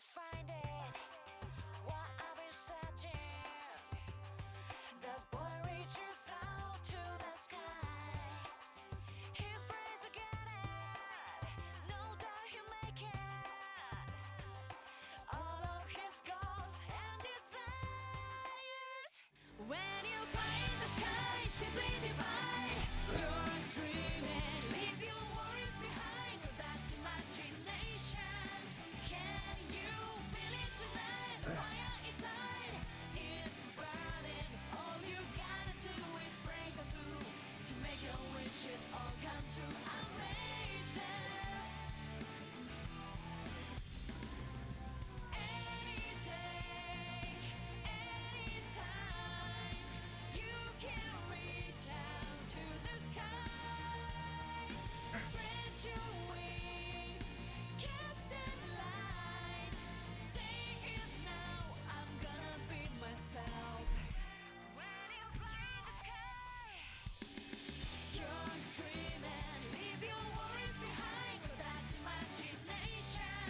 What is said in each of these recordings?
find it. What I've been searching. The boy reaches out to the sky. He prays to get it. No doubt he'll make it. All of his goals and desires. When you fly in the sky, simply divine. You're dreaming, leave your worries behind. That's imagination. Can you feel it tonight? The fire inside is burning. All you gotta do is break through to make your wishes all come true. Amazing. Any day, anytime, you can reach out to the sky. Spread your wings, catch that light. Say it now, I'm gonna be myself. When you fly in the sky, you're dreaming, leave your worries behind. That's imagination.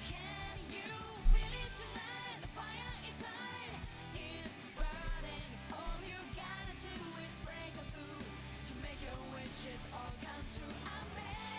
Can you feel it tonight? The fire inside is burning. All you gotta do is break through to make your wishes all come true. Amazing.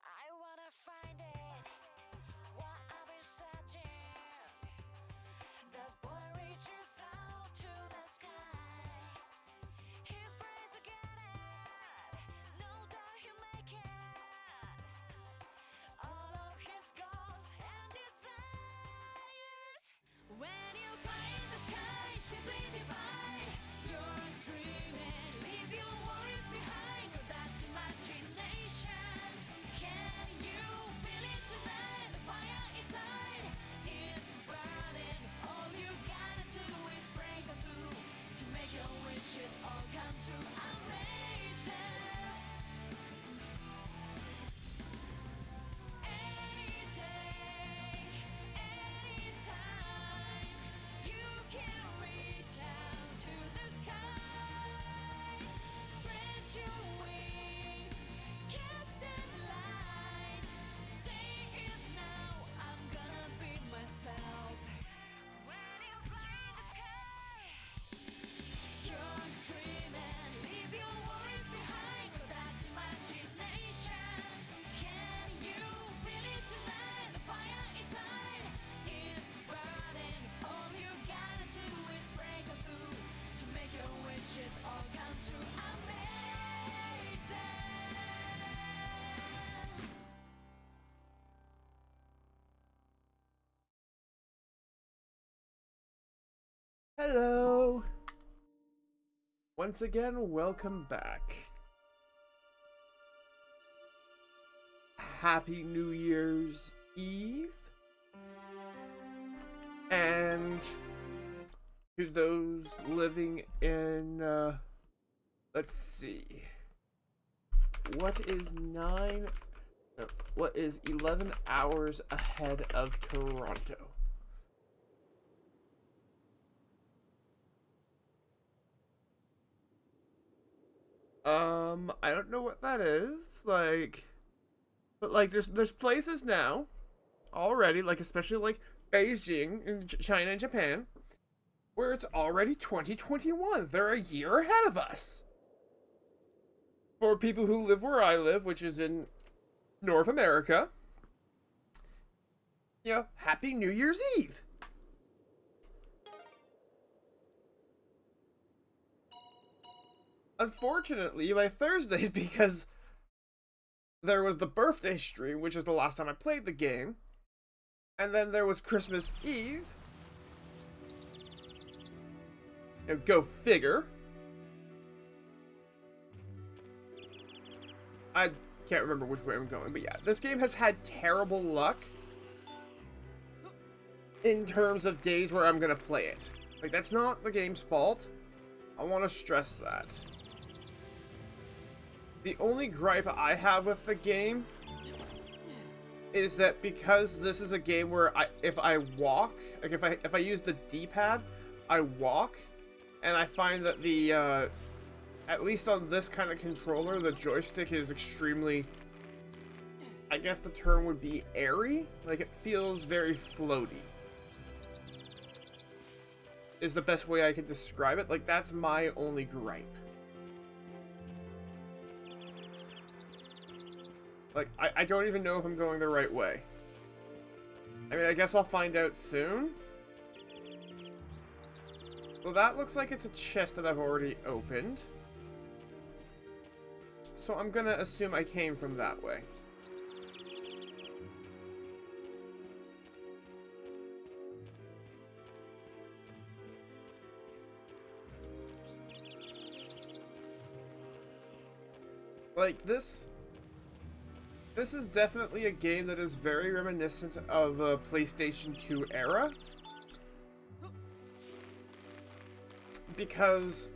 I wanna find it. What I've been searching. The boy reaches out to the sky. He prays to get it. No doubt he'll make it. All of his goals and desires. When you fly in the sky, simply divine. You're dreaming, leave your worries behind. That's imagination. Can you feel it tonight? The fire inside is burning. All you gotta do is break through to make your wishes all come true. Amazing. Any day, anytime, you can reach out to the sky. Spread your wings, catch that light. Say it now, I'm gonna be myself. When you fly in the sky, you're dreaming, leave your worries behind. That's imagination. Can you feel it tonight? The fire inside is burning. All you gotta do is break through to make your wishes all come true. Amazing. Hello! Once again, welcome back. Happy New Year's Eve. And to those living in, let's see. What is 11 hours ahead of Toronto? I don't know what that is. Like, But like, there's places now already, like especially like Beijing in China and Japan, where it's already 2021. They're a year ahead of us. For people who live where I live, which is in North America, Happy New Year's Eve. Unfortunately, my Thursdays, because there was the birthday stream, which is the last time I played the game, and then there was Christmas Eve. Go figure. I can't remember which way I'm going, but yeah, this game has had terrible luck in terms of days where I'm gonna play it. Like, that's not the game's fault. I want to stress that. The only gripe I have with the game is that because this is a game where if I walk, like if I use the D-pad, I walk, and I find that the at least on this kind of controller, the joystick is extremely, I guess the term would be airy. Like, it feels very floaty. Is the best way I could describe it. Like, that's my only gripe. Like, I don't even know if I'm going the right way. I mean, I guess I'll find out soon. Well, that looks like it's a chest that I've already opened. So I'm gonna assume I came from that way. Like, this is definitely a game that is very reminiscent of the PlayStation 2 era. Because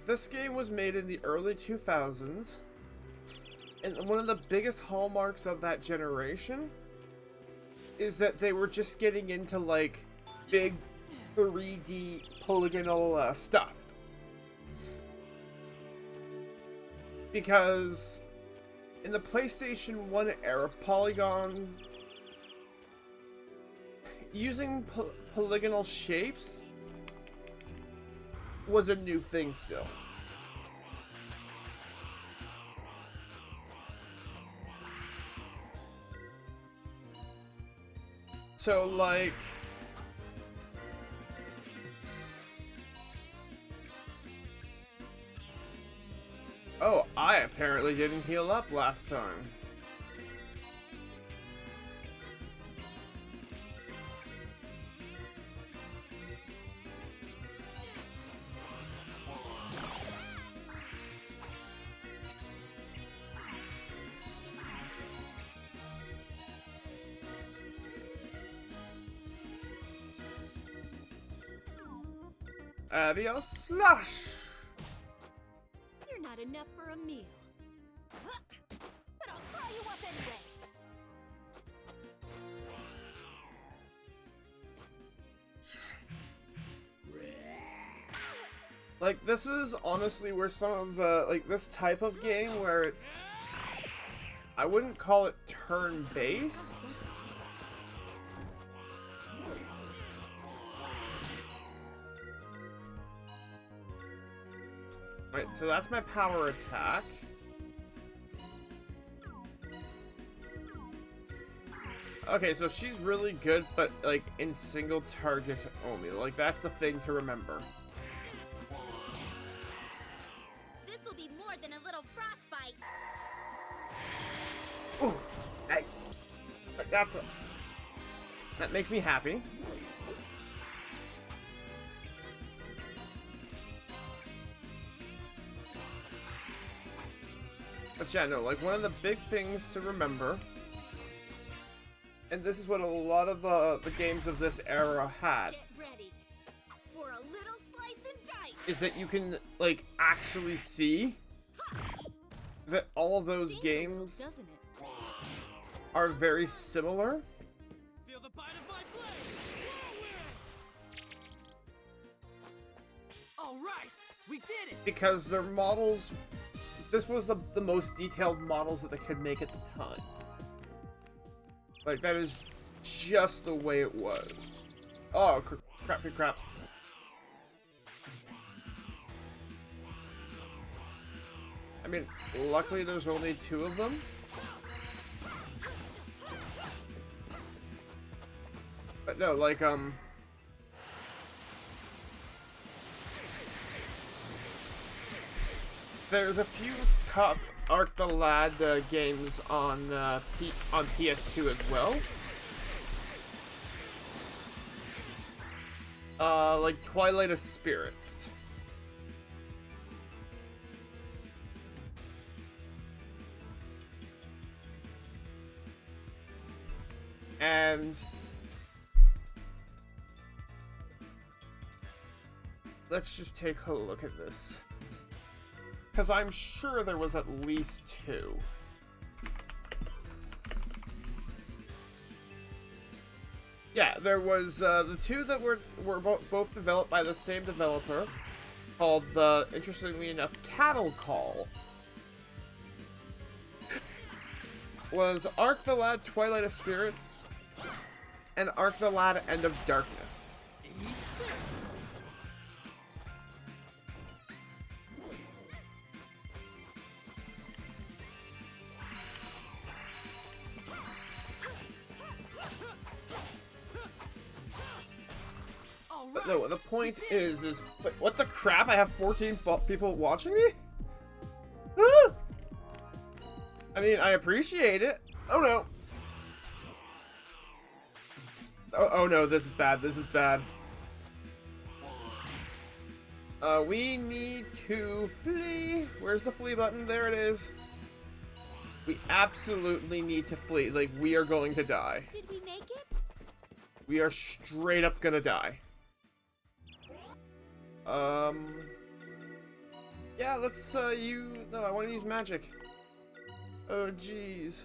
this game was made in the early 2000s. And one of the biggest hallmarks of that generation is that they were just getting into, like, big 3D polygonal stuff. Because in the PlayStation 1 era, using polygonal shapes was a new thing still. So, like, oh, I apparently didn't heal up last time. Adios, slush! You're not enough for a meal. But I'll fry you up anyway. Like, this is honestly where some of the, like, this type of game where it's, I wouldn't call it turn-based. Right, so that's my power attack. Okay, so she's really good, but, like, in single target only. Like, that's the thing to remember. This will be more than a little frostbite. Ooh, nice. That makes me happy. But yeah, no, like, one of the big things to remember, and this is what a lot of the games of this era had, Get ready for a little slice and dice. is that you can, like, actually see that all of those games Doesn't it? are very similar. Feel the bite of my blade! All right, we did it. Because their models, this was the most detailed models that they could make at the time. Like, that is just the way it was. Oh, crap. I mean, luckily there's only 2 of them. But no, like, there's a few Arc the Lad games on on PS2 as well. Like Twilight of Spirits. And let's just take a look at this. Because I'm sure there was at least 2. Yeah, there was the 2 that were both developed by the same developer, called interestingly enough, Cattle Call. Was Arc the Lad Twilight of Spirits and Arc the Lad End of Darkness. But no, the point is wait, what the crap? I have 14 people watching me? Ah! I mean, I appreciate it. Oh no. Oh no, this is bad. This is bad. We need to flee. Where's the flee button? There it is. We absolutely need to flee. Like, we are going to die. Did we make it? We are straight up gonna die. Yeah, let's, no, I want to use magic. Oh, jeez.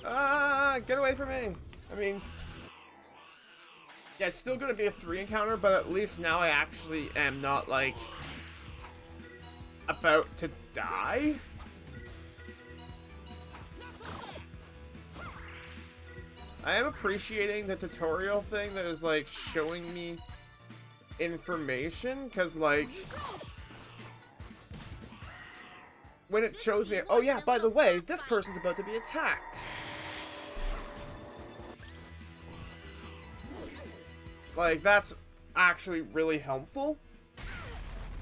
Ah, get away from me. I mean, yeah, it's still gonna be a 3 encounter, but at least now I actually am not, like, about to die. I am appreciating the tutorial thing that is, like, showing me information, because, like, when it shows me, oh yeah, by the way, this person's about to be attacked. Like, that's actually really helpful.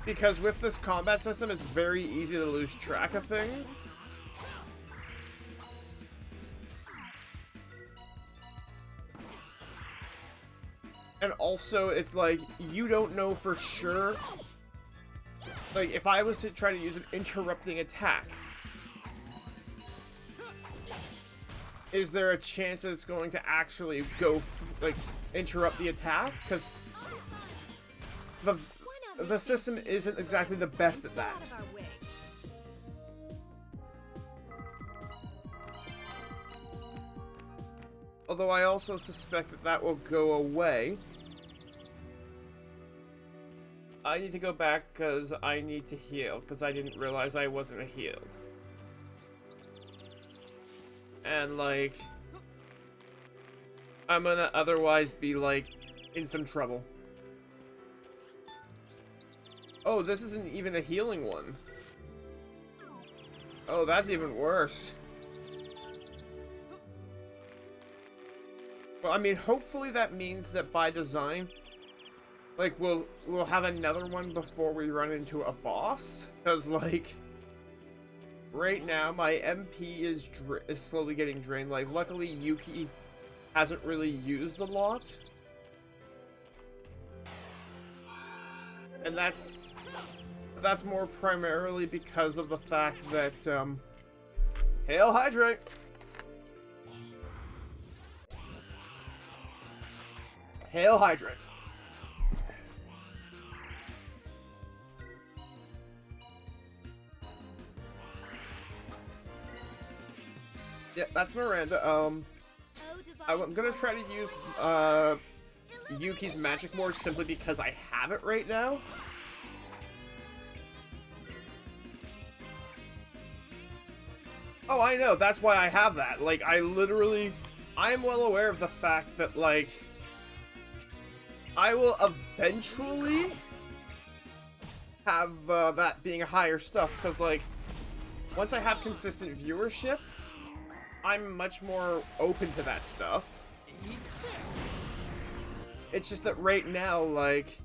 Because with this combat system, it's very easy to lose track of things. And also, it's like, you don't know for sure. Like, if I was to try to use an interrupting attack, is there a chance that it's going to actually go, like, interrupt the attack? Because the system isn't exactly the best at that. Although I also suspect that that will go away. I need to go back because I need to heal, because I didn't realize I wasn't healed. And, like, I'm gonna otherwise be, like, in some trouble. Oh, this isn't even a healing one. Oh, that's even worse. Well, I mean, hopefully that means that by design, like, we'll have another one before we run into a boss. Because, like, right now, my MP is slowly getting drained. Like, luckily, Yuki hasn't really used a lot. And that's more primarily because of the fact that, Hail Hydrate! Hail Hydrate! Yeah, that's Miranda. I'm gonna try to use, Yuki's magic more simply because I have it right now. Oh, I know. That's why I have that. Like, I am well aware of the fact that, like, I will eventually have that being higher stuff, because, like, once I have consistent viewership, I'm much more open to that stuff. It's just that right now, like,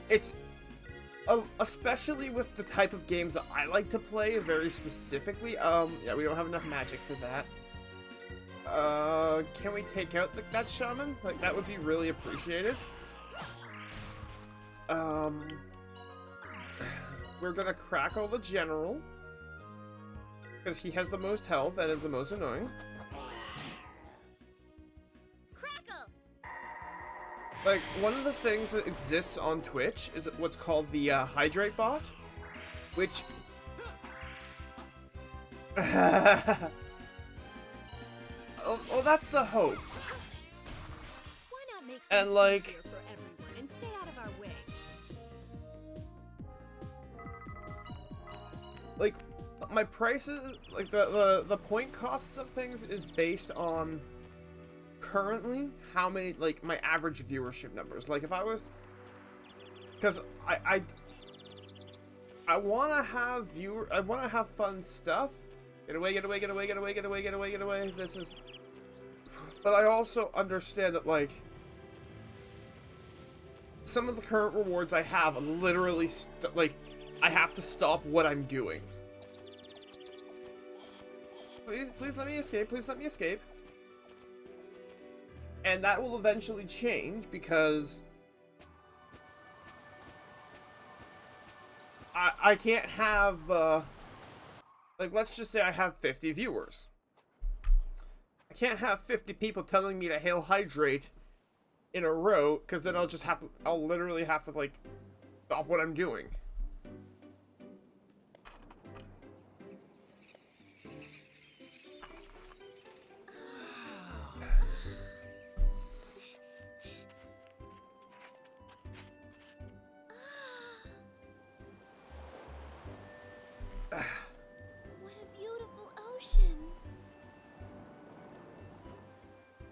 it's especially with the type of games that I like to play very specifically. Yeah, we don't have enough magic for that. Can we take out that shaman? Like, that would be really appreciated. We're gonna crackle the general, because he has the most health and is the most annoying. Crackle! Like, one of the things that exists on Twitch is what's called the hydrate bot, which well, that's the hope. Why not make And, things like, easier for everyone and stay out of our way? like, my prices, like, the point costs of things is based on currently how many, like, my average viewership numbers. Like, if I was, because I want to have I want to have fun stuff. Get away, get away, get away, get away, get away, get away, get away. This is, but I also understand that, like, some of the current rewards I have literally, like, I have to stop what I'm doing. Please, please let me escape. Please let me escape. And that will eventually change, because I can't have, like, let's just say I have 50 viewers. I can't have 50 people telling me to hail hydrate in a row, because then I'll literally have to, like, stop what I'm doing. What a beautiful ocean!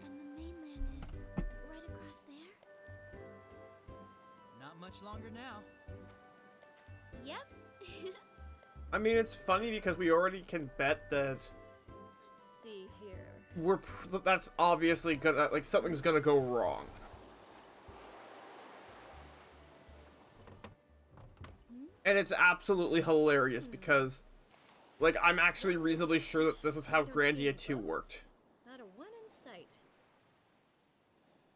And the mainland is right across there? Not much longer now. Yep. I mean, it's funny because we already can bet that Let's see here. that's obviously gonna, like, something's gonna go wrong. And it's absolutely hilarious because, like, I'm actually reasonably sure that this is how Grandia II worked. Not a one in sight.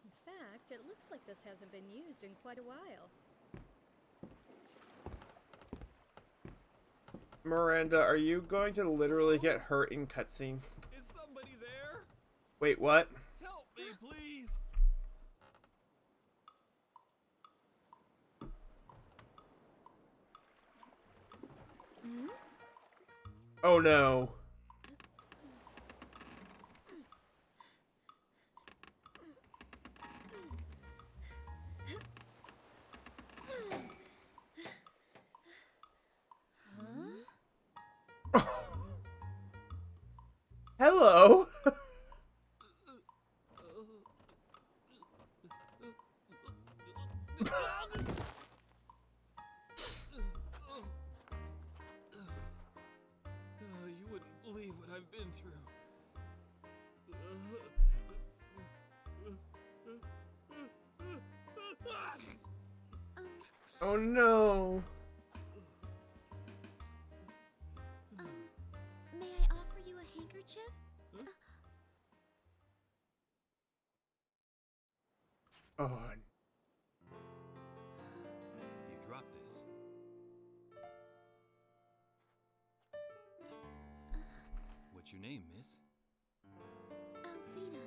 In fact, it looks like this hasn't been used in quite a while. Miranda, are you going to literally get hurt in cutscene? Is somebody there? Wait, what? Help me, please. Oh no. Hello. You wouldn't believe what I've been through. Oh no. May I offer you a handkerchief? Oh. You dropped this. What's your name, miss? Alfina.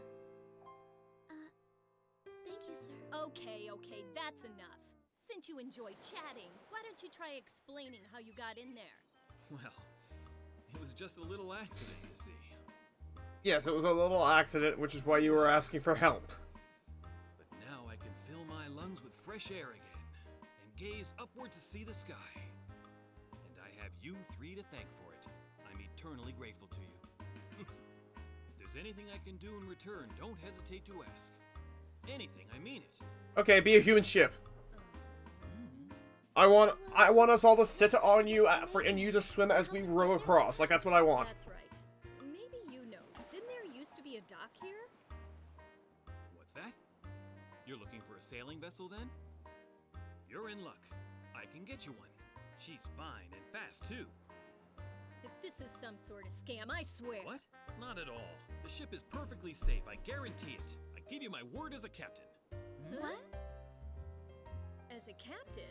Thank you, sir. Okay, that's enough. Since you enjoy chatting, why don't you try explaining how you got in there? Well, it was just a little accident, you see. Yes, it was a little accident, which is why you were asking for help. But now I can fill my lungs with fresh air again and gaze upward to see the sky. And I have you three to thank for it. I'm eternally grateful to you. If there's anything I can do in return, don't hesitate to ask. Anything, I mean it. Okay, be a human ship. I want us all to sit on you and you to swim as we row across. Like, that's what I want. That's right. Maybe you know. Didn't there used to be a dock here? What's that? You're looking for a sailing vessel then? You're in luck. I can get you one. She's fine and fast too. If this is some sort of scam, I swear. What? Not at all. The ship is perfectly safe, I guarantee it. I give you my word as a captain. What? As a captain?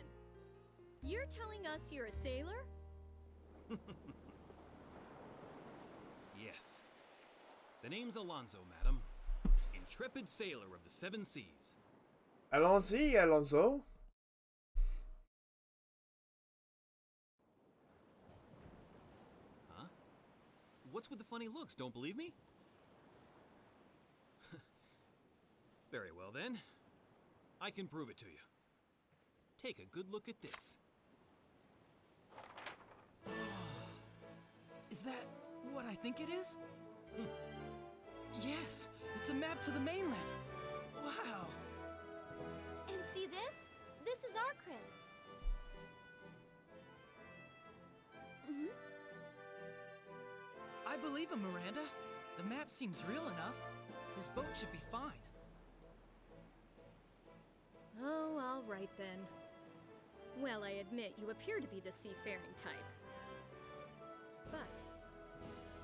You're telling us you're a sailor? Yes. The name's Alonso, madam. Intrepid sailor of the seven seas. Allons-y, Alonso. Huh? What's with the funny looks? Don't believe me? Very well then. I can prove it to you. Take a good look at this. Is that what I think it is? Yes, it's a map to the mainland. Wow. And see this? This is our crib. I believe him, Miranda. The map seems real enough. His boat should be fine. Oh, all right then. Well, I admit you appear to be the seafaring type. But,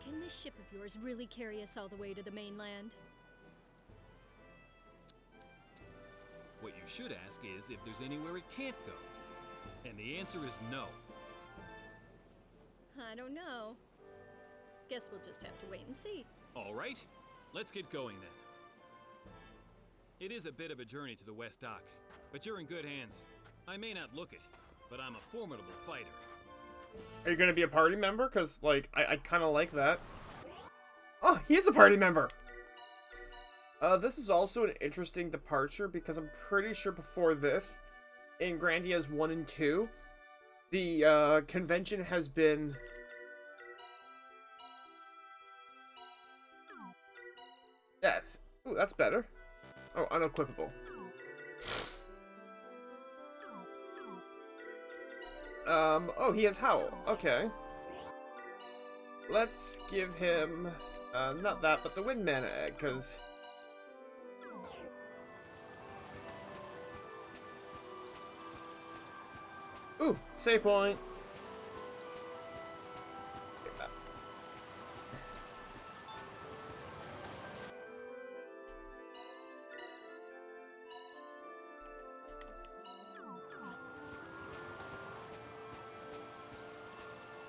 can this ship of yours really carry us all the way to the mainland? What you should ask is if there's anywhere it can't go. And the answer is no. I don't know. Guess we'll just have to wait and see. All right, let's get going then. It is a bit of a journey to the West Dock, but you're in good hands. I may not look it, but I'm a formidable fighter. Are you gonna be a party member? Cause, like, I kind of like that. Oh, he is a party member! This is also an interesting departure because I'm pretty sure before this, in Grandia's 1 and 2, the, convention has been... Yes. Ooh, that's better. Oh, unequipable. Oh, he has Howl. Okay. Let's give him, not that, but the Windman egg, because... Ooh, save point.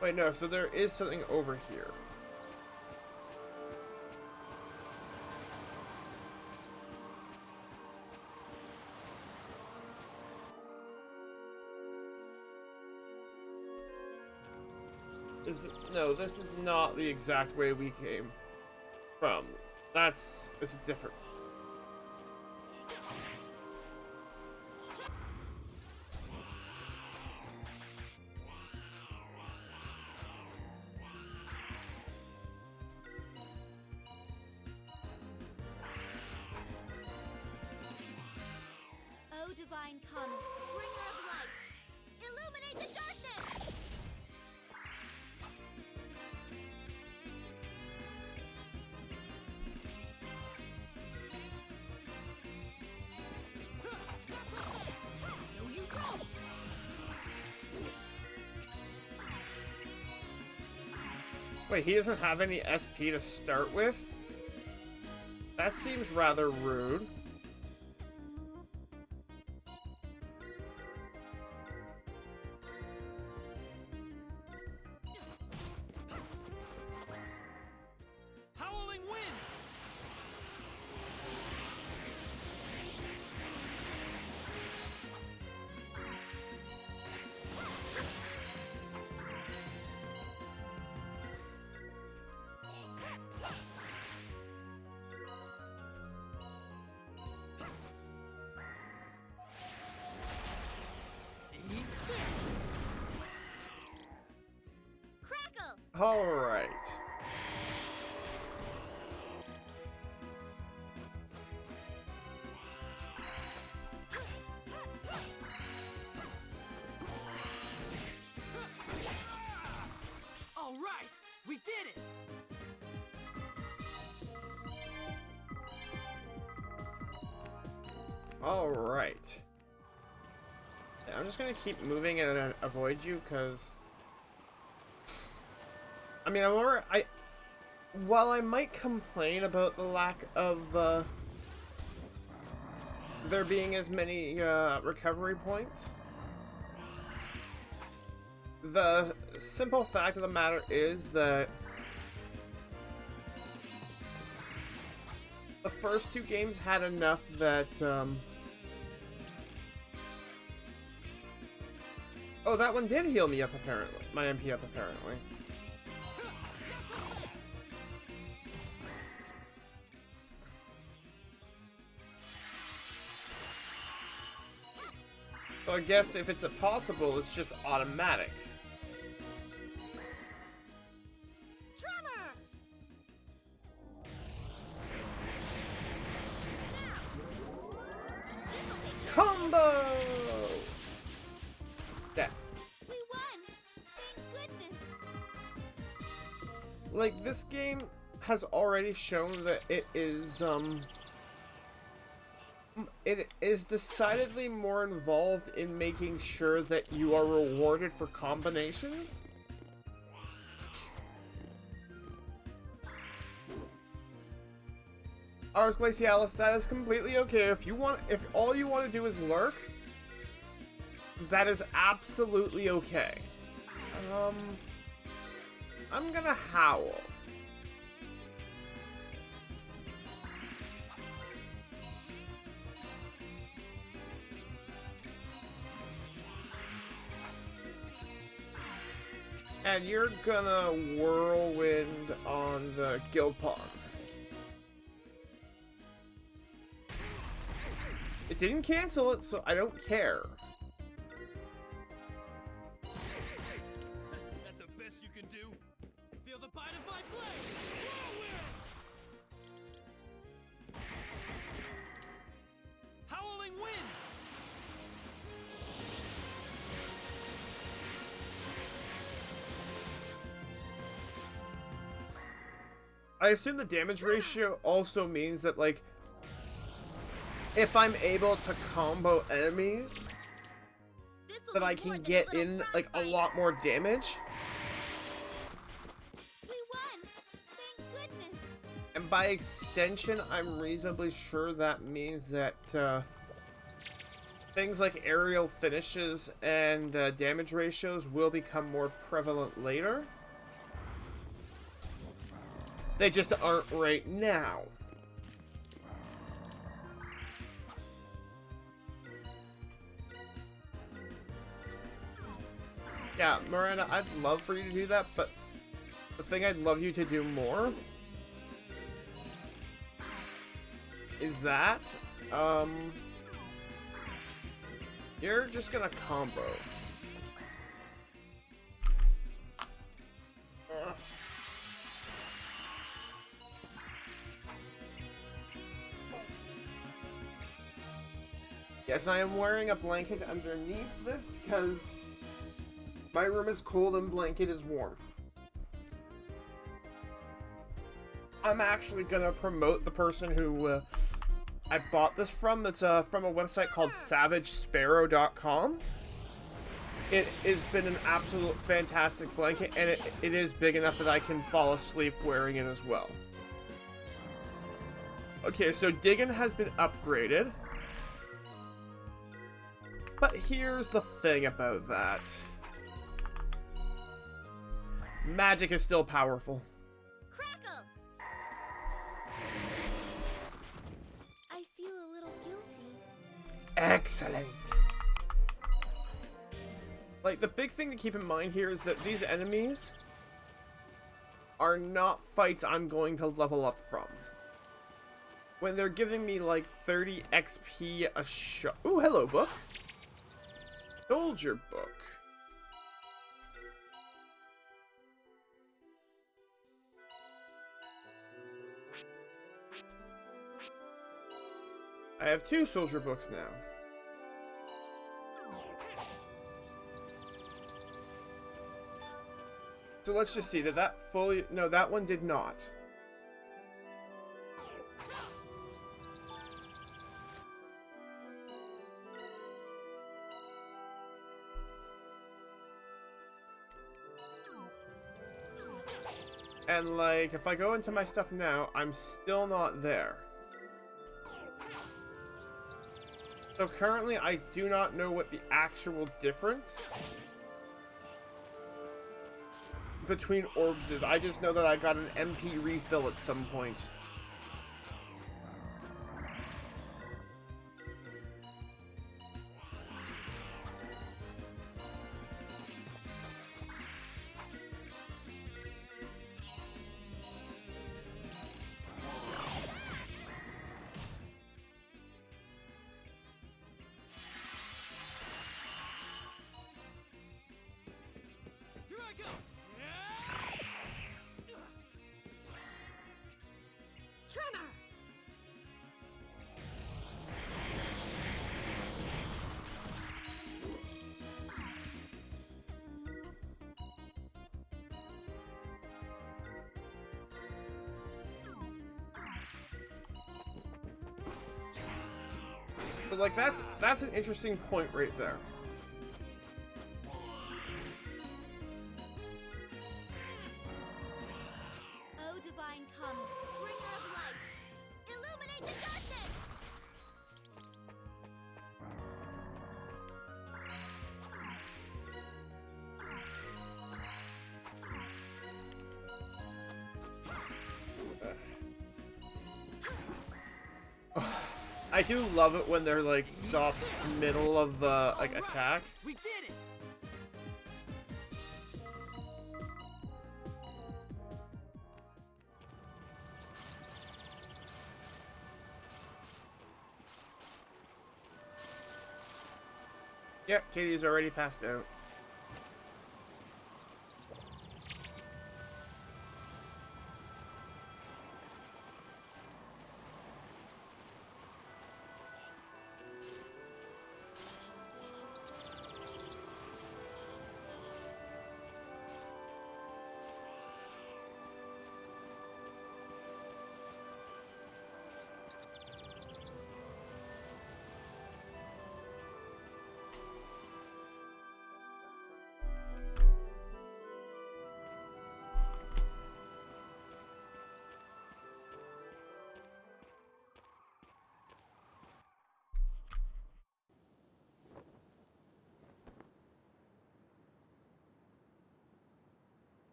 Wait, no, so there is something over here. No, this is not the exact way we came from. It's different. O divine comet, bringer of light, illuminate the darkness! No, you don't! Wait, he doesn't have any SP to start with? That seems rather rude. Howling winds! Alright. All right, we did it. Alright. Yeah, I'm just gonna keep moving and avoid you, because... I mean, while I might complain about the lack of, there being as many, recovery points, the simple fact of the matter is that the first two games had enough that, oh, that one did heal me up, apparently. My MP up, apparently. So I guess if it's impossible, it's just automatic. Tremor! Combo! Yeah. We won! Thank goodness! Like, this game has already shown that it is decidedly more involved in making sure that you are rewarded for combinations. Ars Glacialis, that is completely okay. If all you want to do is lurk, that is absolutely okay. I'm gonna howl. And you're gonna whirlwind on the guild pond. It didn't cancel it, so I don't care. That the best you can do? Feel the bite of my blade. Whirlwind! Howling winds. I assume the damage ratio also means that, like, if I'm able to combo enemies, that I can get in, like, a lot more damage. We won! Thank goodness! And by extension, I'm reasonably sure that means that, things like aerial finishes and damage ratios will become more prevalent later. They just aren't right now. Yeah, Miranda, I'd love for you to do that, but the thing I'd love you to do more is that, you're just gonna combo. Ugh. Yes, I am wearing a blanket underneath this, because my room is cold and blanket is warm. I'm actually gonna promote the person who I bought this from. It's from a website called SavageSparrow.com. It has been an absolute fantastic blanket, and it is big enough that I can fall asleep wearing it as well. Okay, so Diggin has been upgraded. But here's the thing about that. Magic is still powerful. Crackle! I feel a little guilty. Excellent. Like, the big thing to keep in mind here is that these enemies are not fights I'm going to level up from. When they're giving me like 30 XP a shot. Ooh, hello, book. Soldier book. I have 2 soldier books now. So let's just see, did that fully... No, that one did not. And, like, if I go into my stuff now, I'm still not there. So currently, I do not know what the actual difference between orbs is. I just know that I got an MP refill at some point. Here I go! Tremor! But, like, that's an interesting point right there. O divine comet, bringer of light, illuminate the darkness! I do love it when they're, like, stopped middle of the, like, attack. We did it! Yep, Katie's already passed out.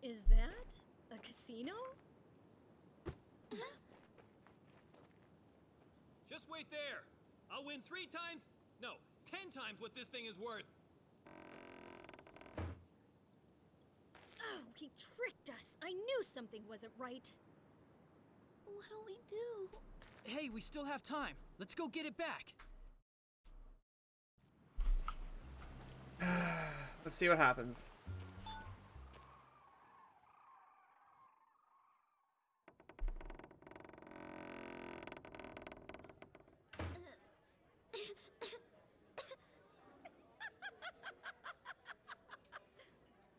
Is that a casino? Just wait there. I'll win 3 times, no, 10 times what this thing is worth. Oh, he tricked us. I knew something wasn't right. What'll we do? Hey, we still have time. Let's go get it back. Let's see what happens.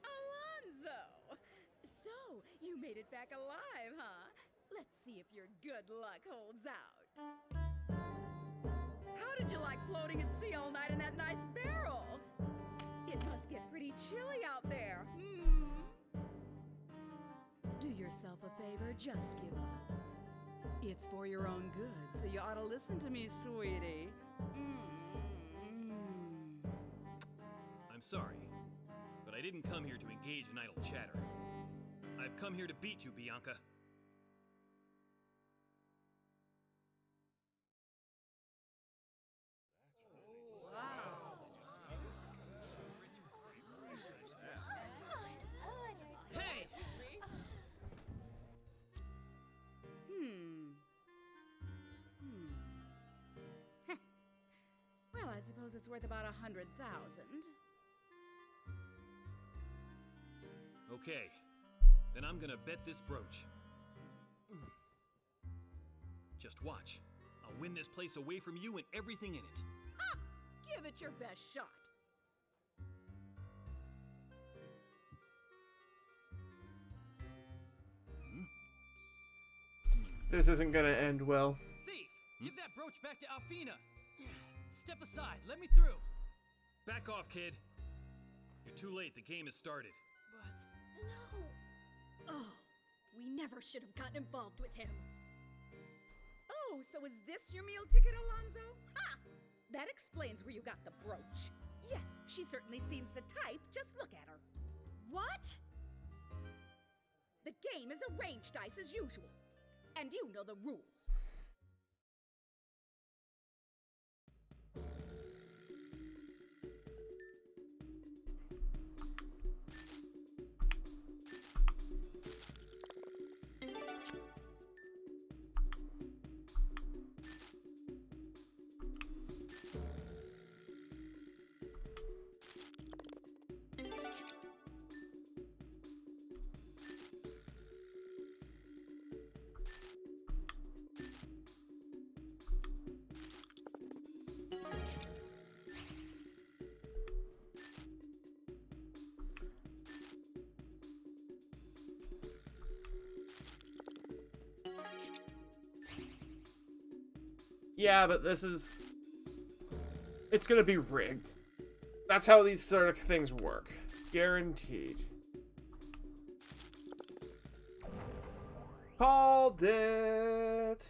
Alonzo! So, you made it back alive, huh? Let's see if your good luck holds out. How did you like floating at sea all night in that nice barrel? It must get pretty chilly out there, Do yourself a favor, just give up. It's for your own good, so you ought to listen to me, sweetie. I'm sorry, but I didn't come here to engage in idle chatter. I've come here to beat you, Bianca. Hey! Well, I suppose it's worth about 100,000. Okay, then I'm gonna bet this brooch. Just watch. I'll win this place away from you and everything in it. Ha! Give it your best shot. This isn't gonna end well. Thief! Give that brooch back to Alfina! Step aside, let me through! Back off, kid. You're too late, the game has started. But... No! Oh, we never should have gotten involved with him. Oh, so is this your meal ticket, Alonzo? Ha! That explains where you got the brooch. Yes, she certainly seems the type. Just look at her. What? The game is arranged dice as usual. And you know the rules. Yeah, but this is... It's gonna be rigged. That's how these sort of things work. Guaranteed. Called it!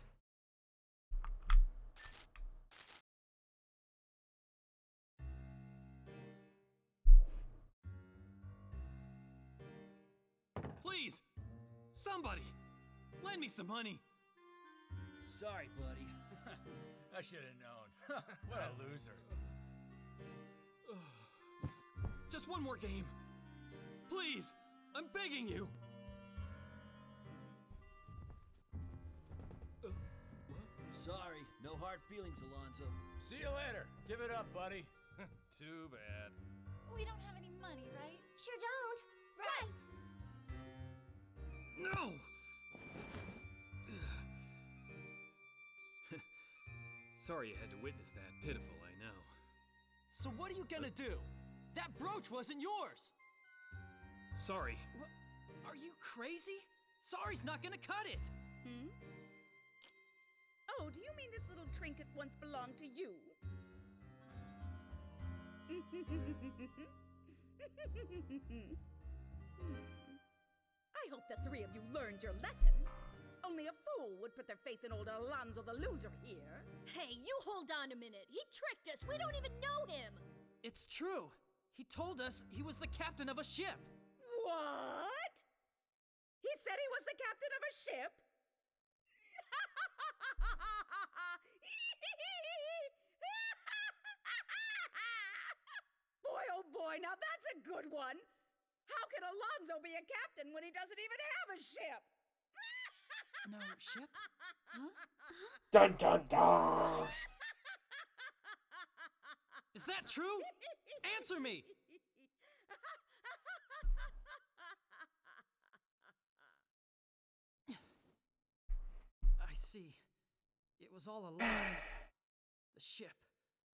Please! Somebody! Lend me some money! Sorry, buddy. I should have known. What a loser. Just one more game. Please! I'm begging you! Sorry, no hard feelings, Alonzo. See you later. Give it up, buddy. Too bad. We don't have any money, right? Sure don't. Right. No! Sorry you had to witness that. Pitiful, I know. So what are you gonna do? That brooch wasn't yours! Sorry. What? Are you crazy? Sorry's not gonna cut it! Hmm? Oh, do you mean this little trinket once belonged to you? I hope the three of you learned your lesson. Only a fool would put their faith in old Alonzo the loser here. Hey, you hold on a minute. He tricked us. We don't even know him. It's true. He told us he was the captain of a ship. What? He said he was the captain of a ship? Boy, oh boy, now that's a good one. How can Alonzo be a captain when he doesn't even have a ship? No ship? Huh? Dun dun dun! Is that true? Answer me! I see. It was all a lie. The ship,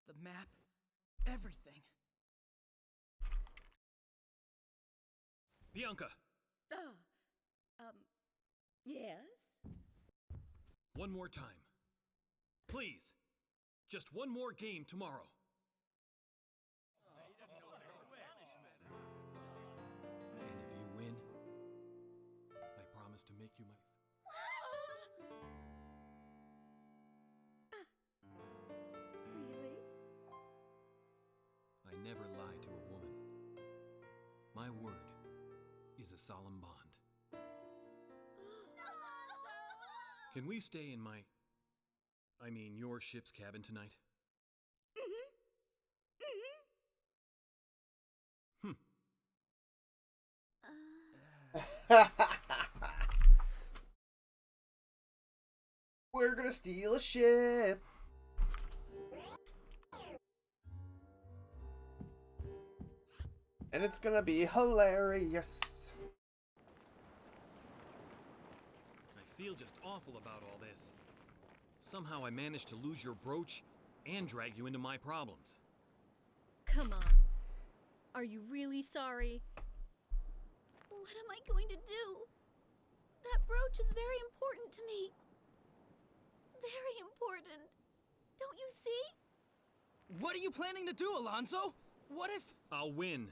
the map, everything. Bianca! Yes? One more time. Please. Just one more game tomorrow. And if you win, I promise to make you my... Really? I never lie to a woman. My word is a solemn bond. Can we stay in your ship's cabin tonight? We're gonna steal a ship. And it's gonna be hilarious. I feel just awful about all this. Somehow I managed to lose your brooch and drag you into my problems. Come on. Are you really sorry? What am I going to do? That brooch is very important to me. Very important. Don't you see? What are you planning to do, Alonzo? What if... I'll win.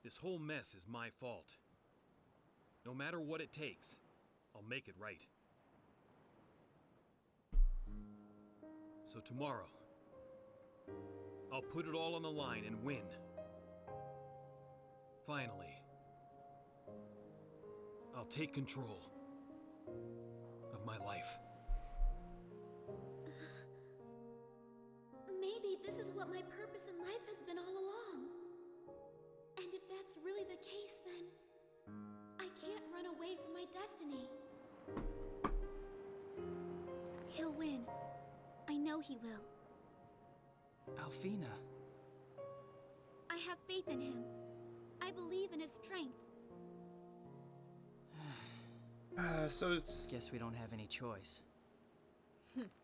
This whole mess is my fault. No matter what it takes, I'll make it right. So tomorrow, I'll put it all on the line and win. Finally, I'll take control of my life. Maybe this is what my purpose in life has been all along. And if that's really the case, then I can't run away from my destiny. He'll win. I know he will. Alfina. I have faith in him. I believe in his strength. So it's... Guess we don't have any choice.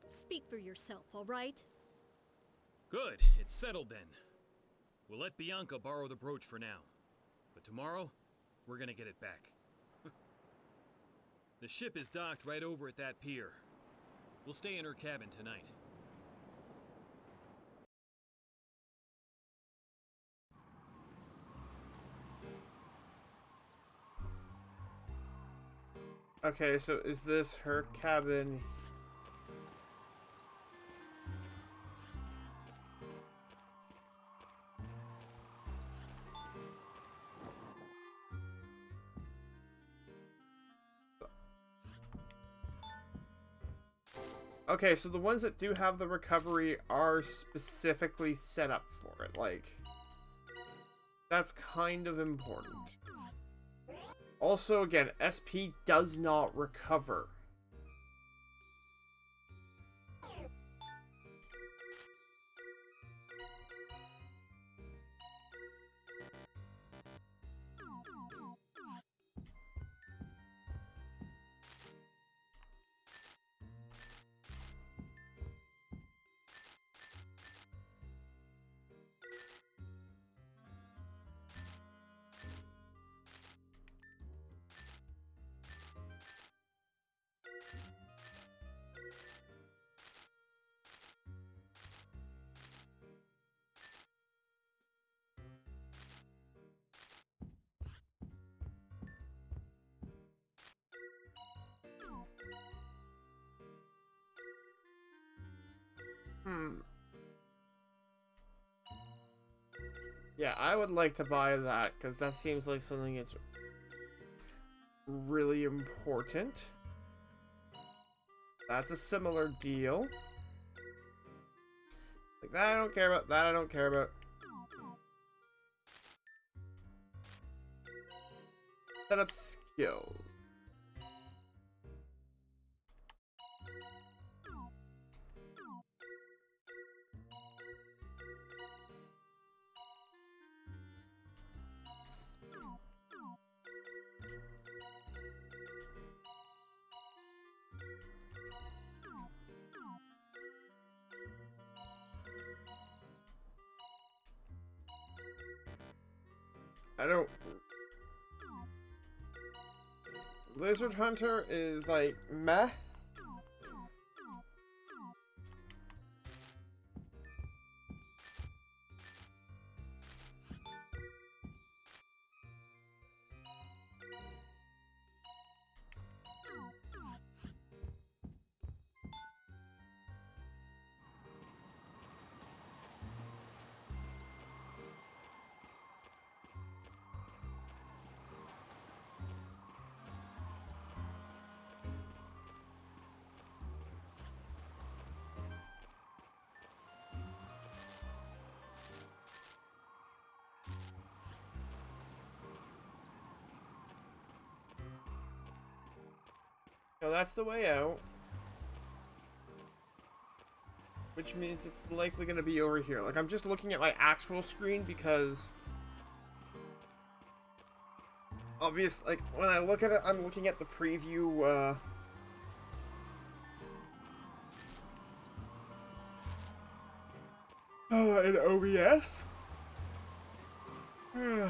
Speak for yourself, all right? Good, it's settled then. We'll let Bianca borrow the brooch for now. But tomorrow, we're gonna get it back. The ship is docked right over at that pier. We'll stay in her cabin tonight. Okay, so is this her cabin? Okay, so the ones that do have the recovery are specifically set up for it. Like, that's kind of important. Also, again, SP does not recover. Yeah, I would like to buy that, because that seems like something that's really important. That's a similar deal. Like, that I don't care about, that I don't care about. Set up skills. I don't... Lizard Hunter is like meh. So that's the way out. Which means it's likely going to be over here. Like, I'm just looking at my actual screen because... Obvious, like, when I look at it, I'm looking at the preview, Oh, in OBS? You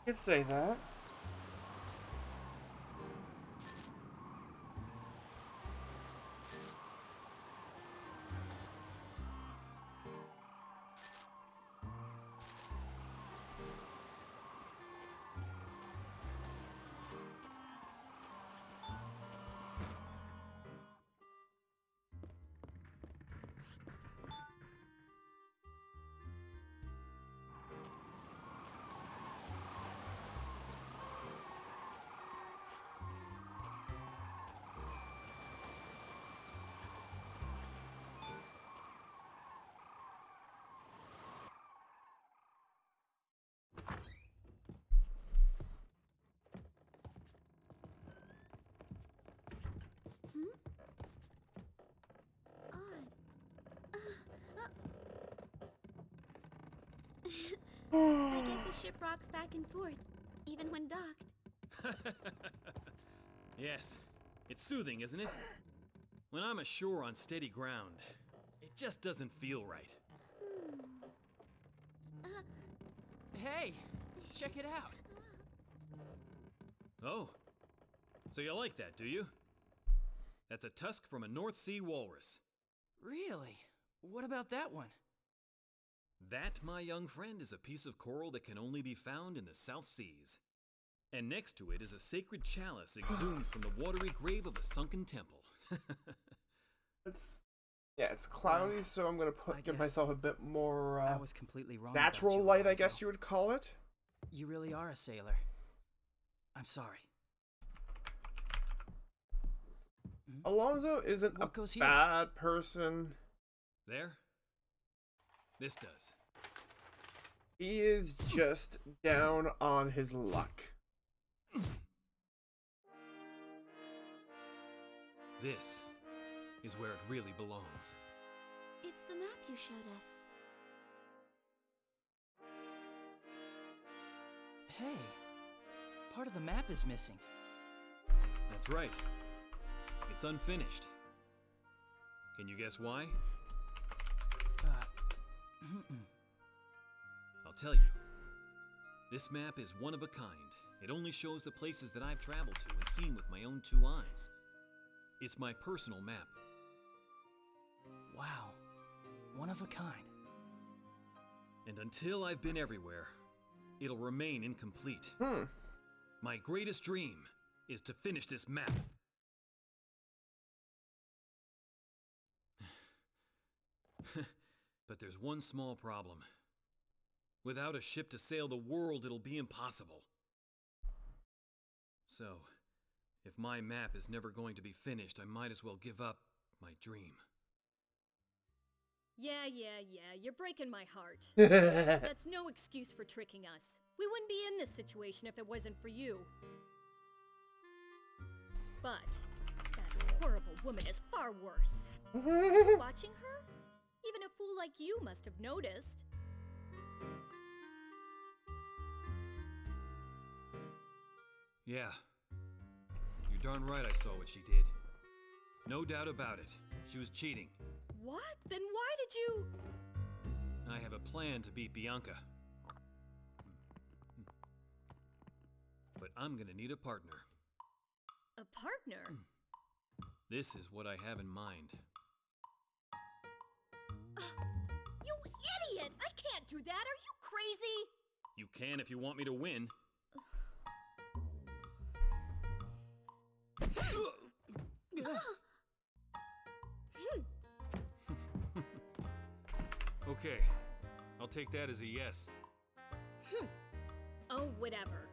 could say that. I guess the ship rocks back and forth, even when docked. Yes, it's soothing, isn't it? When I'm ashore on steady ground, it just doesn't feel right. Hey, check it out. Oh, so you like that, do you? That's a tusk from a North Sea walrus. Really? What about that one? That, my young friend, is a piece of coral that can only be found in the South Seas. And next to it is a sacred chalice exhumed from the watery grave of a sunken temple. It's it's cloudy, so I'm gonna give guess myself a bit more I was completely wrong. About natural you, light, I Alonzo. guess you would call it. You really are a sailor. I'm sorry. Alonzo isn't What a goes here? bad person. There? This does. He is just down on his luck. This is where it really belongs. It's the map you showed us. Hey, part of the map is missing. That's right. It's unfinished. Can you guess why? I'll tell you. This map is one of a kind. It only shows the places that I've traveled to and seen with my own two eyes. It's my personal map. Wow, one of a kind. And until I've been everywhere, it'll remain incomplete. My greatest dream is to finish this map. But there's one small problem. Without a ship to sail the world, it'll be impossible. So, if my map is never going to be finished, I might as well give up my dream. Yeah, you're breaking my heart. That's no excuse for tricking us. We wouldn't be in this situation if it wasn't for you. But that horrible woman is far worse. Watching her? Even a fool like you must have noticed. Yeah. You're darn right I saw what she did. No doubt about it. She was cheating. What? Then why did you... I have a plan to beat Bianca. But I'm gonna need a partner. A partner? This is what I have in mind. You idiot! I can't do that! Are you crazy? You can if you want me to win. Okay, I'll take that as a yes. Oh, whatever.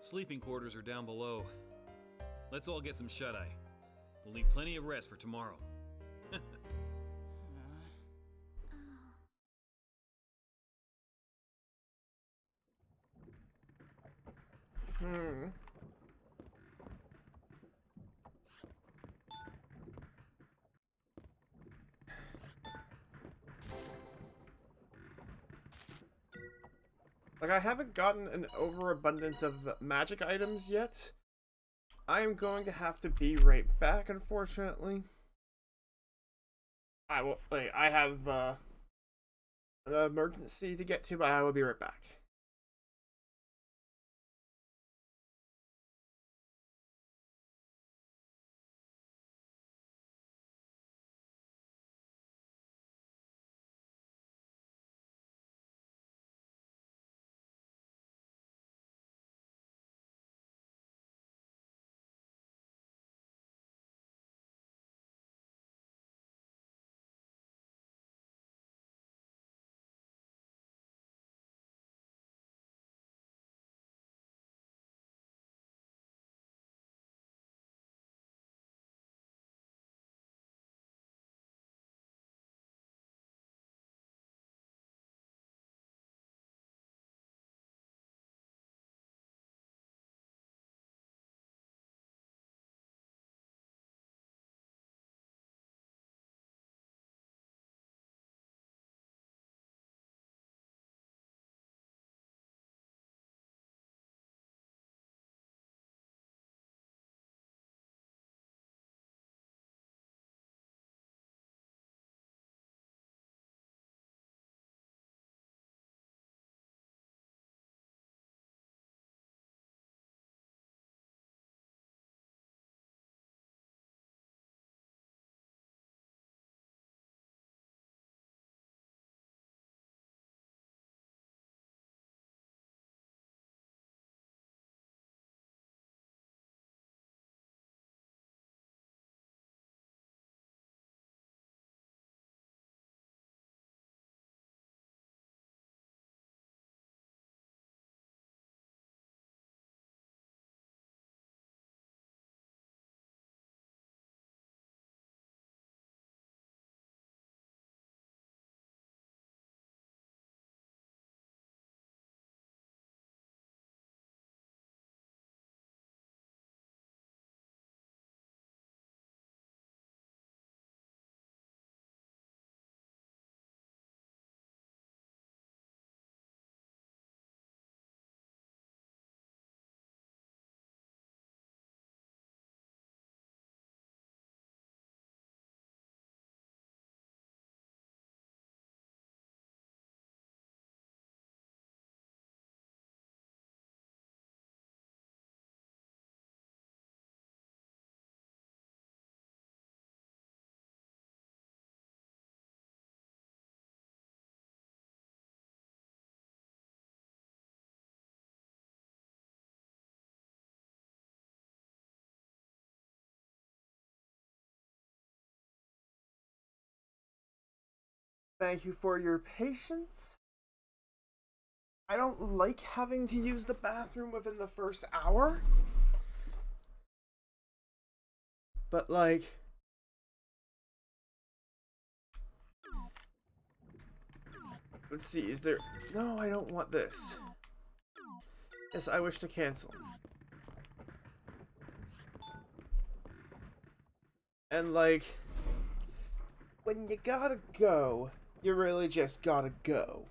Sleeping quarters are down below. Let's all get some shut-eye. We'll need plenty of rest for tomorrow. Like, Like, I haven't gotten an overabundance of magic items yet. I am going to have to be right back, unfortunately. I have an emergency to get to, but I will be right back. Thank you for your patience. I don't like having to use the bathroom within the first hour. But, like, let's see, is there... No, I don't want this. Yes, I wish to cancel. And, like, when you gotta go, you really just gotta go.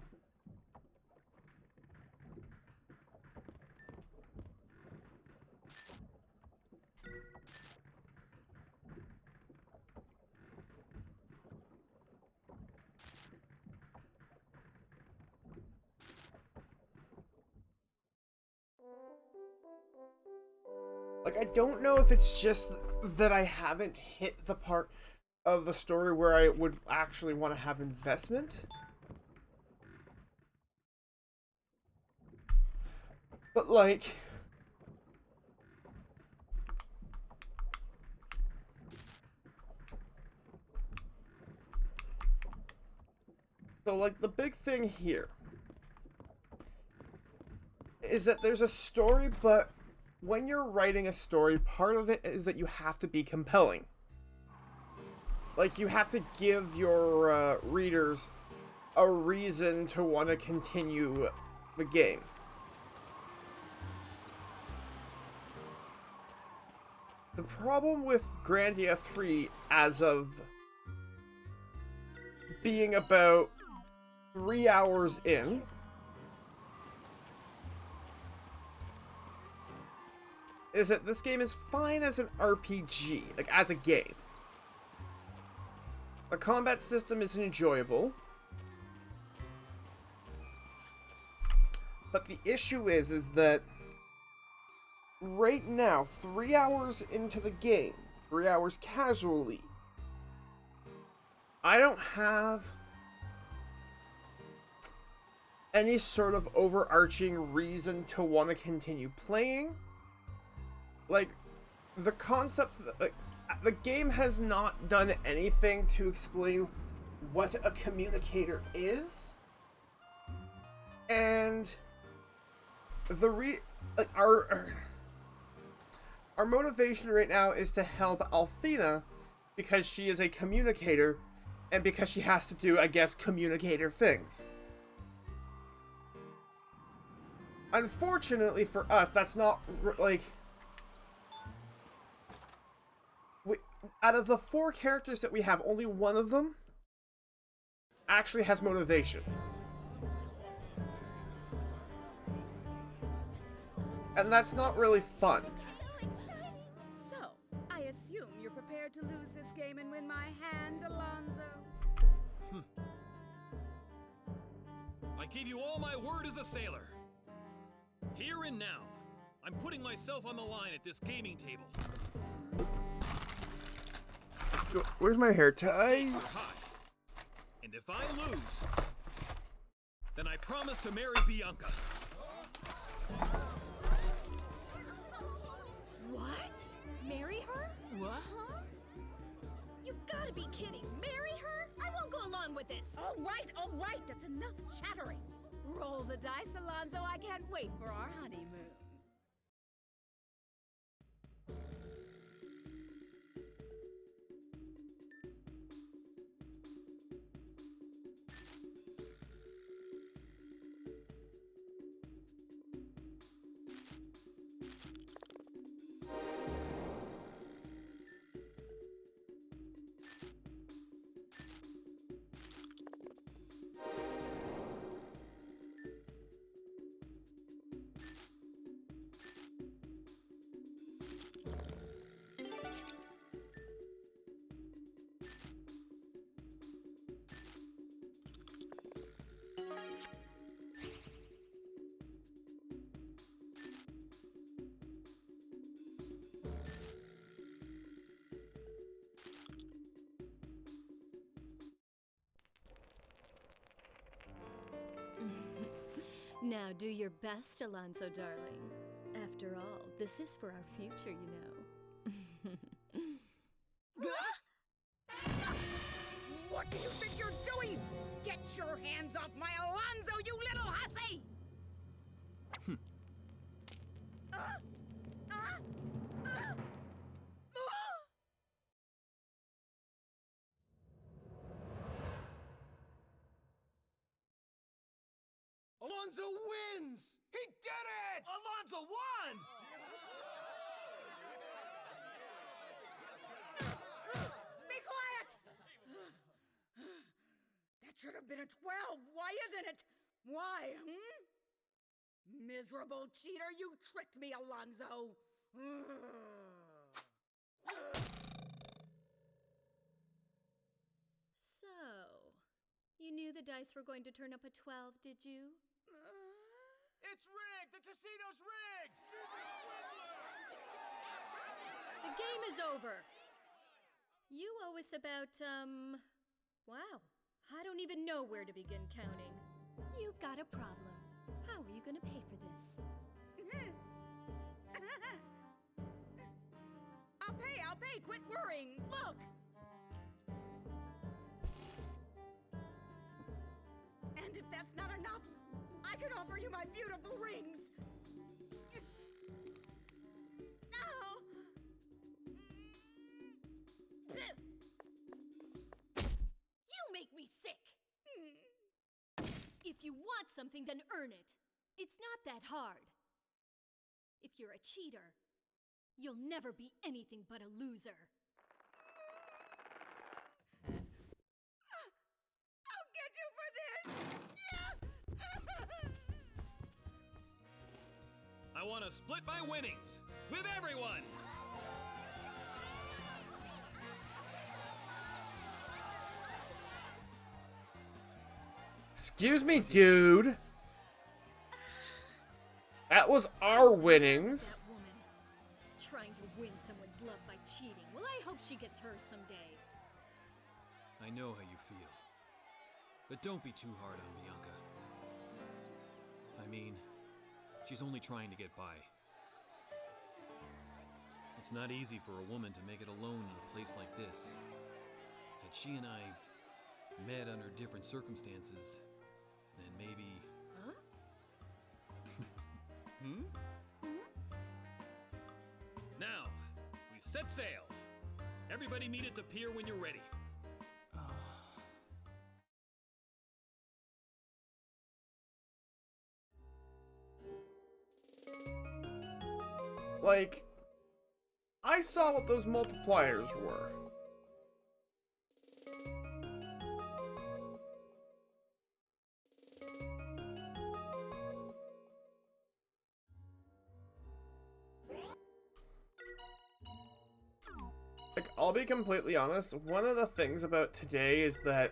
Like, I don't know if it's just that I haven't hit the part of the story where I would actually want to have investment. But, like... So, like, the big thing here is that there's a story, but when you're writing a story, part of it is that you have to be compelling. Like, you have to give your readers a reason to want to continue the game. The problem with Grandia 3, as of being about 3 hours in, is that this game is fine as an RPG, like as a game. The combat system is enjoyable. But the issue is that right now, 3 hours into the game, 3 hours casually, I don't have any sort of overarching reason to want to continue playing. Like, the concept, like, the game has not done anything to explain what a communicator is, and like our motivation right now is to help Althena because she is a communicator, and because she has to do, I guess, communicator things. Unfortunately for us, that's not like. Out of the 4 characters that we have, only one of them actually has motivation. And that's not really fun. So, I assume you're prepared to lose this game and win my hand, Alonzo? I gave you all my word as a sailor. Here and now, I'm putting myself on the line at this gaming table. Where's my hair tie? Stakes are high. And if I lose, then I promise to marry Bianca. What? Marry her? What? Huh? You've got to be kidding. Marry her? I won't go along with this. All right, that's enough chattering. Roll the dice, Alonzo. I can't wait for our honeymoon. Now do your best, Alonzo, darling. After all, this is for our future, you know. What do you think you're doing? Get your hands off my Alonzo, you little hussy! Alonzo wins! He did it! Alonzo won! Be quiet! That should have been a 12. Why isn't it? Why, Miserable cheater, you tricked me, Alonzo. So, you knew the dice were going to turn up a 12, did you? It's rigged! The casino's rigged! The game is over. You owe us about, wow. I don't even know where to begin counting. You've got a problem. How are you gonna pay for this? I'll pay. Quit worrying. Look! And if that's not enough, I can offer you my beautiful rings. Oh. You make me sick! If you want something, then earn it. It's not that hard. If you're a cheater, you'll never be anything but a loser. I'll get you for this! I want to split my winnings with everyone. Excuse me, dude. That was our winnings. That woman trying to win someone's love by cheating. Well, I hope she gets hers someday. I know how you feel. But don't be too hard on Bianca. I mean, she's only trying to get by. It's not easy for a woman to make it alone in a place like this. Had she and I met under different circumstances, then maybe... Huh? Now, we set sail. Everybody meet at the pier when you're ready. Like, I saw what those multipliers were. Like, I'll be completely honest, one of the things about today is that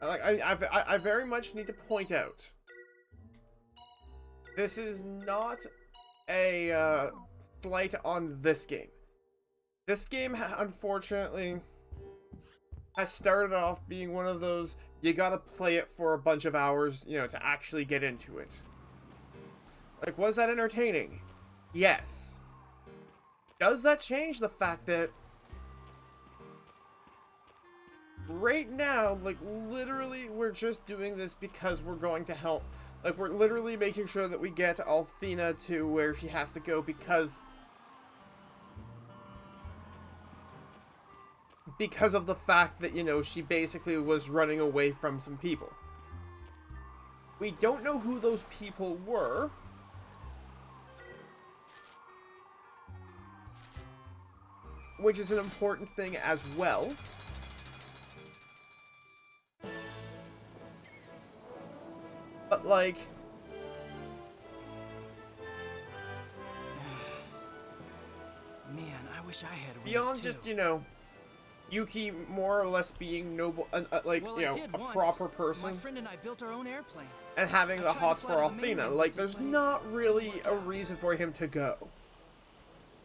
I very much need to point out, this is not a slight on this game. This game, unfortunately, has started off being one of those, you gotta play it for a bunch of hours, you know, to actually get into it. Like, was that entertaining? Yes. Does that change the fact that right now, like, literally, we're just doing this because we're going to help. Like, we're literally making sure that we get Althena to where she has to go because of the fact that, you know, she basically was running away from some people. We don't know who those people were. Which is an important thing as well. But, like, Man, I wish I had wings beyond too. just, you know, Yuki more or less being noble, like, Well, you I know, did a once. proper My person, friend and I built our own airplane. and having I the tried to hots fly for to the Althena. mainland Like, with it, there's but it not really didn't work a out. reason for him to go.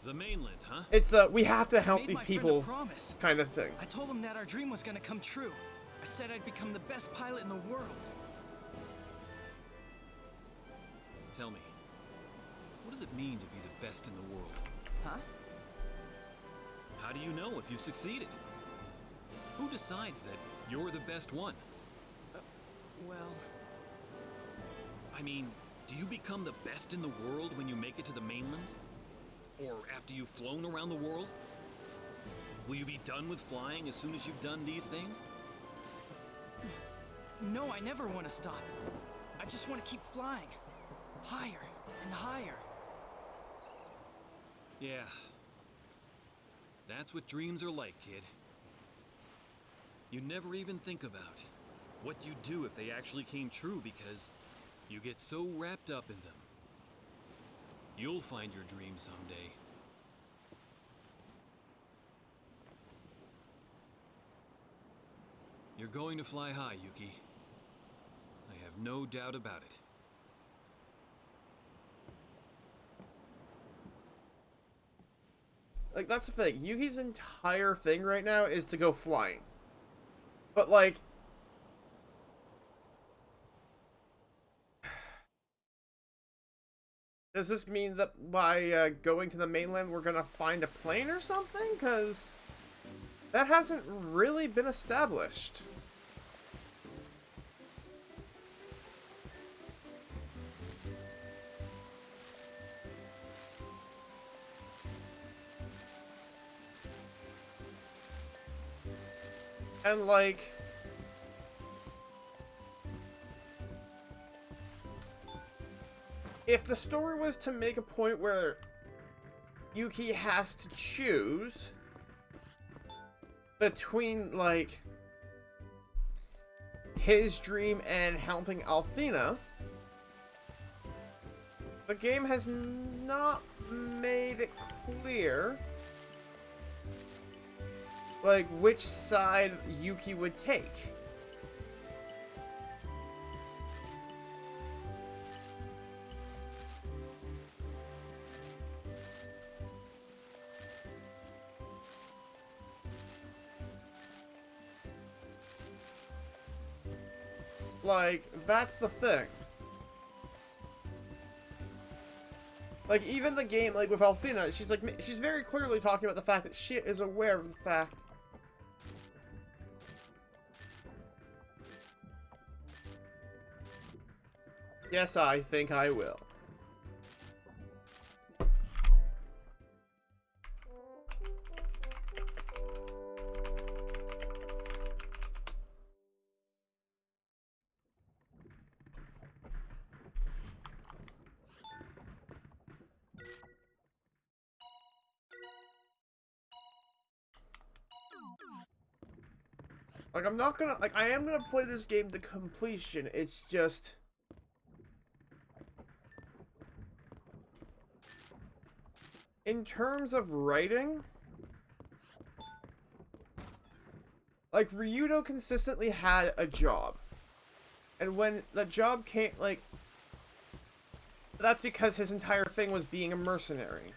The mainland, huh? It's the, we have to I help made these my friend a people promise. kind of thing. I told him that our dream was gonna come true. I said I'd become the best pilot in the world. Tell me, what does it mean to be the best in the world? Huh? How do you know if you've succeeded? Who decides that you're the best one? Well, I mean, do you become the best in the world when you make it to the mainland? Or after you've flown around the world? Will you be done with flying as soon as you've done these things? no, I never want to stop. I just want to keep flying. Higher and higher. Yeah. That's what dreams are like, kid. You never even think about what you'd do if they actually came true because you get so wrapped up in them. You'll find your dream someday. You're going to fly high, Yuki. I have no doubt about it. Like, that's the thing. Yuki's entire thing right now is to go flying. But, like, does this mean that by going to the mainland we're gonna find a plane or something? Because that hasn't really been established. And, like, if the story was to make a point where Yuki has to choose between, like, his dream and helping Althena, the game has not made it clear, like, which side Yuki would take. Like, that's the thing. Like, even the game, like, with Althena, she's very clearly talking about the fact that she is aware of the fact. Yes, I think I will. Like, I'm not gonna, like, I am gonna play this game to completion. It's just, in terms of writing, like, Ryudo consistently had a job. And when the job came, like, that's because his entire thing was being a mercenary.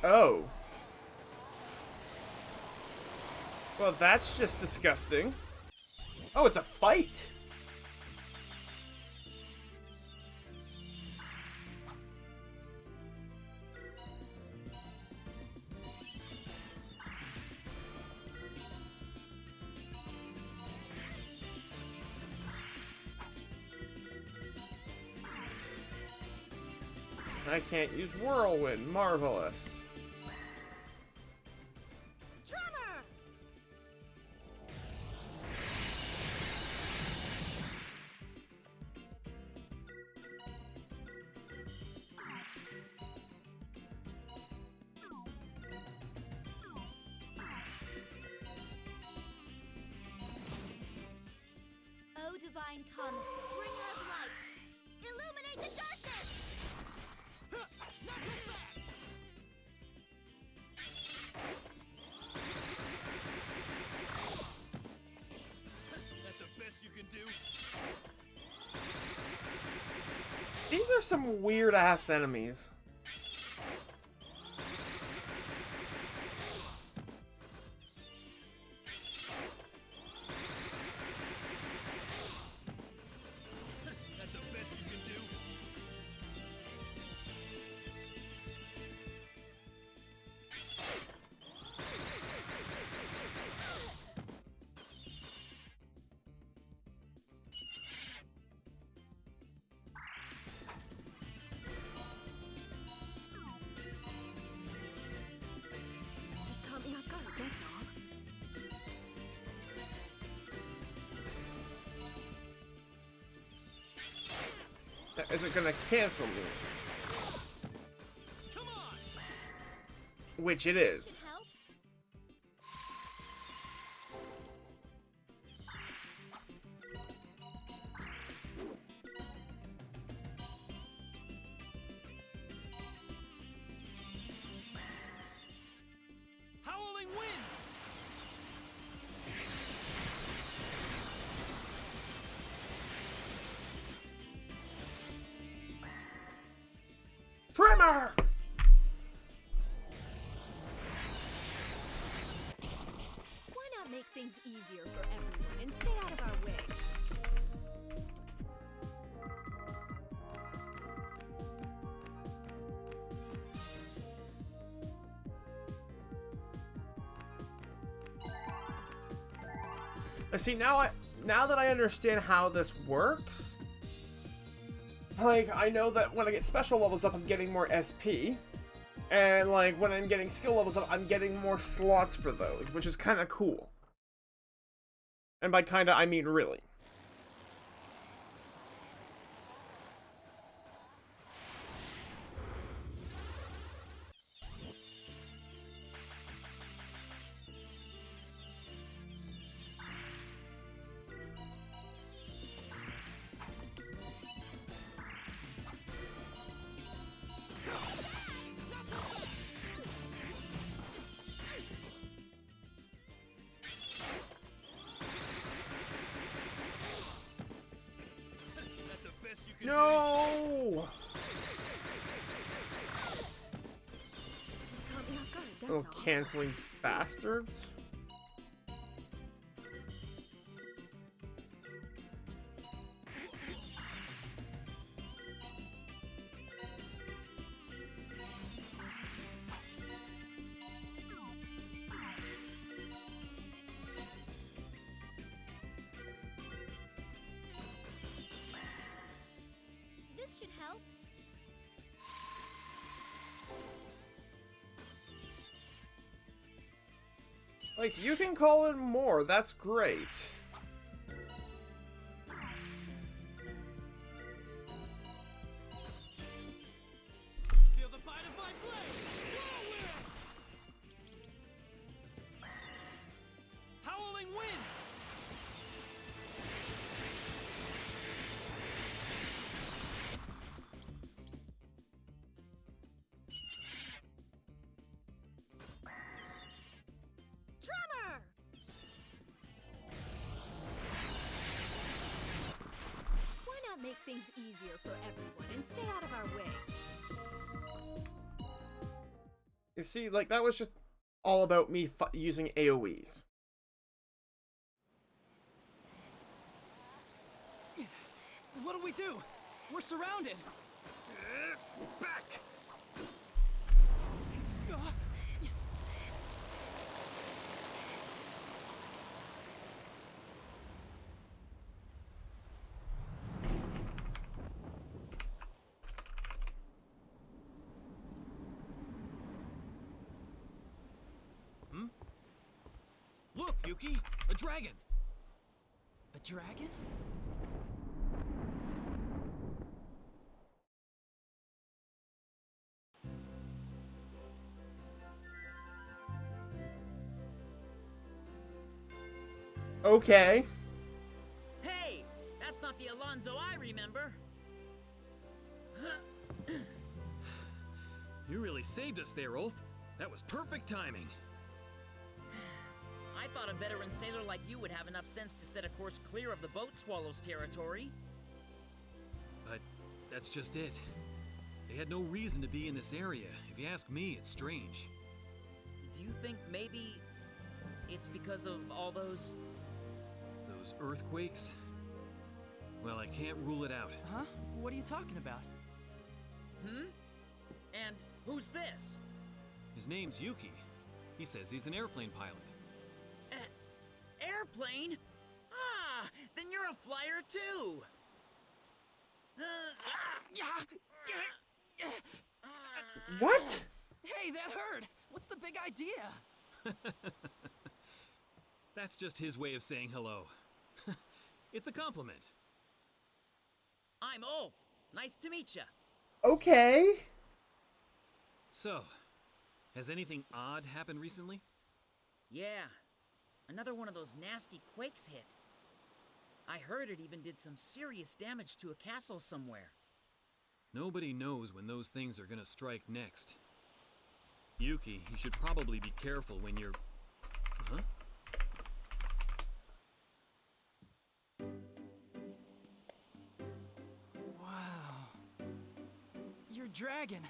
Oh. Well, that's just disgusting. Oh, it's a fight! I can't use Whirlwind. Marvelous. Tremor! O divine comet, bringer of light, illuminate the darkness! That the best you can do? These are some weird-ass enemies. That the best you can do? Just caught me off guard, that's all. That isn't gonna cancel me. Come on! Which it is. Should help. Howling winds! Tremor! Why not make things easier for everyone and stay out of our way? See, now that I understand how this works, like, I know that when I get special levels up, I'm getting more SP. And, like, when I'm getting skill levels up, I'm getting more slots for those, which is kind of cool. And by kinda, I mean really. No! Just caught me off guard, that's Little all. canceling bastards. This should help. Like, you can call in more, that's great. Feel the bite of my blade! Whirlwind! Howling winds! Tremor! Why not make things easier for everyone and stay out of our way? You see, like, that was just all about me using AoEs. What do we do? We're surrounded. Back! Look, Yuki! A dragon! A dragon? Okay. Hey, that's not the Alonzo I remember. You really saved us there, Ulf. That was perfect timing. I thought a veteran sailor like you would have enough sense to set a course clear of the boat swallows' territory. But that's just it. They had no reason to be in this area. If you ask me, it's strange. Do you think maybe it's because of all those... Those earthquakes? Well, I can't rule it out. Huh? What are you talking about? Hmm? And who's this? His name's Yuki. He says he's an airplane pilot. Airplane? Ah, then you're a flyer too. What? Hey, that hurt! What's the big idea? That's just his way of saying hello. It's a compliment. I'm Ulf. Nice to meet ya. Okay. So, has anything odd happened recently? Yeah, another one of those nasty quakes hit. I heard it even did some serious damage to a castle somewhere. Nobody knows when those things are gonna strike next. Yuki, you should probably be careful when you're... Huh? Wow. Your dragon.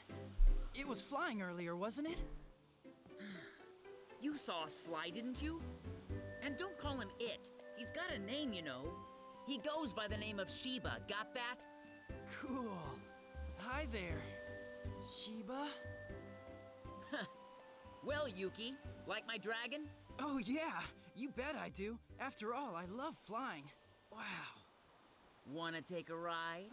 It was flying earlier, wasn't it? You saw us fly, didn't you? And don't call him it. He's got a name, you know. He goes by the name of Sheba. Got that? Cool. Hi there, Sheba. Well, Yuki, like my dragon? Oh yeah, you bet I do. After all, I love flying. Wow. Wanna take a ride?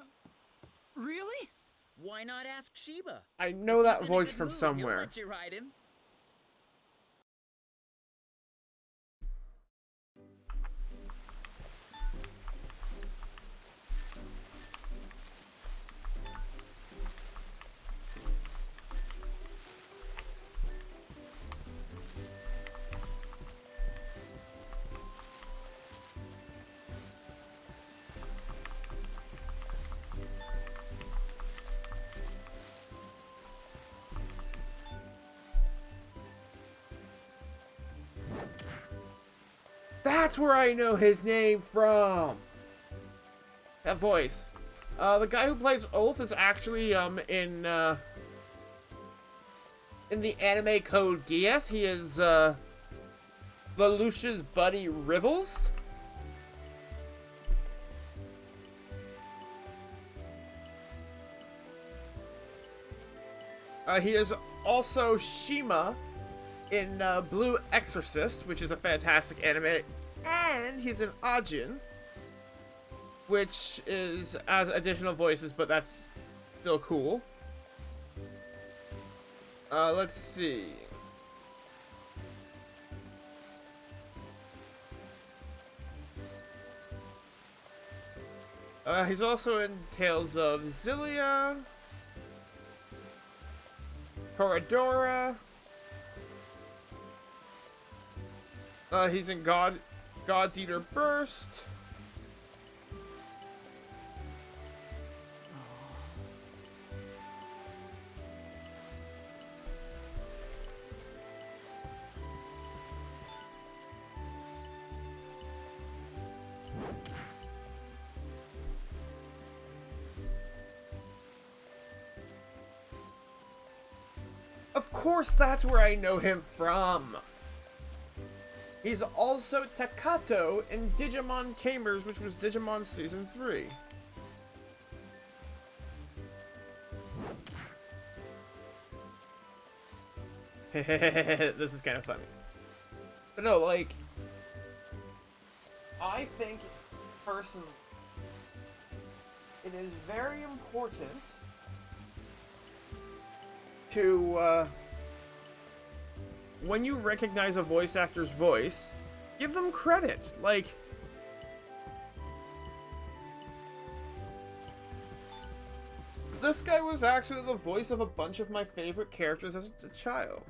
Really? Why not ask Sheba? I know If that he's in a voice good from mood, somewhere. He'll let you ride him. That's where I know his name from. That voice. The guy who plays Ulf is actually in the anime Code Geass. He is Lelouch's buddy Rivals. He is also Shima in Blue Exorcist, which is a fantastic anime, and he's in Ajin, which is as additional voices, but that's still cool. Let's see. He's also in Tales of Zillia, Toradora. He's in God's Eater Burst. Of course, that's where I know him from. He's also Takato in Digimon Tamers, which was Digimon Season 3. This is kind of funny. But no, like, I think, personally, it is very important to, when you recognize a voice actor's voice, give them credit. Like, this guy was actually the voice of a bunch of my favorite characters as a child.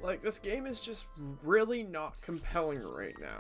Like, this game is just really not compelling right now.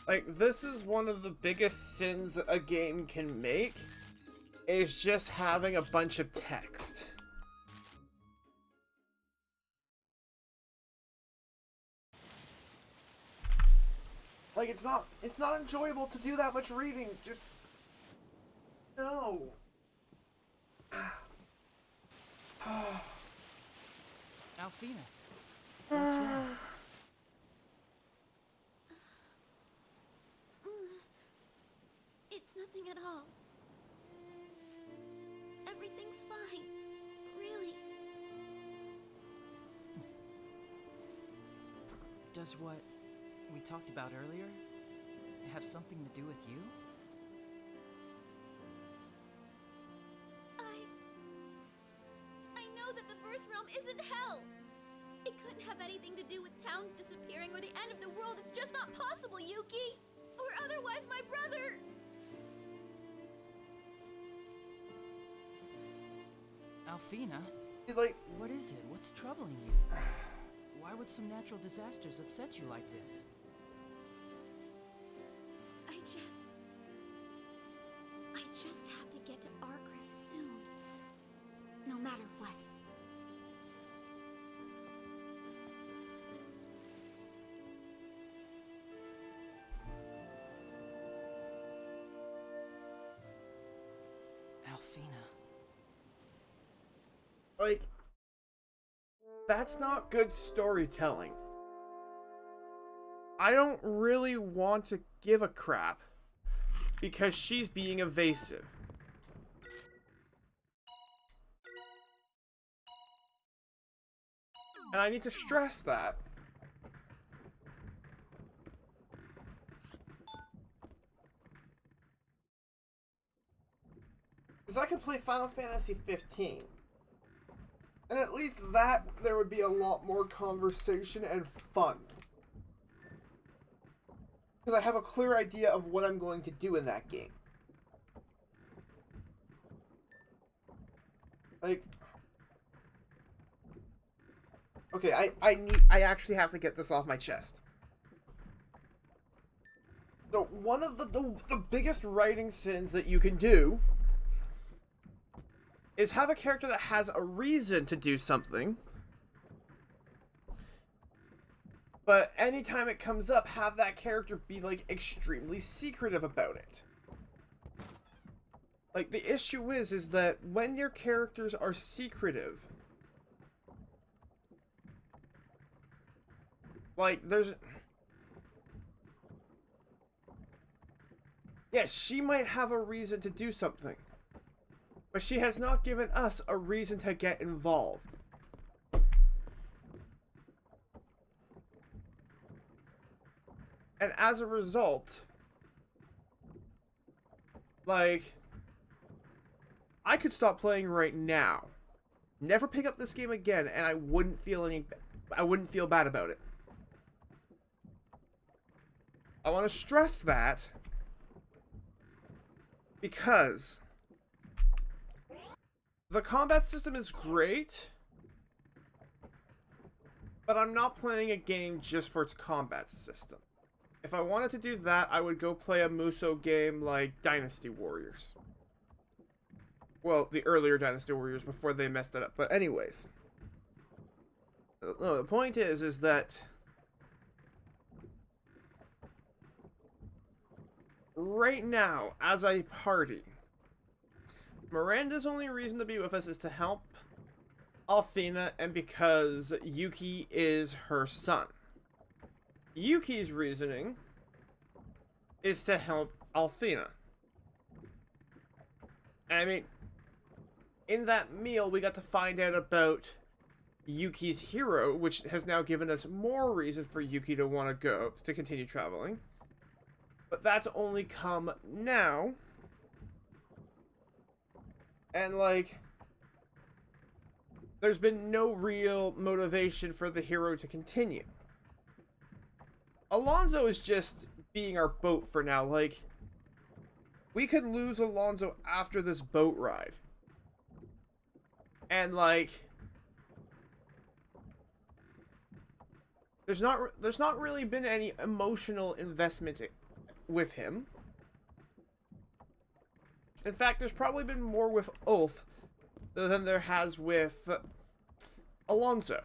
Like, this is one of the biggest sins that a game can make, is just having a bunch of text. Like, it's not enjoyable to do that much reading. Just no. Alfina, what's wrong? It's nothing at all. Everything's fine. Really. Does what we talked about earlier have something to do with you? I know that the first realm isn't hell. It couldn't have anything to do with towns disappearing or the end of the world. It's just not possible, Yuki. Or otherwise my brother. Alfina, Like, what is it? What's troubling you? Why would some natural disasters upset you like this? I just have to get to Argriff soon. No matter what. Alfina. like, that's not good storytelling. I don't really want to give a crap because she's being evasive. And I need to stress that. Because I could play Final Fantasy 15. And at least that, there would be a lot more conversation and fun. Because I have a clear idea of what I'm going to do in that game. Like... Okay, I actually have to get this off my chest. So, one of the biggest writing sins that you can do is have a character that has a reason to do something, but anytime it comes up, have that character be, like, extremely secretive about it. Like, the issue is that when your characters are secretive, like, there's... Yes, she might have a reason to do something, but she has not given us a reason to get involved. And as a result, like, I could stop playing right now, never pick up this game again, and I wouldn't feel bad about it. I want to stress that because the combat system is great, but I'm not playing a game just for its combat system. If I wanted to do that, I would go play a Muso game like Dynasty Warriors. Well, the earlier Dynasty Warriors before they messed it up. But anyways. No, the point is that right now, as a party, Miranda's only reason to be with us is to help Alfina and because Yuki is her son. Yuki's reasoning is to help Alfina. And I mean, in that meal, we got to find out about Yuki's hero, which has now given us more reason for Yuki to want to continue traveling. But that's only come now. And, like, there's been no real motivation for the hero to continue. Alonso is just being our boat for now. Like, we could lose Alonso after this boat ride. And, like, there's not really been any emotional investment with him. In fact, there's probably been more with Ulf than there has with Alonso.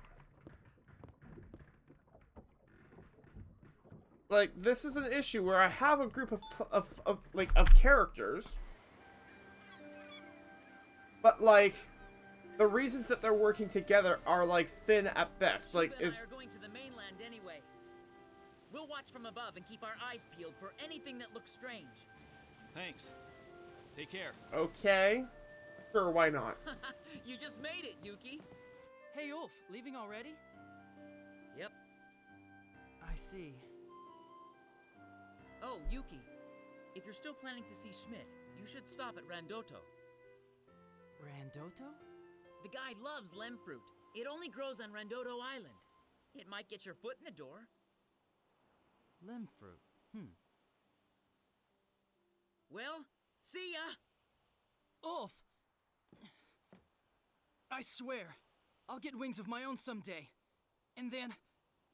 Like, this is an issue where I have a group of characters, but like, the reasons that they're working together are like thin at best. Like, Shiva and I are going to the mainland anyway. We'll watch from above and keep our eyes peeled for anything that looks strange. Thanks. Take care. Okay, sure, why not? You just made it, Yuki. Hey, Ulf, leaving already? Yep. I see. Oh, Yuki. If you're still planning to see Schmidt, you should stop at Randoto. Randoto? The guy loves lem fruit. It only grows on Randoto Island. It might get your foot in the door. Lem fruit. Well, see ya! Ulf! I swear, I'll get wings of my own someday. And then,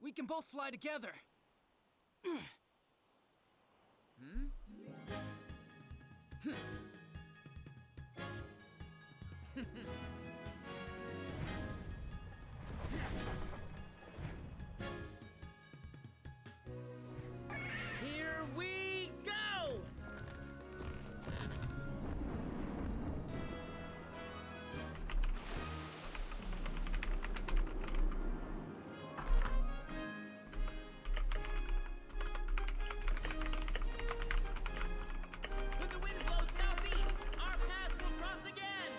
we can both fly together. Here we go! When the wind blows southeast, our paths will cross again!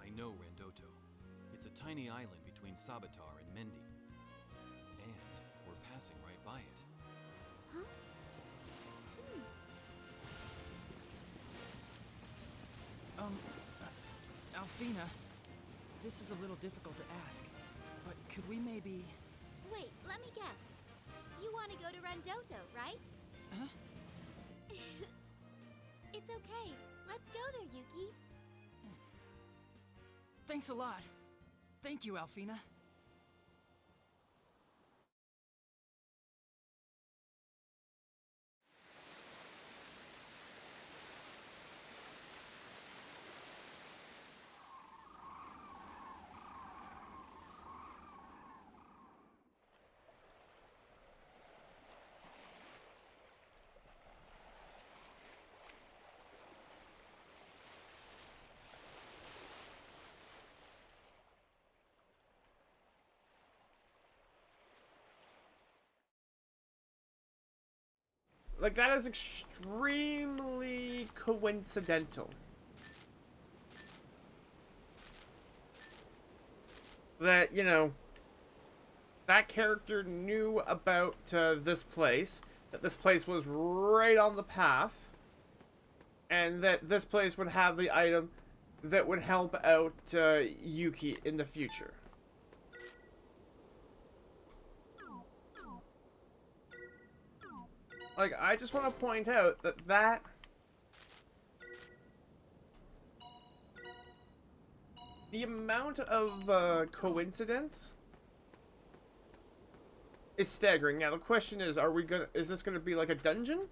I know Randoto. It's a tiny island between Sabatar and Mendi. And we're passing right by it. Huh? Alfina, this is a little difficult to ask, but could we maybe... Wait, let me guess. You want to go to Randoto, right? Huh? It's okay. Let's go there, Yuki. Thanks a lot. Thank you, Alfina. Like, that is extremely coincidental. That, you know, that character knew about this place, that this place was right on the path, and that this place would have the item that would help out Yuki in the future. Like, I just want to point out that the amount of coincidence is staggering. Now the question is, is this gonna be like a dungeon?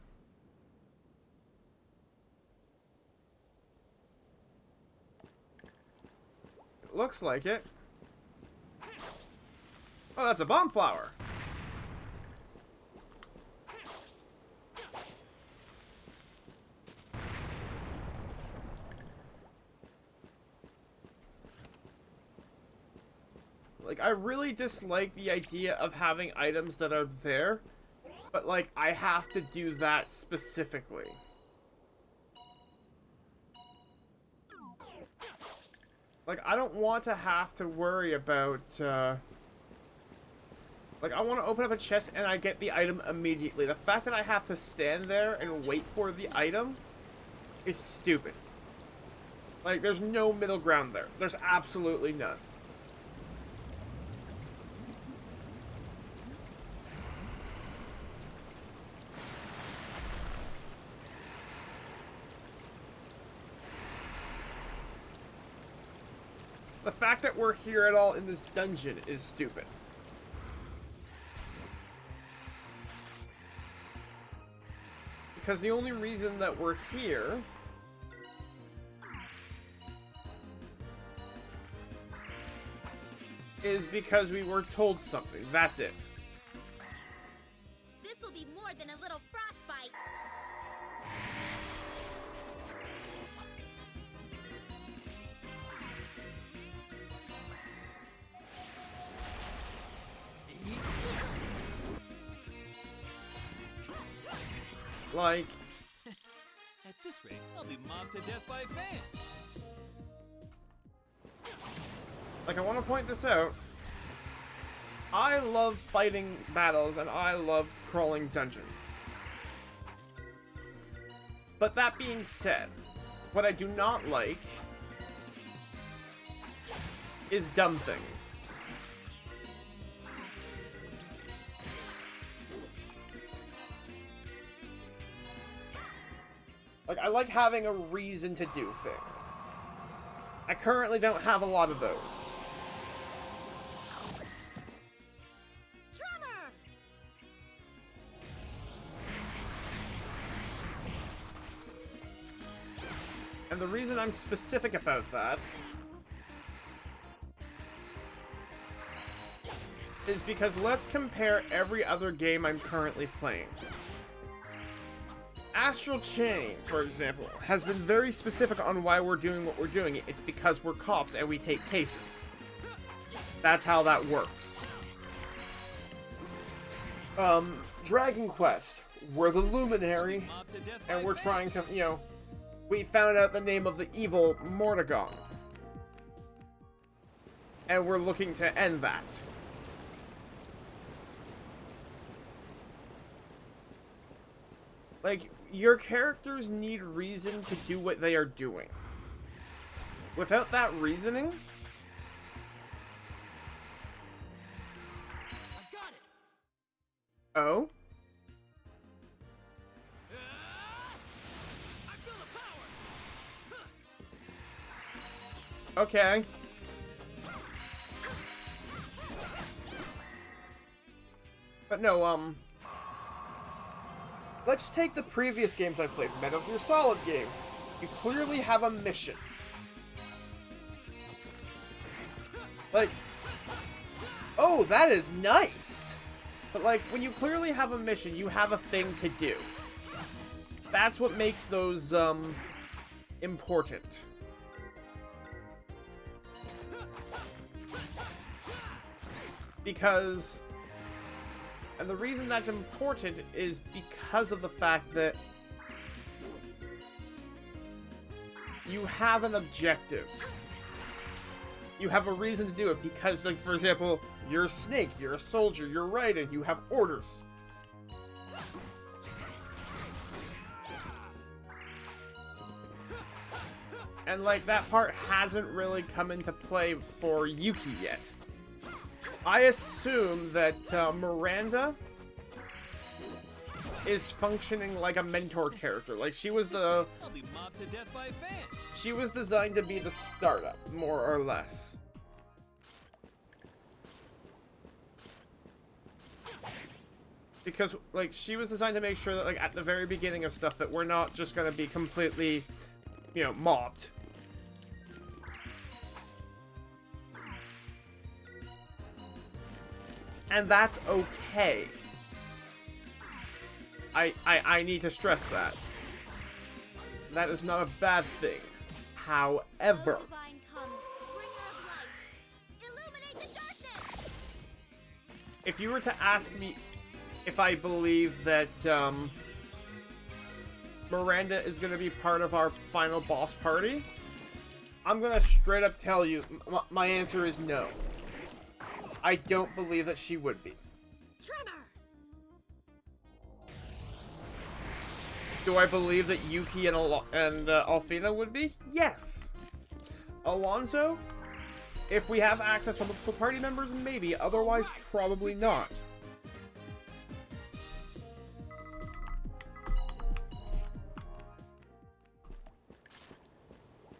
It looks like it. Oh, that's a bomb flower. Like, I really dislike the idea of having items that are there, but, like, I have to do that specifically. Like, I don't want to have to worry about, like, I want to open up a chest and I get the item immediately. The fact that I have to stand there and wait for the item is stupid. Like, there's no middle ground there. There's absolutely none. The fact that we're here at all in this dungeon is stupid. Because the only reason that we're here is because we were told something. That's it. This will be more than a little frostbite. Like, At this rate, I'll be mobbed to death by fans. I want to point this out. I love fighting battles and I love crawling dungeons. But that being said, what I do not like is dumb things. Like, I like having a reason to do things. I currently don't have a lot of those. Drummer! And the reason I'm specific about that is because let's compare every other game I'm currently playing. Astral Chain, for example, has been very specific on why we're doing what we're doing. It's because we're cops and we take cases. That's how that works. Dragon Quest, we're the Luminary, and we're trying to, you know, we found out the name of the evil Mordegon. And we're looking to end that. Like, your characters need reason to do what they are doing. Without that reasoning... I've got it. Oh? I feel the power. Okay. But no, let's take the previous games I've played, Metal Gear Solid games. You clearly have a mission. Like, oh, that is nice! But like, when you clearly have a mission, you have a thing to do. That's what makes those, important. Because... And the reason that's important is because of the fact that you have an objective. You have a reason to do it because, like, for example, you're a Snake, you're a soldier, you're Raiden, you have orders. And, like, that part hasn't really come into play for Yuki yet. I assume that Miranda is functioning like a mentor character. Like, she was the... I'll be mobbed to death by fans. She was designed to be the startup, more or less. Because, like, she was designed to make sure that, like, at the very beginning of stuff, that we're not just gonna be completely, you know, mobbed. And that's okay. I need to stress that. That is not a bad thing. However... Divine comet, bringer of light, illuminate the darkness! If you were to ask me if I believe that, Miranda is gonna be part of our final boss party, I'm gonna straight up tell you, my answer is no. I don't believe that she would be. Tremor! Do I believe that Yuki and Alfina would be? Yes. Alonso? If we have access to multiple party members, maybe. Otherwise, probably not.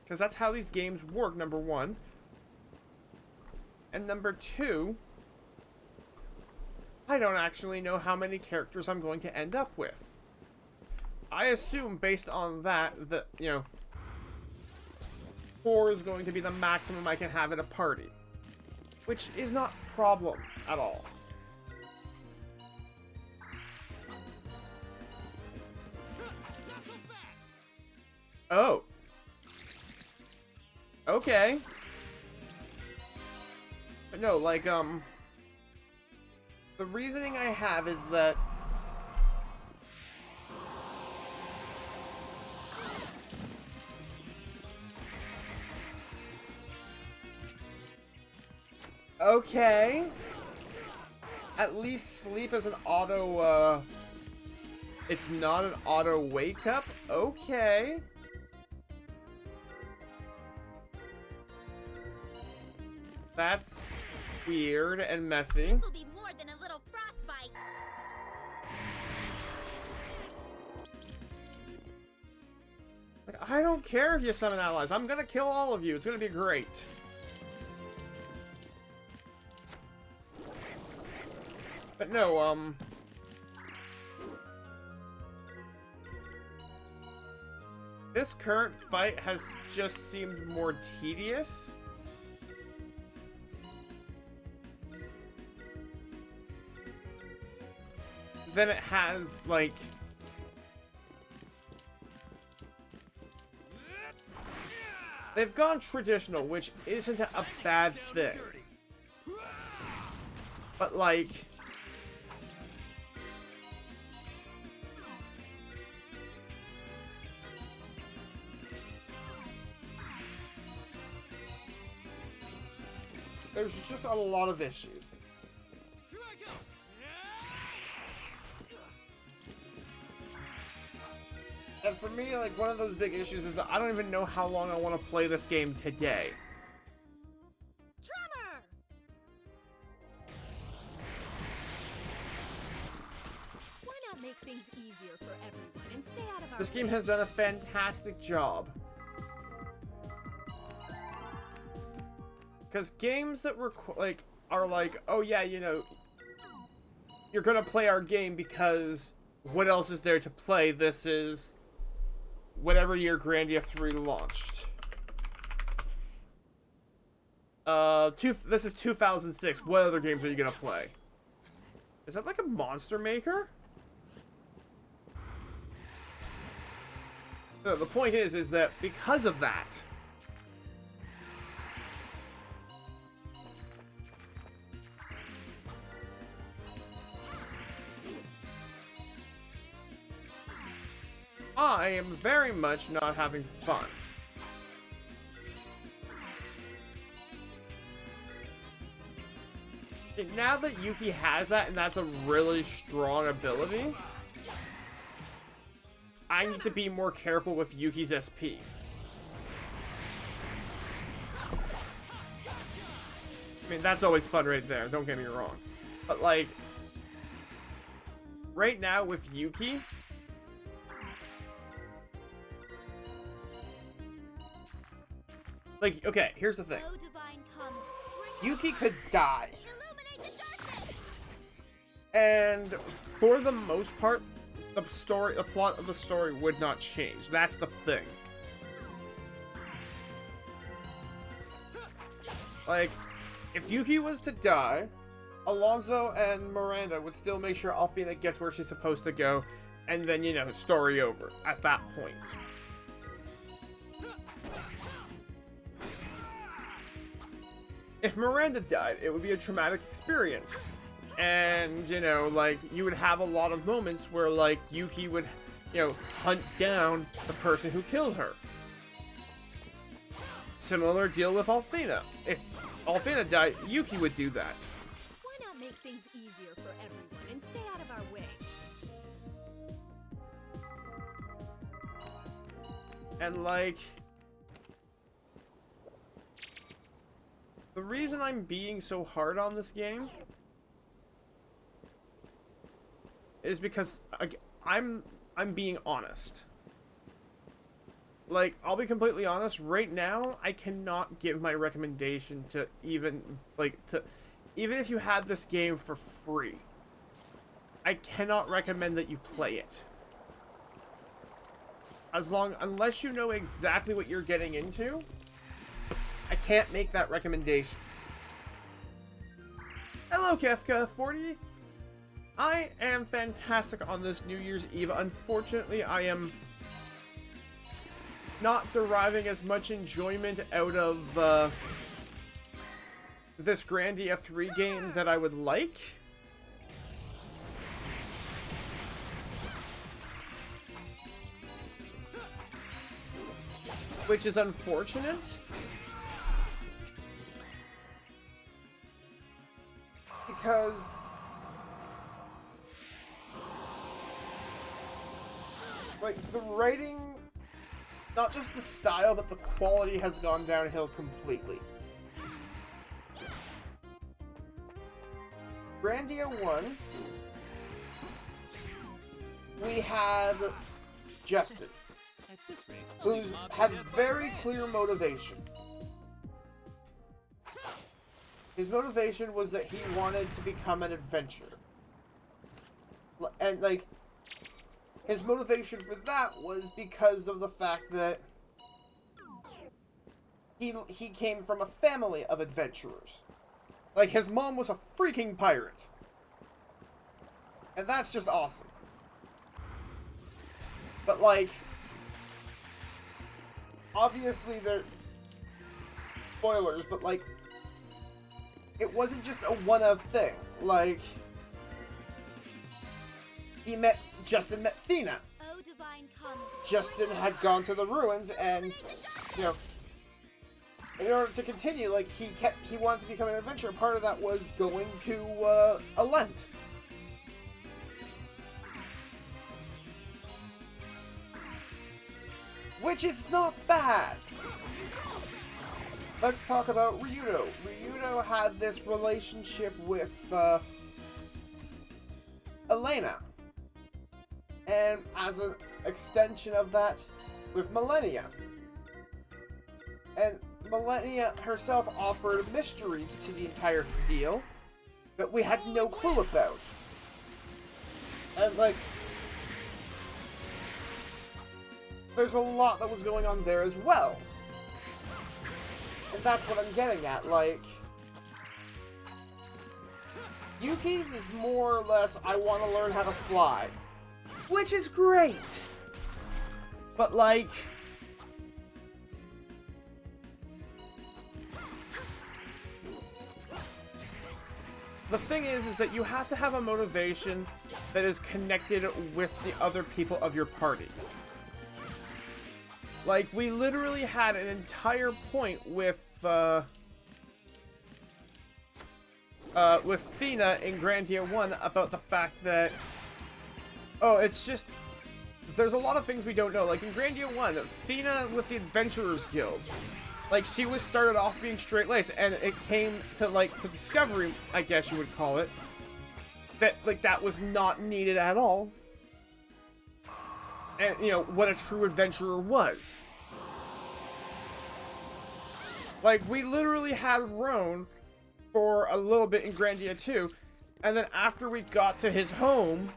Because that's how these games work, number one. And number two, I don't actually know how many characters I'm going to end up with. I assume based on that, you know, 4 is going to be the maximum I can have at a party. Which is not a problem at all. Oh. Okay. But no, like, the reasoning I have is that okay. At least sleep is an auto, it's not an auto wake up. Okay. That's weird and messy. This will be more than a little frostbite. Like, I don't care if you summon allies. I'm gonna kill all of you. It's gonna be great. But no, this current fight has just seemed more tedious. Than it has, like... They've gone traditional, which isn't a bad thing. But, like... there's just a lot of issues. And for me, like, one of those big issues is that I don't even know how long I want to play this game today. Drummer! Why not make things easier for everyone and stay out of our This game way? has done a fantastic job. Because games that are like, oh yeah, you know, you're gonna play our game because what else is there to play? This is whatever year Grandia III launched. This is 2006. What other games are you gonna play? Is that like a monster maker? No, the point is that because of that, I am very much not having fun. And now that Yuki has that, and that's a really strong ability, I need to be more careful with Yuki's SP. I mean, that's always fun right there, don't get me wrong. But, like, right now with Yuki, like, okay, here's the thing. Oh, divine comet, Yuki could die. illuminate the darkness. And for the most part, the plot of the story would not change. That's the thing. Like, if Yuki was to die, Alonso and Miranda would still make sure Alfina gets where she's supposed to go, and then, you know, story over at that point. If Miranda died, it would be a traumatic experience. And, you know, like, you would have a lot of moments where, like, Yuki would, you know, hunt down the person who killed her. Similar deal with Alfina. If Alfina died, Yuki would do that. Why not make things easier for everyone and stay out of our way? And, like, the reason I'm being so hard on this game is because I'm being honest. like, I'll be completely honest, right now, I cannot give my recommendation to even, like, even if you had this game for free, I cannot recommend that you play it. Unless you know exactly what you're getting into, I can't make that recommendation. Hello, Kefka40. I am fantastic on this New Year's Eve. Unfortunately, I am not deriving as much enjoyment out of this Grandia III game that I would like. Which is unfortunate. Because like, the writing, not just the style, but the quality has gone downhill completely. Grandia 1, we had Justin, who had very clear motivation. His motivation was that he wanted to become an adventurer. And, like, his motivation for that was because of the fact that he came from a family of adventurers. Like, his mom was a freaking pirate. And that's just awesome. But, like, obviously there's spoilers, but, like, it wasn't just a one-of thing. Like, Justin met Thena. Oh, divine comedy. Justin had gone to the ruins, and, you know, in order to continue, like, he wanted to become an adventurer. Part of that was going to, a Lent. Which is not bad. Let's talk about Ryudo. Ryudo had this relationship with, Elena. And as an extension of that, with Millennia. And Millennia herself offered mysteries to the entire deal that we had no clue about. And, like, there's a lot that was going on there as well. And that's what I'm getting at, like, Yuki's is more or less, I want to learn how to fly. Which is great! But, like, the thing is that you have to have a motivation that is connected with the other people of your party. Like, we literally had an entire point with Thena in Grandia 1 about the fact that, oh, it's just, there's a lot of things we don't know. Like, in Grandia 1, Thena with the Adventurers Guild, like, she was started off being straight-laced, and it came to, like, to discovery, I guess you would call it, that, like, that was not needed at all. And, you know, what a true adventurer was. Like, we literally had Roan for a little bit in Grandia 2, and then after we got to his home,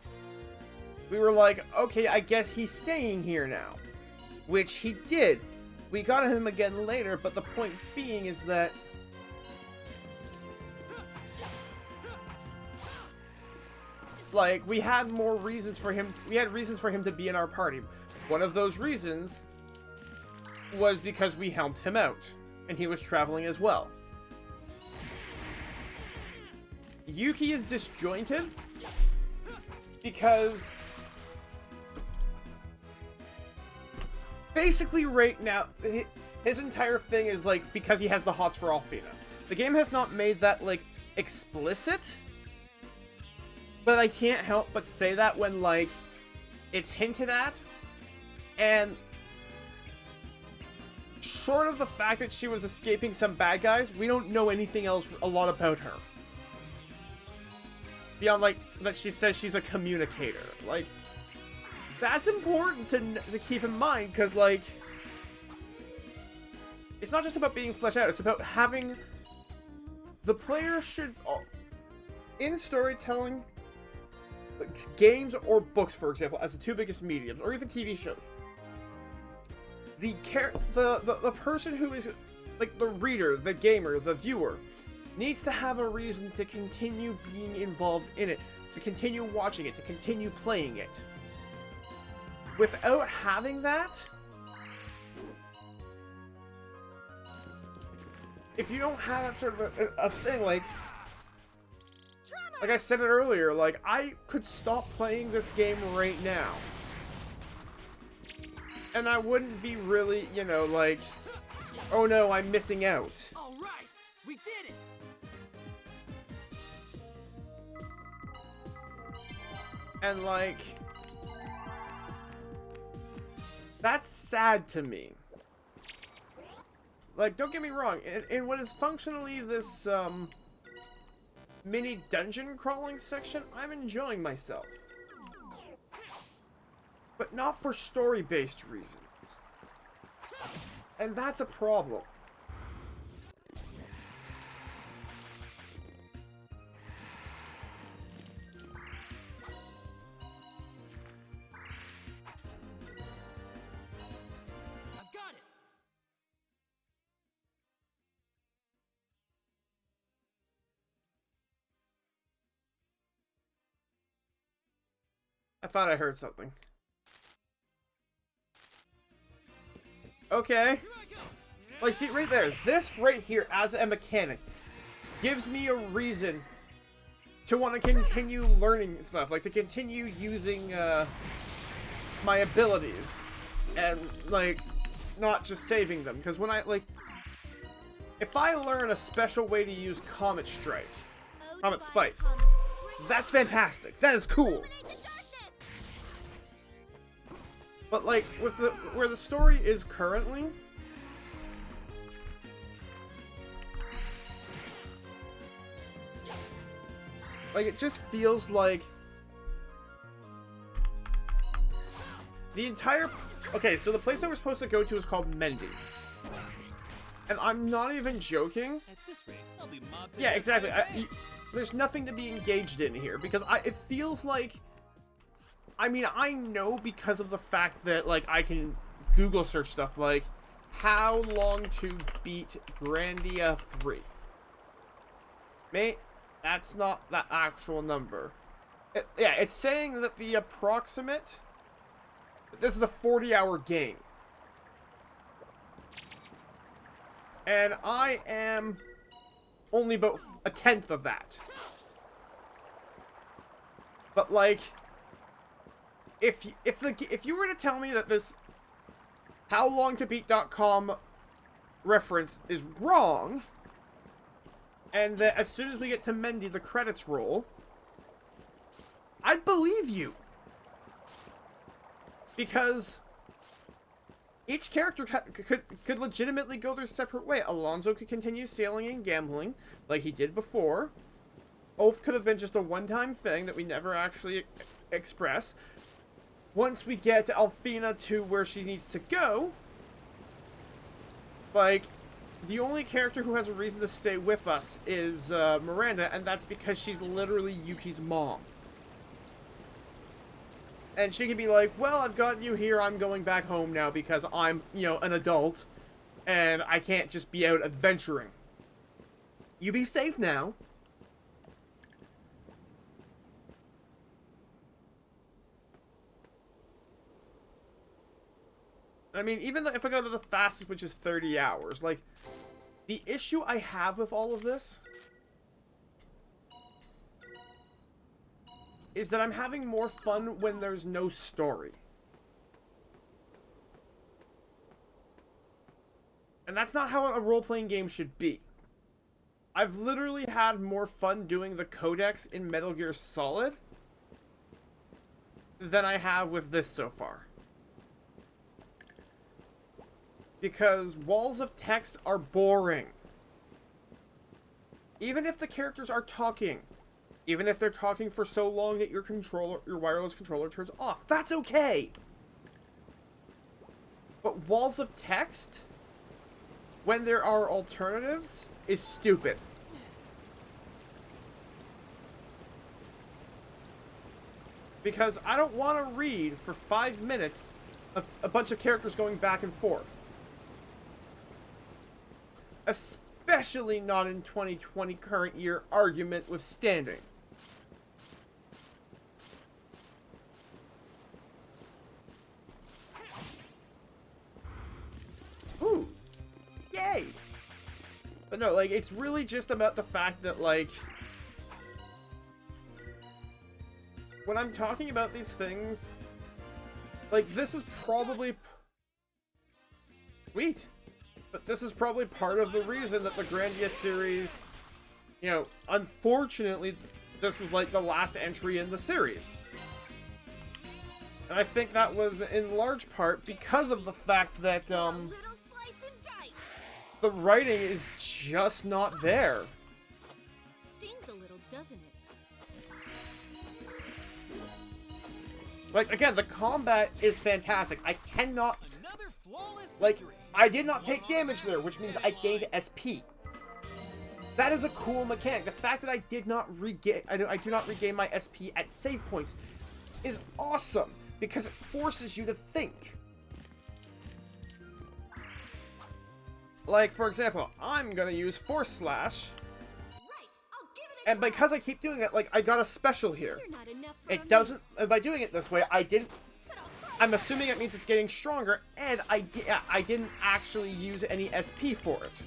we were like, okay, I guess he's staying here now. Which he did. We got him again later, but the point being is that like, we had more reasons for him, we had reasons for him to be in our party. One of those reasons was because we helped him out, and he was traveling as well. Yuki is disjointed because basically right now his entire thing is like because he has the hots for Alfina. The game has not made that like explicit, but I can't help but say that when like it's hinted at. And short of the fact that she was escaping some bad guys, we don't know anything else a lot about her. Beyond, like, that she says she's a communicator. Like, that's important to keep in mind, because, like, it's not just about being fleshed out, it's about having... The player should... In storytelling, like games or books, for example, as the two biggest mediums, or even TV shows, the person who is, like, the reader, the gamer, the viewer, needs to have a reason to continue being involved in it, to continue watching it, to continue playing it. Without having that, if you don't have that sort of a thing, like I said it earlier, like, I could stop playing this game right now. And I wouldn't be really, you know, like, oh no, I'm missing out. All right, we did it. And, like, that's sad to me. Like, don't get me wrong, in what is functionally this, mini dungeon crawling section, I'm enjoying myself. But not for story-based reasons. And that's a problem. I've got it. I thought I heard something. Okay. Like, see, right there. This right here, as a mechanic, gives me a reason to want to continue learning stuff. Like, to continue using, my abilities. And, like, not just saving them. Because when I, like... If I learn a special way to use Comet Strike, Comet Spike, that's fantastic. That is cool. But, like, with the where the story is currently, like, it just feels like the entire... Okay, so the place that we're supposed to go to is called Mendy. And I'm not even joking. At this rate, I'll be mobbed to Yeah, death exactly. by a bank. There's nothing to be engaged in here, because it feels like... I mean, I know because of the fact that, like, I can Google search stuff like, how long to beat Grandia III. Mate, that's not the actual number. Yeah, it's saying that the approximate... This is a 40-hour game. And I am only about a tenth of that. But, like... If you were to tell me that this howlongtobeat.com reference is wrong, and that as soon as we get to Mendy the credits roll, I'd believe you. Because each character could legitimately go their separate way. Alonzo could continue sailing and gambling like he did before. Oath could have been just a one-time thing that we never actually express. Once we get Alfina to where she needs to go, like, the only character who has a reason to stay with us is Miranda, and that's because she's literally Yuki's mom. And she can be like, well, I've gotten you here, I'm going back home now because I'm, you know, an adult, and I can't just be out adventuring. You be safe now. I mean, even if I go to the fastest, which is 30 hours, like, the issue I have with all of this is that I'm having more fun when there's no story. And that's not how a role-playing game should be. I've literally had more fun doing the codex in Metal Gear Solid than I have with this so far. Because walls of text are boring. Even if the characters are talking. Even if they're talking for so long that your wireless controller turns off. That's okay! But walls of text? when there are alternatives is stupid. Because I don't want to read for 5 minutes of a bunch of characters going back and forth. Especially not in 2020 current year, argument withstanding. Ooh. Yay! But no, like, it's really just about the fact that, like, when I'm talking about these things, like, this is probably... Sweet! But this is probably part of the reason that the Grandia series, you know, unfortunately, this was, like, the last entry in the series. And I think that was in large part because of the fact that, the writing is just not there. Stings a little, doesn't it? Like, again, the combat is fantastic. I cannot... Like, I did not take damage there, which means I gained SP. That is a cool mechanic. The fact that I did not regain... I do not regain my SP at save points is awesome, because it forces you to think. Like, for example, I'm gonna use Force Slash. And because I keep doing it, like, I got a special here. It doesn't... By doing it this way, I didn't... I'm assuming it means it's getting stronger, and I didn't actually use any SP for it.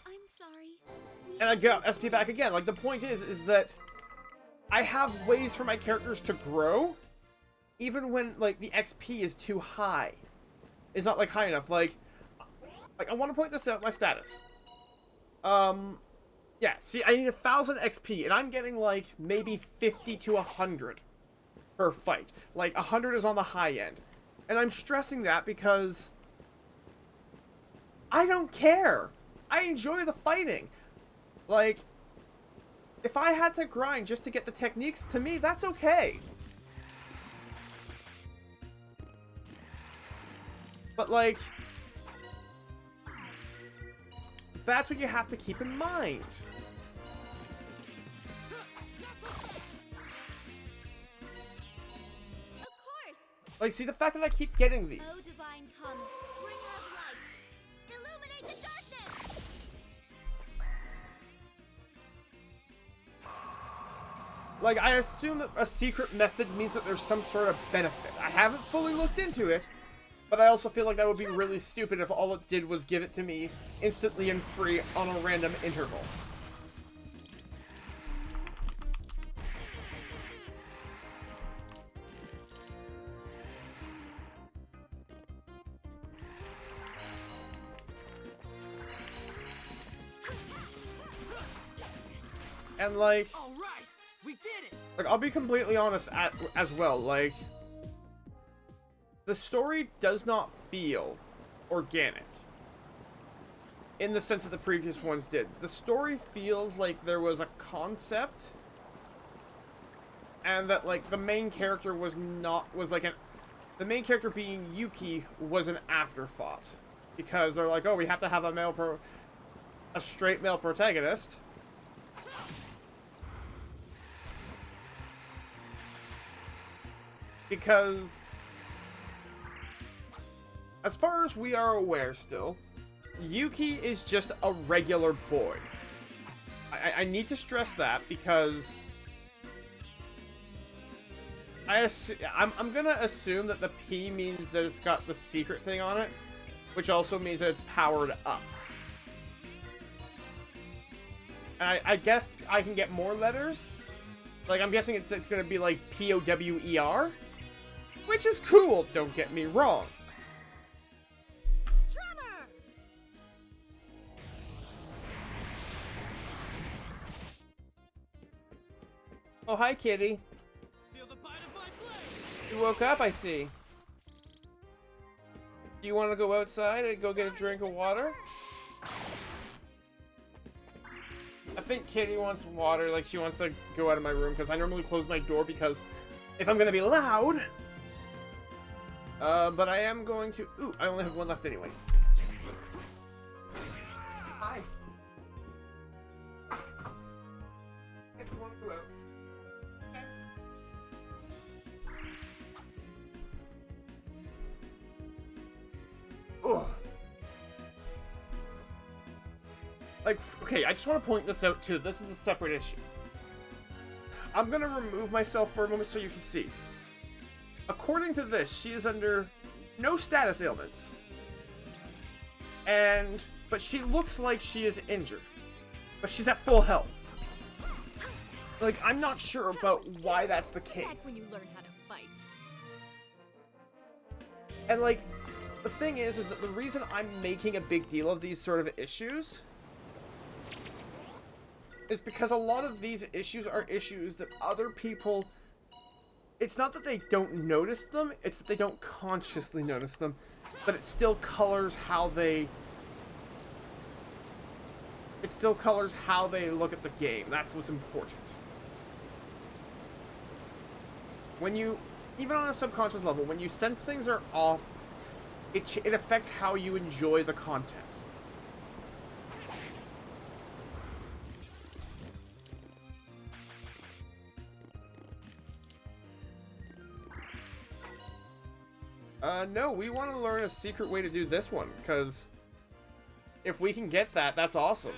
I'm sorry. And I got SP back again. Like, the point is that I have ways for my characters to grow, even when, like, the XP is too high. It's not, like, high enough. Like, I want to point this out, my status. Yeah, see, I need 1,000 XP, and I'm getting, like, maybe 50 to 100 per fight. Like, 100 is on the high end. And I'm stressing that because I don't care. I enjoy the fighting. Like, if I had to grind just to get the techniques, to me, that's okay. But, like, that's what you have to keep in mind. Of course. Like, see, the fact that I keep getting these. O divine comet, bringer of light, illuminate the darkness. Like, I assume that a secret method means that there's some sort of benefit. I haven't fully looked into it, but I also feel like that would be really stupid if all it did was give it to me instantly and free on a random interval. And, like... All right, we did it. Like, I'll be completely honest as well, like... The story does not feel organic. In the sense that the previous ones did. The story feels like there was a concept. And that, like, the main character was like an... The main character being Yuki was an afterthought. Because they're like, oh, we have to have a straight male protagonist. Because, as far as we are aware still, Yuki is just a regular boy. I need to stress that because I'm gonna assume that the P means that it's got the secret thing on it, which also means that it's powered up. And I guess I can get more letters. Like, I'm guessing it's gonna be like POWER. Which is cool, don't get me wrong. Tremor! Oh, hi, kitty. Feel the bite of my blade. You woke up, I see. Do you want to go outside and go get a drink of water? I think Kitty wants water, like she wants to go out of my room, because I normally close my door because if I'm gonna be loud, But I am going to... Ooh, I only have one left anyways. Hi. If you want to go out. Okay. Ugh. Like, okay, I just want to point this out too. This is a separate issue. I'm gonna remove myself for a moment so you can see. According to this, she is under no status ailments. But she looks like she is injured. But she's at full health. Like, I'm not sure about why that's the case. Back when you learn how to fight. And like, the thing is that the reason I'm making a big deal of these sort of issues is because a lot of these issues are issues that other people... It's not that they don't notice them, it's that they don't consciously notice them, but it still colors how they... It still colors how they look at the game. That's what's important. When you... Even on a subconscious level, when you sense things are off, it affects how you enjoy the content. No, we want to learn a secret way to do this one, because if we can get that, that's awesome.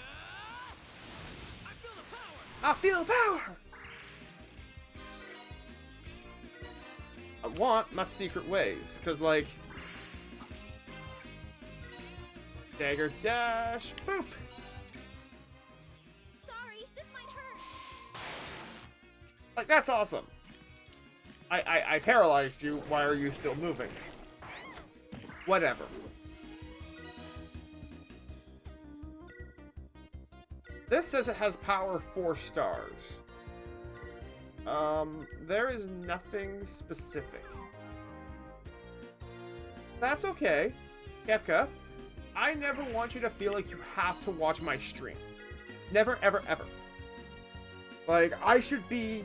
I feel the power! I want my secret ways, because, like... Dagger dash, boop! Sorry, this might hurt. Like, that's awesome. I paralyzed you, why are you still moving? Whatever. This says it has power 4 stars. There is nothing specific. That's okay. Kefka, I never want you to feel like you have to watch my stream. Never, ever, ever. Like, I should be,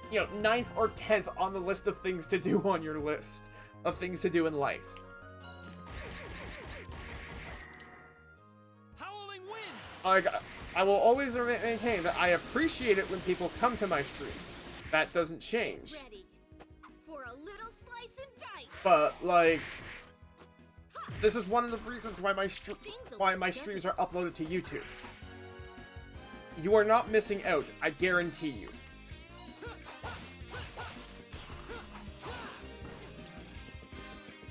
you know, 9th or 10th on the list of things to do on your list of things to do in life. Howling winds! Like, I will always maintain that I appreciate it when people come to my streams. That doesn't change. Ready for a little slice and dice. But, like, this is one of the reasons why my streams are uploaded to YouTube. You are not missing out, I guarantee you.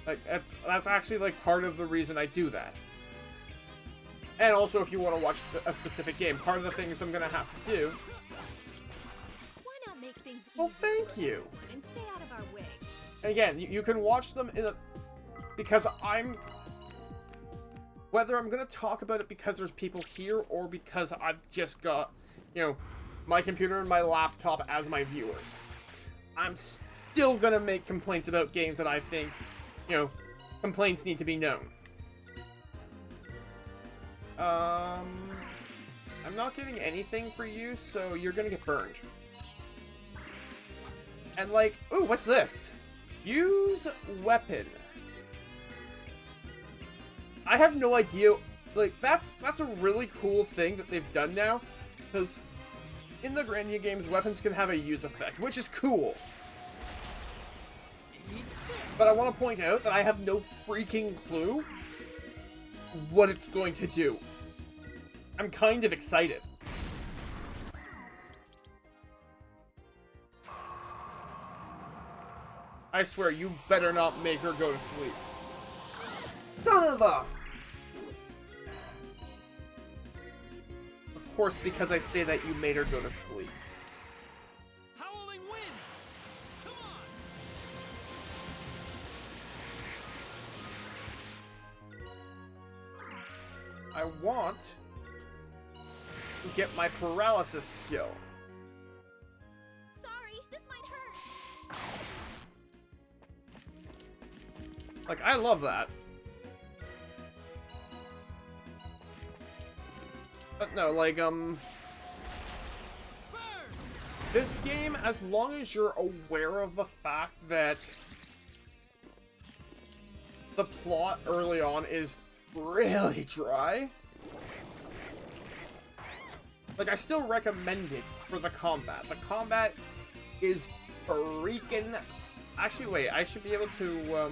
Like, that's actually, like, part of the reason I do that. And also, if you want to watch a specific game, part of the things I'm gonna have to do... Why not make things Well, easier thank for you. everyone and stay out of our way? And again, you can watch them in a... Because I'm... Whether I'm gonna talk about it because there's people here, or because I've just got, you know, my computer and my laptop as my viewers. I'm still gonna make complaints about games that I think, you know, complaints need to be known. I'm not getting anything for you, so you're gonna get burned. And like, ooh, what's this? Use weapon. I have no idea, like, that's a really cool thing that they've done now, because in the Grandia games, weapons can have a use effect, which is cool. But I want to point out that I have no freaking clue what it's going to do. I'm kind of excited. I swear, you better not make her go to sleep. Son of a... Of course, because I say that, you made her go to sleep. Howling winds! Come on! I want to get my paralysis skill. Sorry, this might hurt. Like, I love that. But no, like, this game, as long as you're aware of the fact that the plot early on is really dry. Like, I still recommend it for the combat. The combat is freaking... Actually, wait, I should be able to,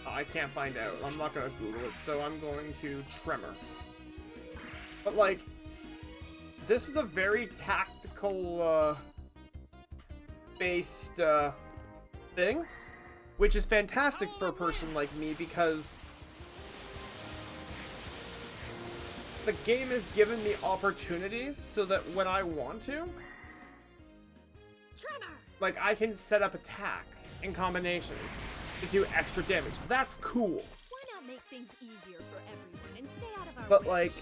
Oh, I can't find out. I'm not gonna Google it, so I'm going to Tremor. But, like, this is a very tactical, based, thing, which is fantastic for a person like me, because the game has given me opportunities so that when I want to, like, I can set up attacks and combinations to do extra damage. That's cool. Why not make things easier for everyone and stay out of our But, way? like...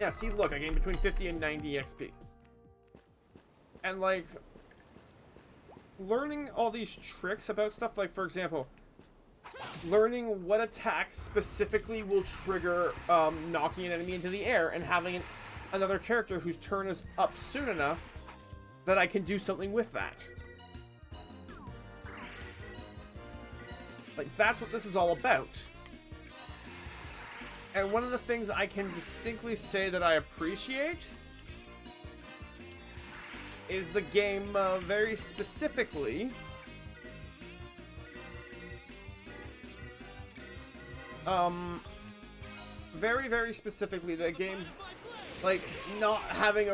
Yeah, see, look, I gained between 50 and 90 XP. And, like... learning all these tricks about stuff, like, for example... learning what attacks specifically will trigger, knocking an enemy into the air, and having another character whose turn is up soon enough that I can do something with that. Like, that's what this is all about. And one of the things I can distinctly say that I appreciate is the game, very specifically, very, very specifically, the game, like, not having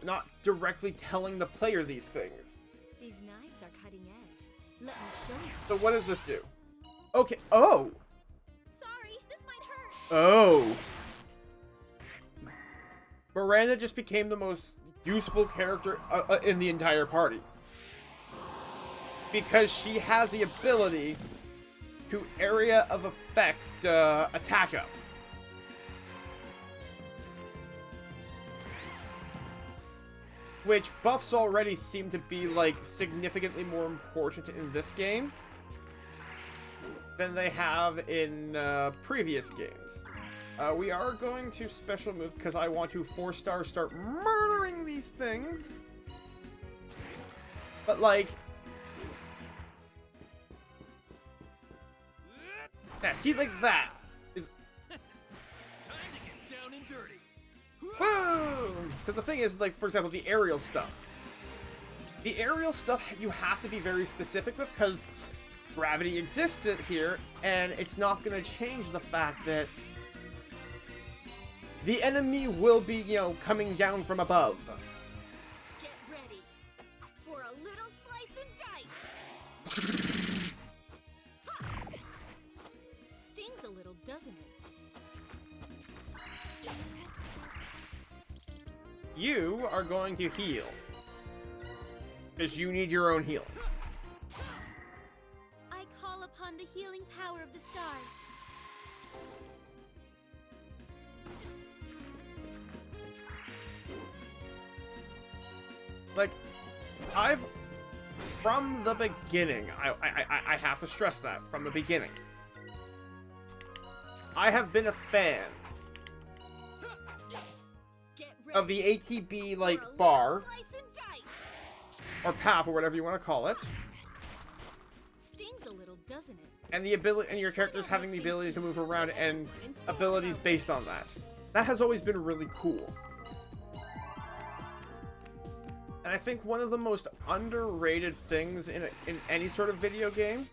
not directly telling the player these things. These knives are cutting edge. Let me show you. So what does this do? Okay, oh! Sorry, this might hurt. Oh! Miranda just became the most useful character in the entire party. Because she has the ability to area of effect attack up. Which buffs already seem to be, like, significantly more important in this game than they have in previous games. We are going to special move because I want to 4-star start murdering these things. But, like... yeah, see, like that is... Time to get down and dirty. boom! Because the thing is, like, for example, the aerial stuff. The aerial stuff you have to be very specific with because gravity exists here, and it's not going to change the fact that the enemy will be, you know, coming down from above. Get ready for a little slice and dice. Ha! Stings a little, doesn't it? You are going to heal. Because you need your own healing. I call upon the healing power of the stars. Like, from the beginning, I have to stress that, from the beginning, I have been a fan of the ATB, like, bar, or path, or whatever you want to call it, Stings a little, doesn't it? and the ability, and your characters having the ability to move around, and abilities based on that. That has always been really cool. And I think one of the most underrated things in any sort of video game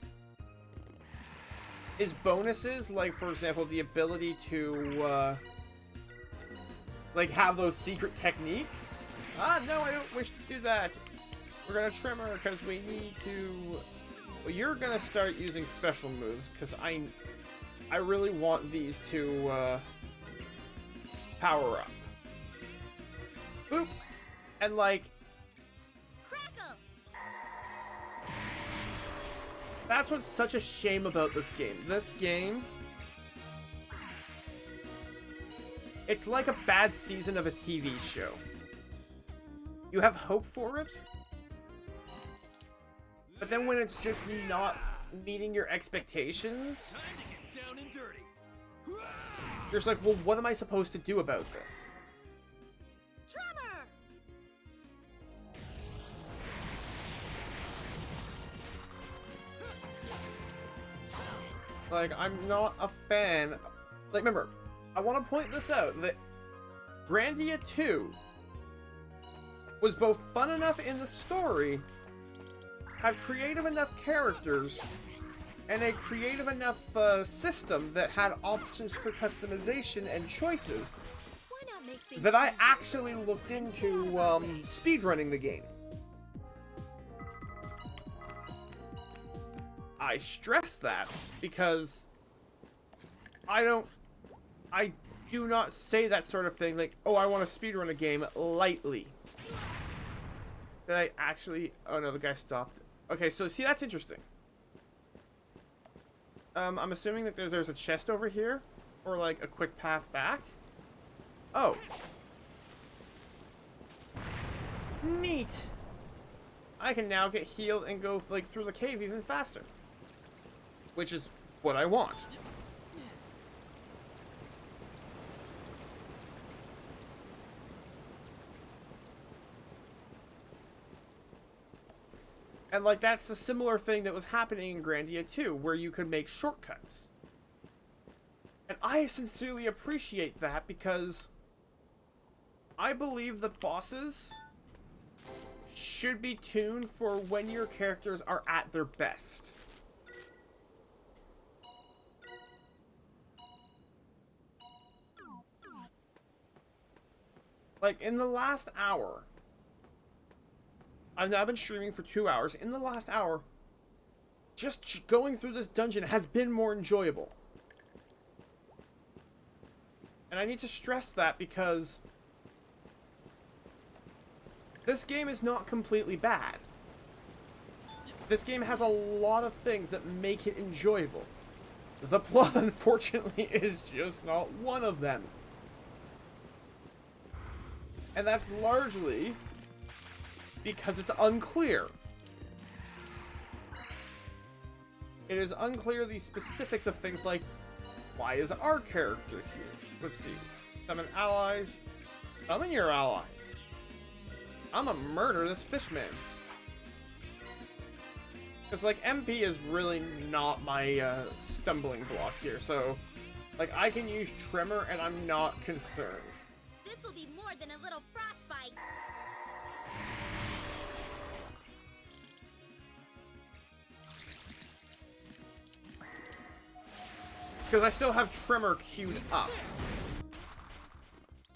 is bonuses, like, for example, the ability to, like, have those secret techniques. Ah, no, I don't wish to do that. We're gonna trim her because we need to... well, you're gonna start using special moves, because I really want these to, power up. Boop! And, like... Crackle! that's what's such a shame about this game. This game... it's like a bad season of a TV show. You have hope for it, but then when it's just not meeting your expectations, Time to get down and dirty. you're just like, well, what am I supposed to do about this? Tremor! Like, I'm not a fan. Like, remember, I want to point this out, that Grandia 2 was both fun enough in the story, had creative enough characters, and a creative enough system that had options for customization and choices that I actually looked into speedrunning the game. I stress that because I do not say that sort of thing like, oh, I want to speedrun a game lightly. Did I actually... Oh no, the guy stopped. Okay, so see, that's interesting. I'm assuming that there's a chest over here, or like a quick path back. Oh. Neat! I can now get healed and go like through the cave even faster. Which is what I want. And like that's a similar thing that was happening in Grandia 2, where you could make shortcuts. And I sincerely appreciate that because I believe that bosses should be tuned for when your characters are at their best. Like, in the last hour, I've now been streaming for 2 hours. In the last hour, just going through this dungeon has been more enjoyable. And I need to stress that because this game is not completely bad. This game has a lot of things that make it enjoyable. The plot, unfortunately, is just not one of them. And that's largely because it's unclear. It is unclear the specifics of things like, why is our character here? Let's see. Summon allies. Summon your allies. I'm a murder this fishman. Because, like, MP is really not my stumbling block here, so, like, I can use Tremor and I'm not concerned. This will be more than a little frostbite. Because I still have Tremor queued up.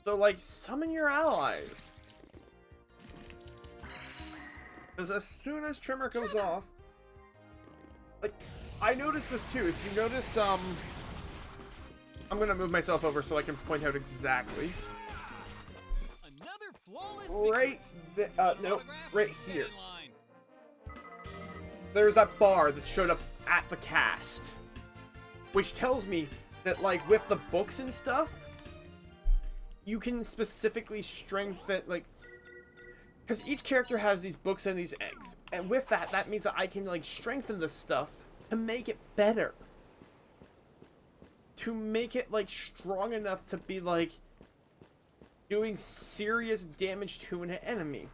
So, like, summon your allies. Because as soon as Tremor goes off... Like, I noticed this too. If you notice, I'm gonna move myself over so I can point out exactly. Right no, right here. There's that bar that showed up at the cast. Which tells me that, like, with the books and stuff, you can specifically strengthen, like... Because each character has these books and these eggs. And with that, that means that I can, like, strengthen the stuff to make it better. To make it, like, strong enough to be, like, doing serious damage to an enemy.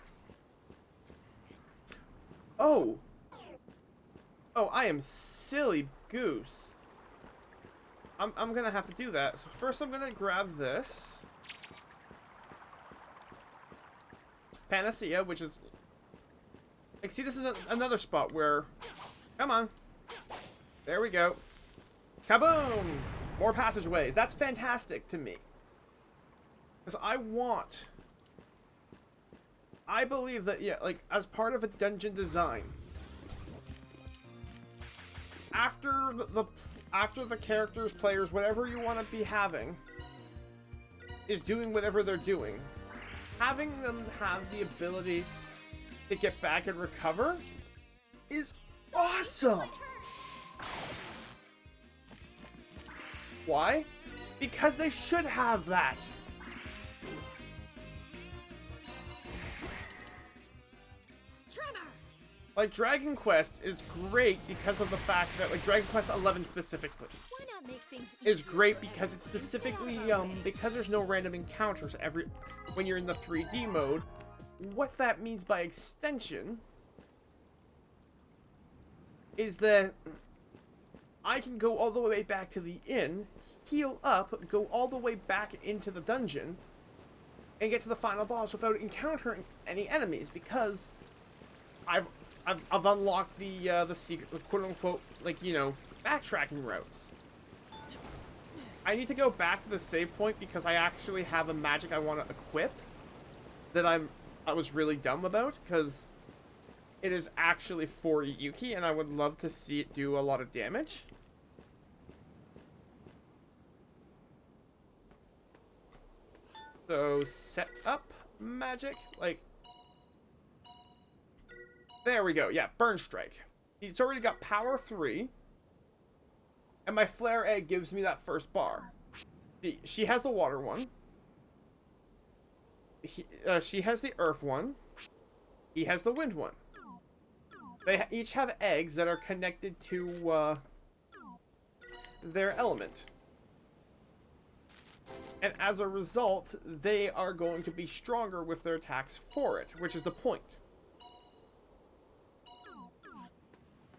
Oh! Oh, I am silly goose. I'm gonna have to do that. So first I'm gonna grab this. Panacea, which is... Like, see, this is another spot where... Come on. There we go. Kaboom! More passageways. That's fantastic to me. Because I believe that, yeah, like, as part of a dungeon design, after the characters, players, whatever you want to be having, is doing whatever they're doing, having them have the ability to get back and recover is awesome! Why? Because they should have that! Like, Dragon Quest is great because of the fact that, like, Dragon Quest 11 specifically is great because it's specifically, because there's no random encounters when you're in the 3D mode. What that means by extension is that I can go all the way back to the inn, heal up, go all the way back into the dungeon, and get to the final boss without encountering any enemies, because I've unlocked the secret, the quote unquote, like, you know, backtracking routes. I need to go back to the save point because I actually have a magic I want to equip that I was really dumb about, because it is actually for Yuki, and I would love to see it do a lot of damage. So, set up magic, like, there we go, yeah, Burn Strike. It's already got power 3, and my Flare Egg gives me that first bar. She has the water one. She has the earth one. He has the wind one. They each have eggs that are connected to their element. And as a result, they are going to be stronger with their attacks for it, which is the point.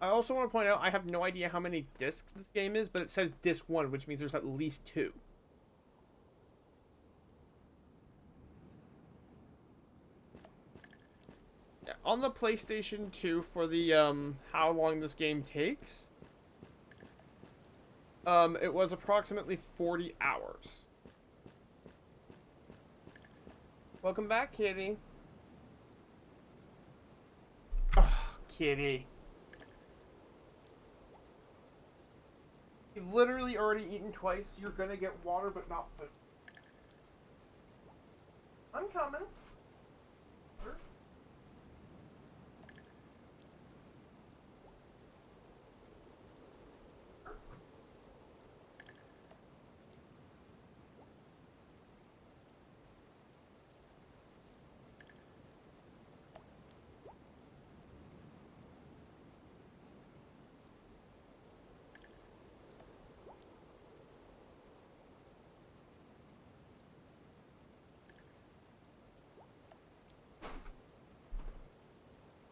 I also want to point out, I have no idea how many discs this game is, but it says disc 1, which means there's at least 2. On the PlayStation 2, for the, how long this game takes, it was approximately 40 hours. Welcome back, Kitty. Oh, Kitty. You've literally already eaten twice. You're gonna get water, but not food. I'm coming.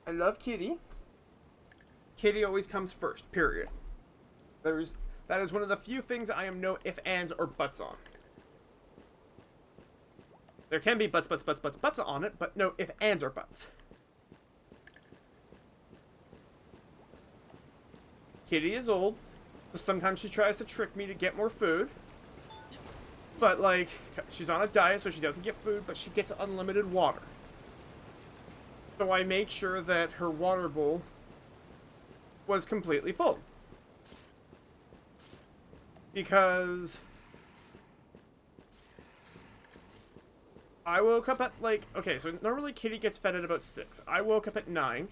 I love Kitty. Kitty always comes first, period. That is one of the few things I am no if, ands, or buts on. There can be buts on it, but no if, ands, or buts. Kitty is old, so sometimes she tries to trick me to get more food. But, like, she's on a diet, so she doesn't get food, but she gets unlimited water. So I made sure that her water bowl was completely full. Because I woke up at, like, okay, so normally Kitty gets fed at about 6. I woke up at 9.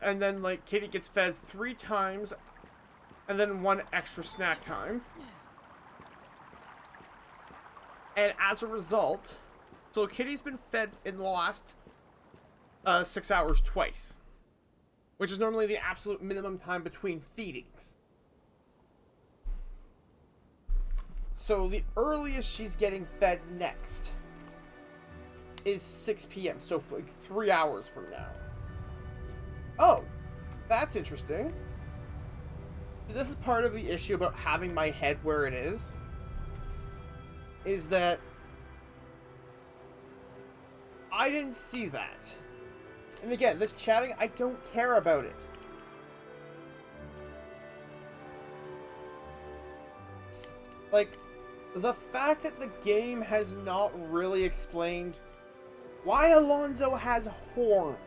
And then, like, Kitty gets fed 3 times, and then 1 extra snack time. And as a result, so Kitty's been fed in the last 6 hours twice, which is normally the absolute minimum time between feedings. So the earliest she's getting fed next is 6 p.m., so for like 3 hours from now. Oh, that's interesting. This is part of the issue about having my head where it is that I didn't see that. And again, this chatting, I don't care about it. Like, the fact that the game has not really explained why Alonzo has horns.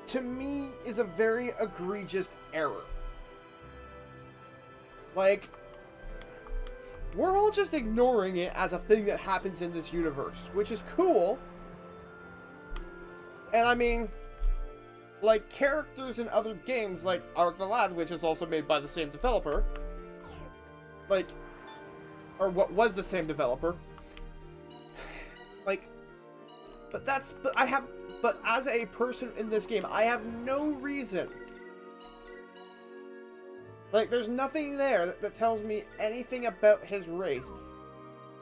To me, is a very egregious error. Like, we're all just ignoring it as a thing that happens in this universe, which is cool. And I mean, like, characters in other games, like Ark the Lad, which is also made by the same developer, like, or what was the same developer, like, but as a person in this game, I have no reason. Like, there's nothing there that tells me anything about his race.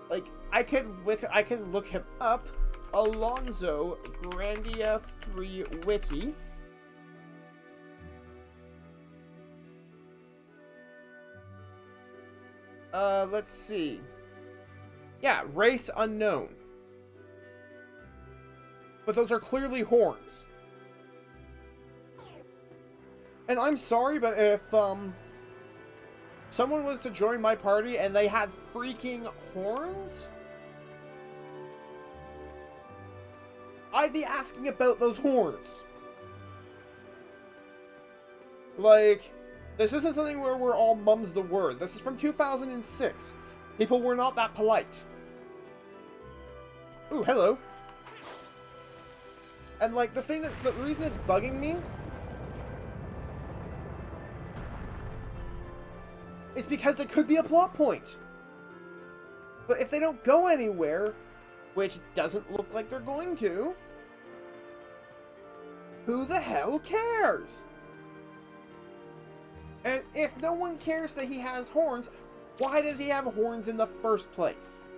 Like, I can look him up, Alonso Grandia III Wiki. Let's see. Yeah, race unknown. But those are clearly horns. And I'm sorry, but if, someone was to join my party and they had freaking horns, I'd be asking about those horns. Like, this isn't something where we're all mum's the word. This is from 2006. People were not that polite. Ooh, hello. And like, the reason it's bugging me is because there could be a plot point. But if they don't go anywhere, which doesn't look like they're going to, who the hell cares? And if no one cares that he has horns, why does he have horns in the first place?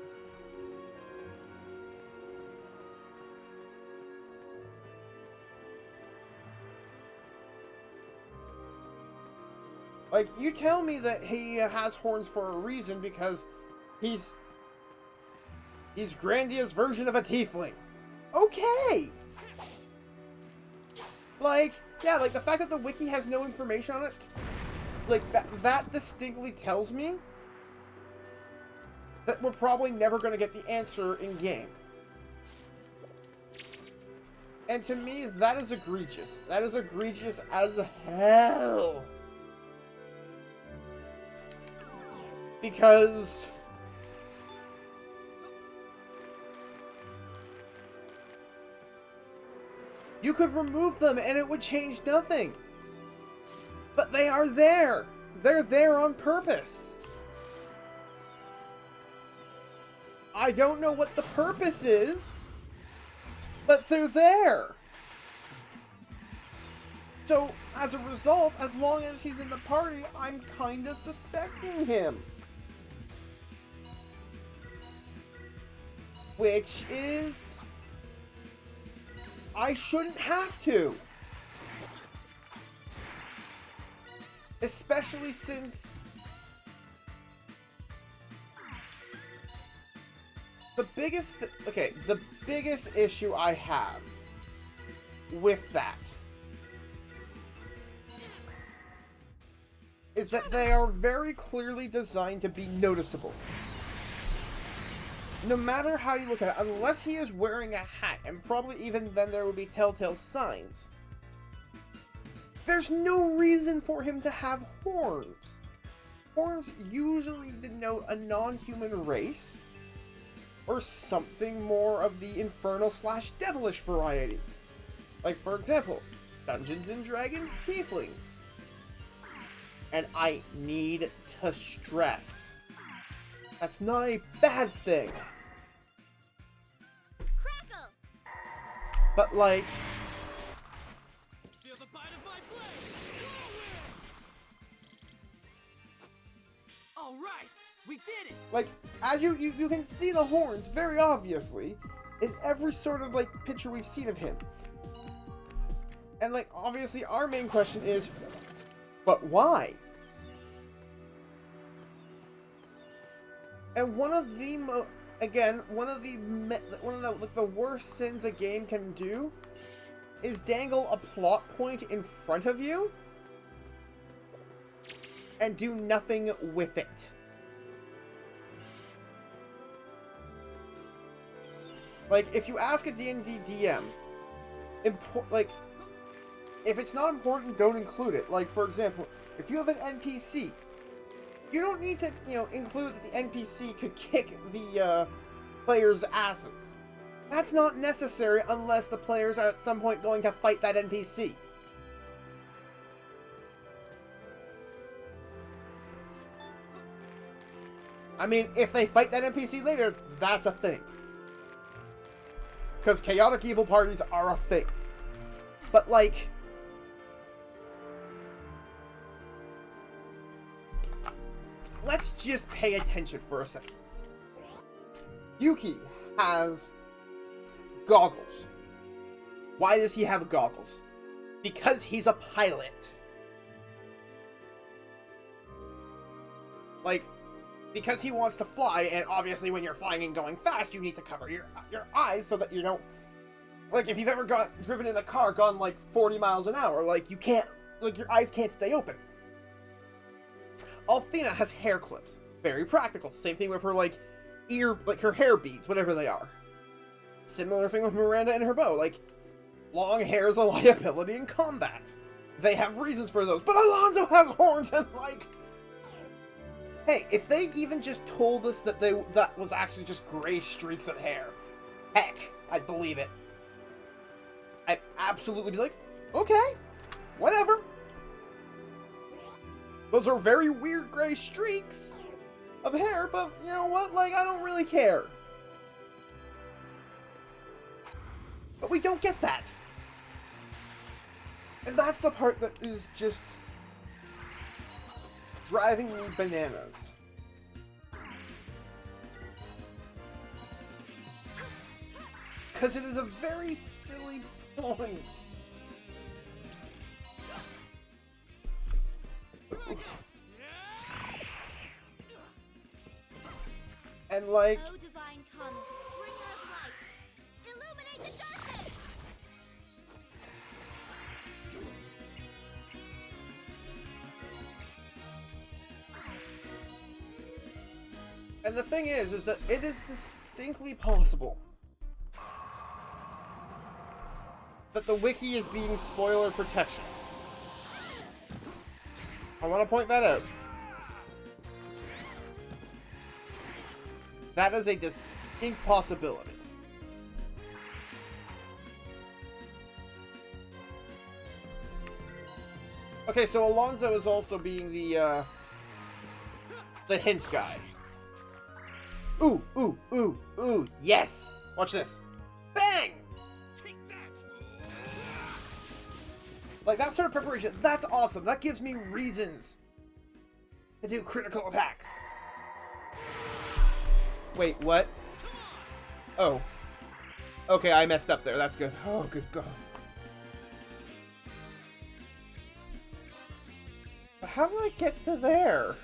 Like, you tell me that he has horns for a reason because he's Grandia's version of a tiefling. Okay! Like, yeah, like the fact that the wiki has no information on it, like that distinctly tells me that we're probably never going to get the answer in game. And to me, that is egregious. That is egregious as hell. Because you could remove them and it would change nothing. But they are there. They're there on purpose. I don't know what the purpose is, but they're there. So, as a result, as long as he's in the party, I'm kinda suspecting him. Which is... I shouldn't have to. Especially since... the biggest issue I have with that is that they are very clearly designed to be noticeable. No matter how you look at it, unless he is wearing a hat, and probably even then there would be telltale signs, there's no reason for him to have horns. Horns usually denote a non-human race, or something more of the infernal/devilish variety. Like, for example, Dungeons & Dragons tieflings. And I need to stress, that's not a bad thing. Crackle! But like... Feel the bite of my blade! All right, we did it! Like, as you can see the horns very obviously in every sort of like picture we've seen of him. And like, obviously our main question is, but why? And one of the the worst sins a game can do is dangle a plot point in front of you and do nothing with it. Like, if you ask a D&D DM, if it's not important, don't include it. Like, for example, if you have an NPC, you don't need to, include that the NPC could kick the players' asses. That's not necessary unless the players are at some point going to fight that NPC. I mean, if they fight that NPC later, that's a thing. Because chaotic evil parties are a thing. But, like... let's just pay attention for a second. Yuki has Goggles. Why does he have goggles? Because he's a pilot. Like, because he wants to fly, and obviously when you're flying and going fast, you need to cover your eyes so that you don't... Like, if you've ever driven in a car, gone like 40 miles an hour, like, you can't... Like, your eyes can't stay open. Althena has hair clips. Very practical. Same thing with her, like, her hair beads, whatever they are. Similar thing with Miranda and her bow. Like, long hair is a liability in combat. They have reasons for those. But Alonzo has horns and, like... Hey, if they even just told us that that was actually just gray streaks of hair, heck, I'd believe it. I'd absolutely be like, okay, whatever. Those are very weird gray streaks of hair, but you know what? Like, I don't really care. But we don't get that. And that's the part that is just driving me bananas. Because it is a very silly point. And like... O divine comet, bringer of light, illuminate the darkness! And the thing is that it is distinctly possible that the wiki is being spoiler protection. I want to point that out. That is a distinct possibility. Okay, so Alonzo is also being the hint guy. Ooh, ooh, ooh, ooh, yes! Watch this. Bang! Take that! Like, that sort of preparation, that's awesome. That gives me reasons to do critical attacks. Wait, what? Oh. Okay, I messed up there. That's good. Oh, good God. But how do I get to there?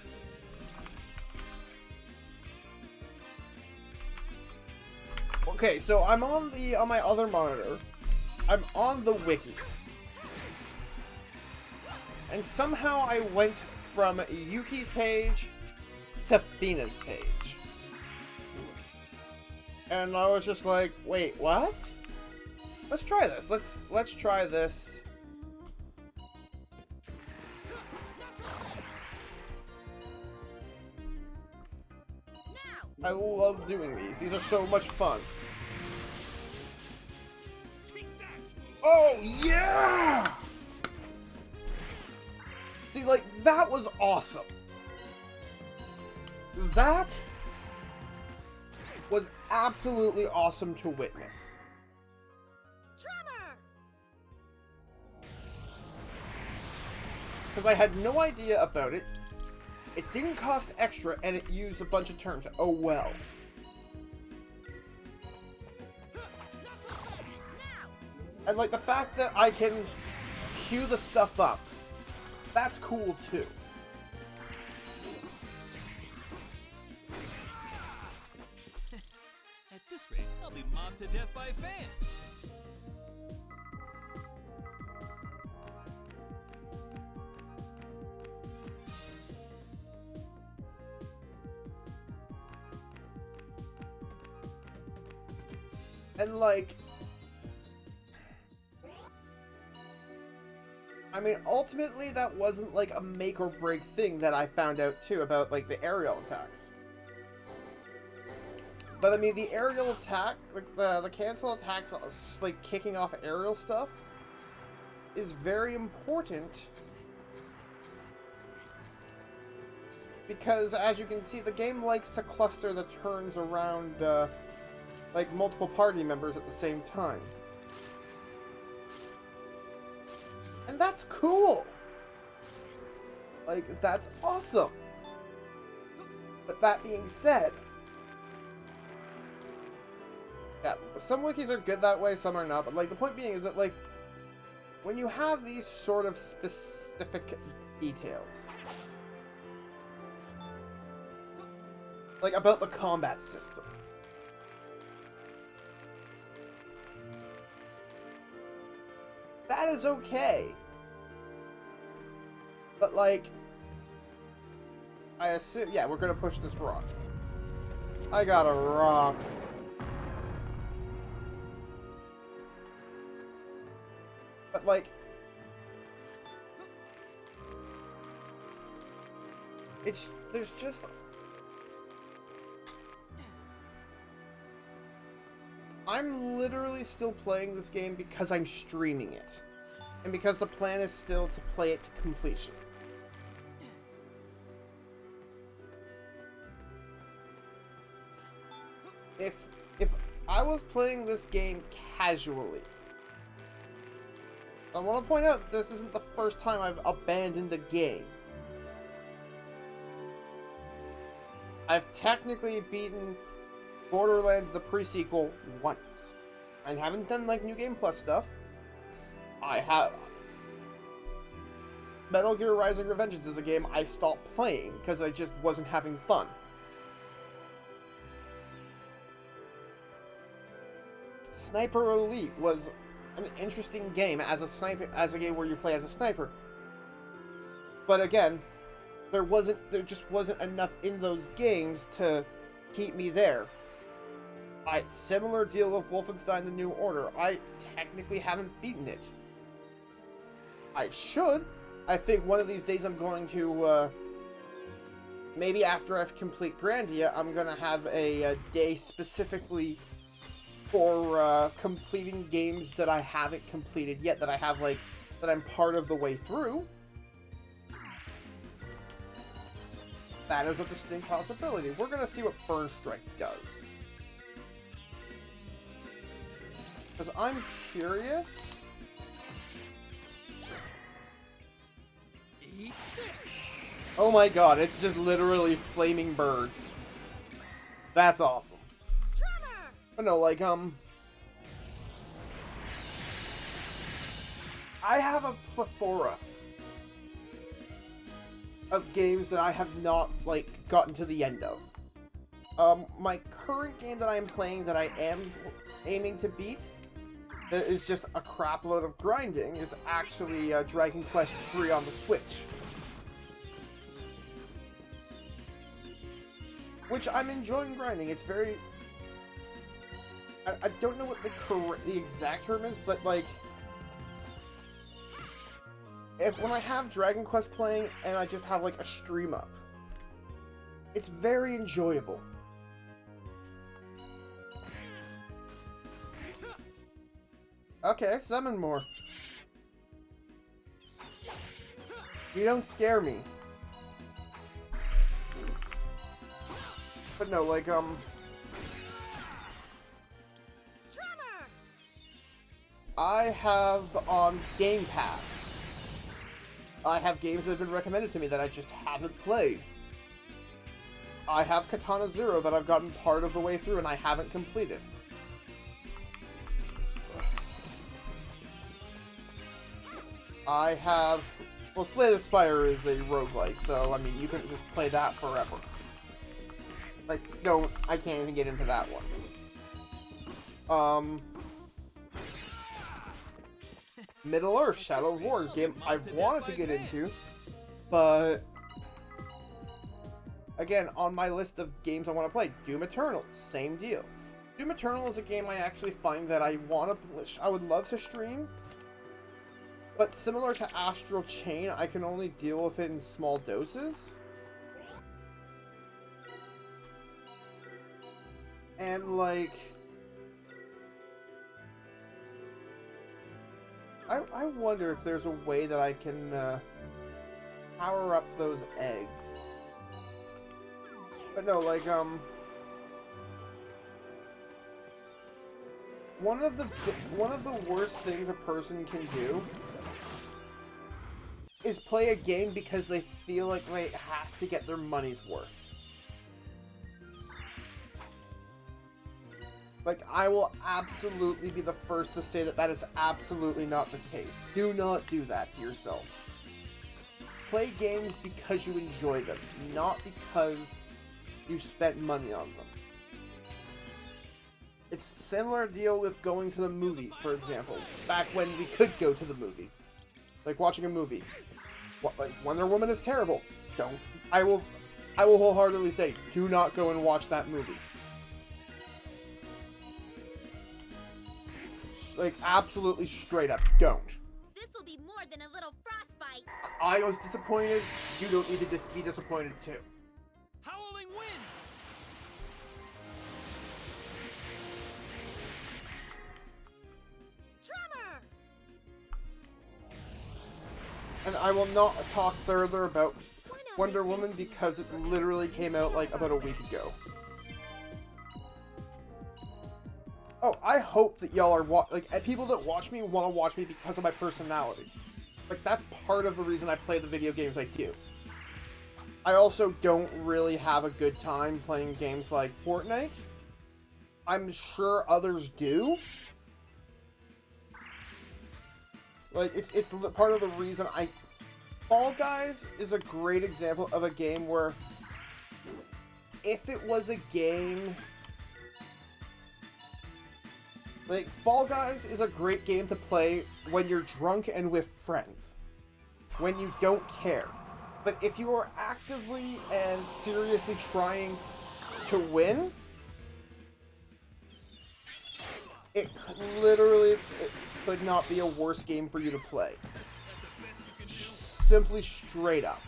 Okay, so I'm on my other monitor. I'm on the wiki. And somehow I went from Yuki's page to Fina's page. And I was just like, wait, what? Let's try this. Let's try this. I love doing these. These are so much fun. Oh, yeah! See, like, that was awesome. That was absolutely awesome to witness. Tremor! Because I had no idea about it. It didn't cost extra, and it used a bunch of terms. Oh well. And like the fact that I can queue the stuff up, that's cool too. At this rate, I'll be mobbed to death by fans. And like, I mean, ultimately that wasn't like a make or break thing that I found out too about like the aerial attacks. But I mean, the aerial attack, like the cancel attacks, like kicking off aerial stuff, is very important. Because as you can see, the game likes to cluster the turns around, like multiple party members at the same time. And that's cool! Like, that's awesome! But that being said... Yeah, some wikis are good that way, some are not, but, like, the point being is that, like, when you have these sort of specific details, like, about the combat system, that is okay. But, like, I assume, yeah, we're gonna push this rock. I got a rock. But, like, there's just... I'm literally still playing this game because I'm streaming it. And because the plan is still to play it to completion. If I was playing this game casually, I want to point out this isn't the first time I've abandoned a game. I've technically beaten Borderlands the pre-sequel once. I haven't done like New Game Plus stuff. I have... Metal Gear Rising: Revengeance is a game I stopped playing because I just wasn't having fun. Sniper Elite was an interesting game as a game where you play as a sniper. But again, there just wasn't enough in those games to keep me there. Similar deal with Wolfenstein: The New Order. I technically haven't beaten it. I should. I think one of these days I'm going to, maybe after I complete Grandia, I'm gonna have a day specifically for completing games that I haven't completed yet, that I have, like, that I'm part of the way through. That is a distinct possibility. We're gonna see what Burn Strike does. Because I'm curious. Oh my god, it's just literally flaming birds. That's awesome. But no, like, I have a plethora of games that I have not, like, gotten to the end of. My current game that I am playing that I am aiming to beat, that is just a crap load of grinding, is actually Dragon Quest III on the Switch. Which I'm enjoying grinding. It's very... I don't know what the exact term is, but, like... when I have Dragon Quest playing and I just have, like, a stream up, it's very enjoyable. Okay, summon more. You don't scare me. But no, like, I have on Game Pass, I have games that have been recommended to me that I just haven't played. I have Katana Zero that I've gotten part of the way through and I haven't completed. I have... Well, Slay the Spire is a roguelike, so, I mean, you can just play that forever. Like, I can't even get into that one. Middle-earth, Shadow of War, game I've wanted to get into, but... Again, on my list of games I want to play, Doom Eternal, same deal. Doom Eternal is a game I actually find that I would love to stream, but similar to Astral Chain, I can only deal with it in small doses. And, like... I wonder if there's a way that I can, power up those eggs. But no, like, one of the worst things a person can do is play a game because they feel like they have to get their money's worth. Like, I will absolutely be the first to say that that is absolutely not the case. Do not do that to yourself. Play games because you enjoy them, not because you spent money on them. It's a similar deal with going to the movies, for example. Back when we could go to the movies. Like watching a movie. Like, Wonder Woman is terrible. Don't. I will wholeheartedly say, do not go and watch that movie. Like, absolutely straight up, don't. This'll be more than a little frostbite. I was disappointed. You don't need to be disappointed too. Howling winds! Drummer! And I will not talk further about Wonder Woman because it literally came out like about a week ago. Oh, I hope that y'all are people that watch me want to watch me because of my personality. Like, that's part of the reason I play the video games I do. I also don't really have a good time playing games like Fortnite. I'm sure others do. Like, it's part of the reason Fall Guys is a great example of a game where if it was a game... Like, Fall Guys is a great game to play when you're drunk and with friends. When you don't care. But if you are actively and seriously trying to win, it could not be a worse game for you to play. Simply straight up.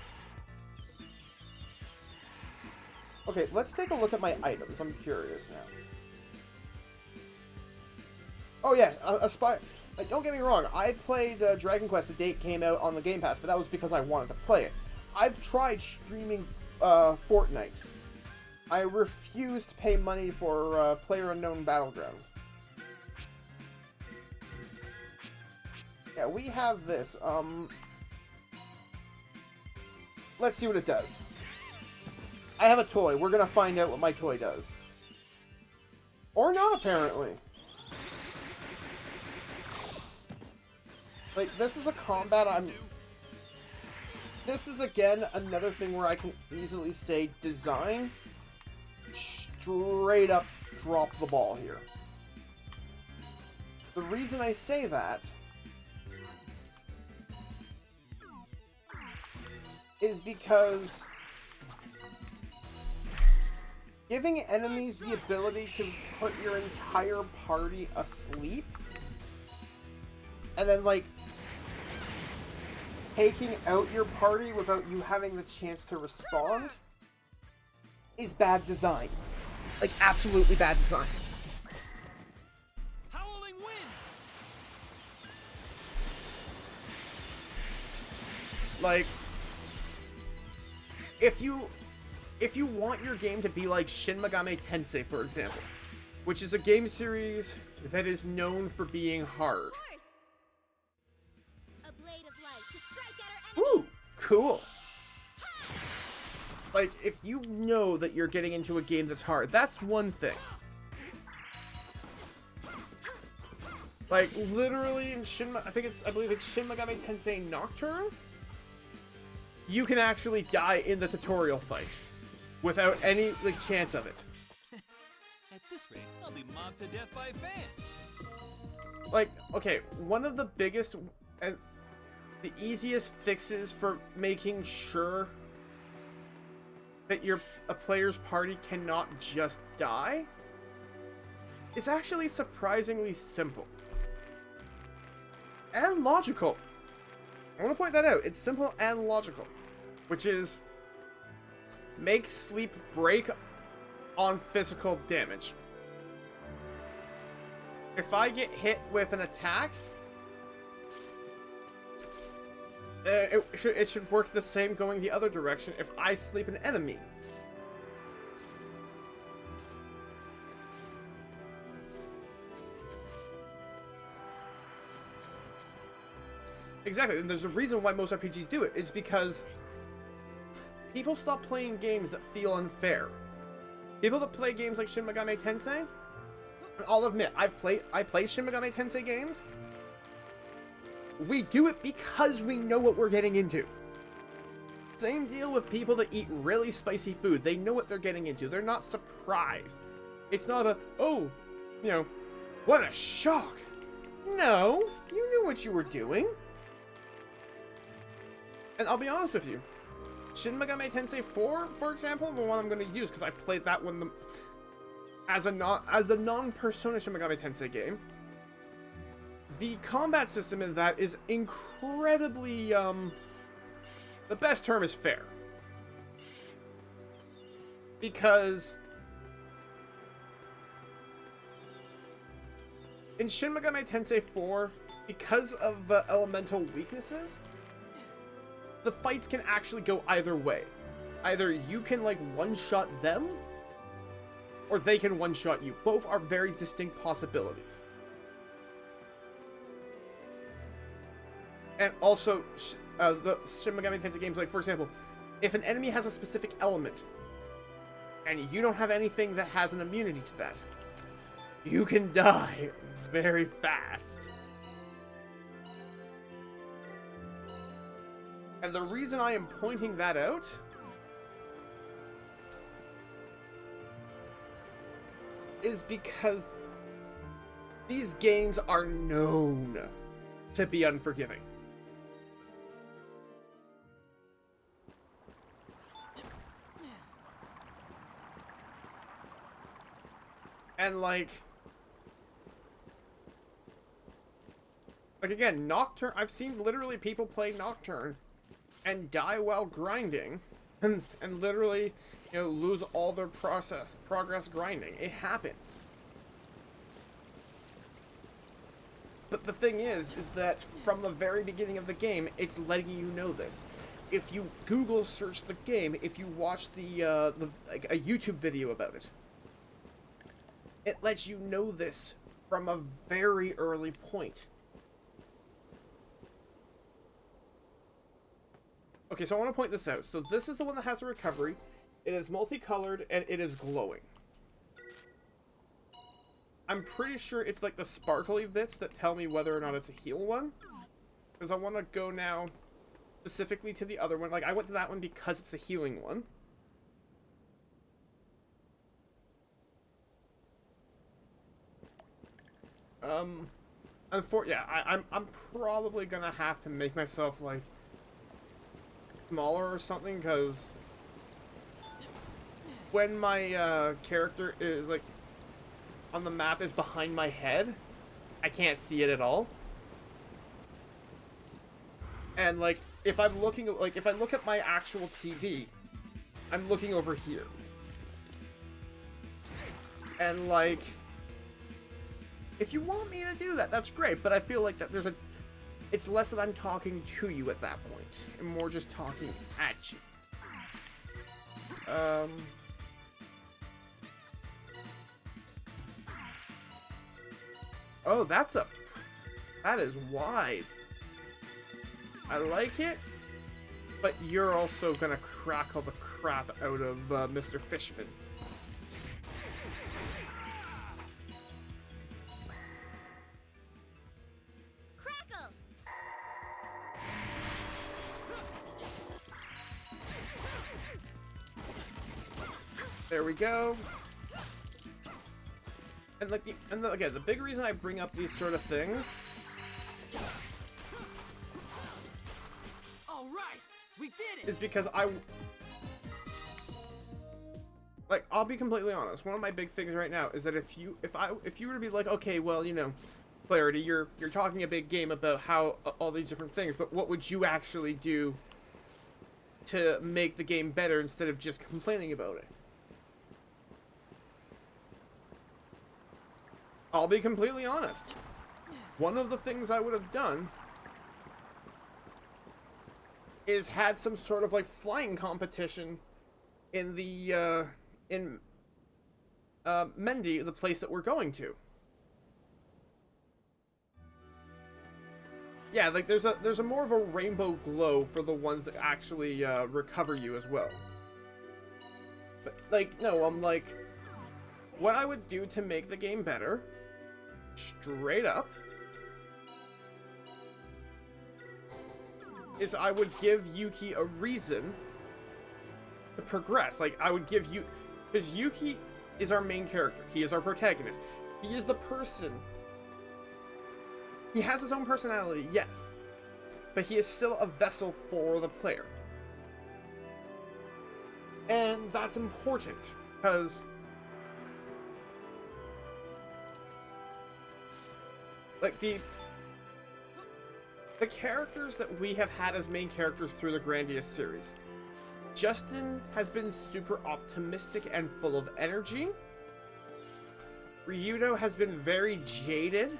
Okay, let's take a look at my items. I'm curious now. Oh yeah, like, don't get me wrong, I played Dragon Quest the day it came out on the Game Pass, but that was because I wanted to play it. I've tried streaming Fortnite. I refuse to pay money for PlayerUnknown Battlegrounds. Yeah, we have this. Let's see what it does. I have a toy. We're gonna find out what my toy does. Or not, apparently. Like, this is a combat This is, again, another thing where I can easily say design. Straight up drop the ball here. The reason I say that is because giving enemies the ability to put your entire party asleep and then, like, taking out your party without you having the chance to respond is bad design. Like, absolutely bad design. Howling winds! Like, if you want your game to be like Shin Megami Tensei, for example, which is a game series that is known for being hard. A blade of light to strike at our enemy. Ooh, cool. Like, if you know that you're getting into a game that's hard, that's one thing. Like, literally in I believe it's Shin Megami Tensei Nocturne, you can actually die in the tutorial fight without any, like, chance of it. At this rate, I'll be mobbed to death by fans. Like, okay, one of the biggest and the easiest fixes for making sure that a player's party cannot just die is actually surprisingly simple. And logical. I want to point that out. It's simple and logical. Which is, make sleep break on physical damage. If I get hit with an attack, it should work the same going the other direction if I sleep an enemy. Exactly, and there's a reason why most RPGs do it. It's because people stop playing games that feel unfair. People that play games like Shin Megami Tensei, I'll admit, I play Shin Megami Tensei games. We do it because we know what we're getting into. Same deal with people that eat really spicy food. They know what they're getting into. They're not surprised. It's not a, oh, you know, what a shock. No, you knew what you were doing. And I'll be honest with you. Shin Megami Tensei 4, for example, the one I'm going to use because I played that one as a non-Persona Shin Megami Tensei game. The combat system in that is incredibly, the best term is fair. Because in Shin Megami Tensei 4, because of elemental weaknesses, the fights can actually go either way. Either you can, like, one-shot them, or they can one-shot you. Both are very distinct possibilities. And also, the Shin Megami Tensei games, like, for example, if an enemy has a specific element, and you don't have anything that has an immunity to that, you can die very fast. And the reason I am pointing that out is because these games are known to be unforgiving. And like again, Nocturne, I've seen literally people play Nocturne and die while grinding, and literally, you know, lose all their progress grinding. It happens. But the thing is that from the very beginning of the game, it's letting you know this. If you Google search the game, if you watch like a YouTube video about it, it lets you know this from a very early point. Okay, so I want to point this out. So this is the one that has a recovery. It is multicolored and it is glowing. I'm pretty sure it's like the sparkly bits that tell me whether or not it's a heal one. Because I want to go now specifically to the other one. Like, I went to that one because it's a healing one. I'm probably gonna have to make myself, like, smaller or something, because when my character is, like, on the map is behind my head, I can't see it at all. And, like, if I'm looking, like, if I look at my actual TV, I'm looking over here. And, like, if you want me to do that, that's great, but I feel like that it's less that I'm talking to you at that point, and more just talking at you. Oh, that is wide. I like it, but you're also gonna crackle the crap out of Mr. Fishman. Crackle! There we go. And like, again, the big reason I bring up these sort of things. All right, we did it. Is because like, I'll be completely honest. One of my big things right now is that if you were to be like, okay, well, you know, Clarity, you're talking a big game about how all these different things, but what would you actually do to make the game better instead of just complaining about it? I'll be completely honest. One of the things I would have done is had some sort of, like, flying competition in the Mendy, the place that we're going to. Yeah, like, there's a more of a rainbow glow for the ones that actually recover you as well. But, like, no, I'm like, what I would do to make the game better, straight up, is I would give Yuki a reason to progress. Like, I would give you... Because Yuki is our main character. He is our protagonist. He is the person... He has his own personality, yes. But he is still a vessel for the player. And that's important, because... Like, the characters that we have had as main characters through the Grandia series. Justin has been super optimistic and full of energy. Ryudo has been very jaded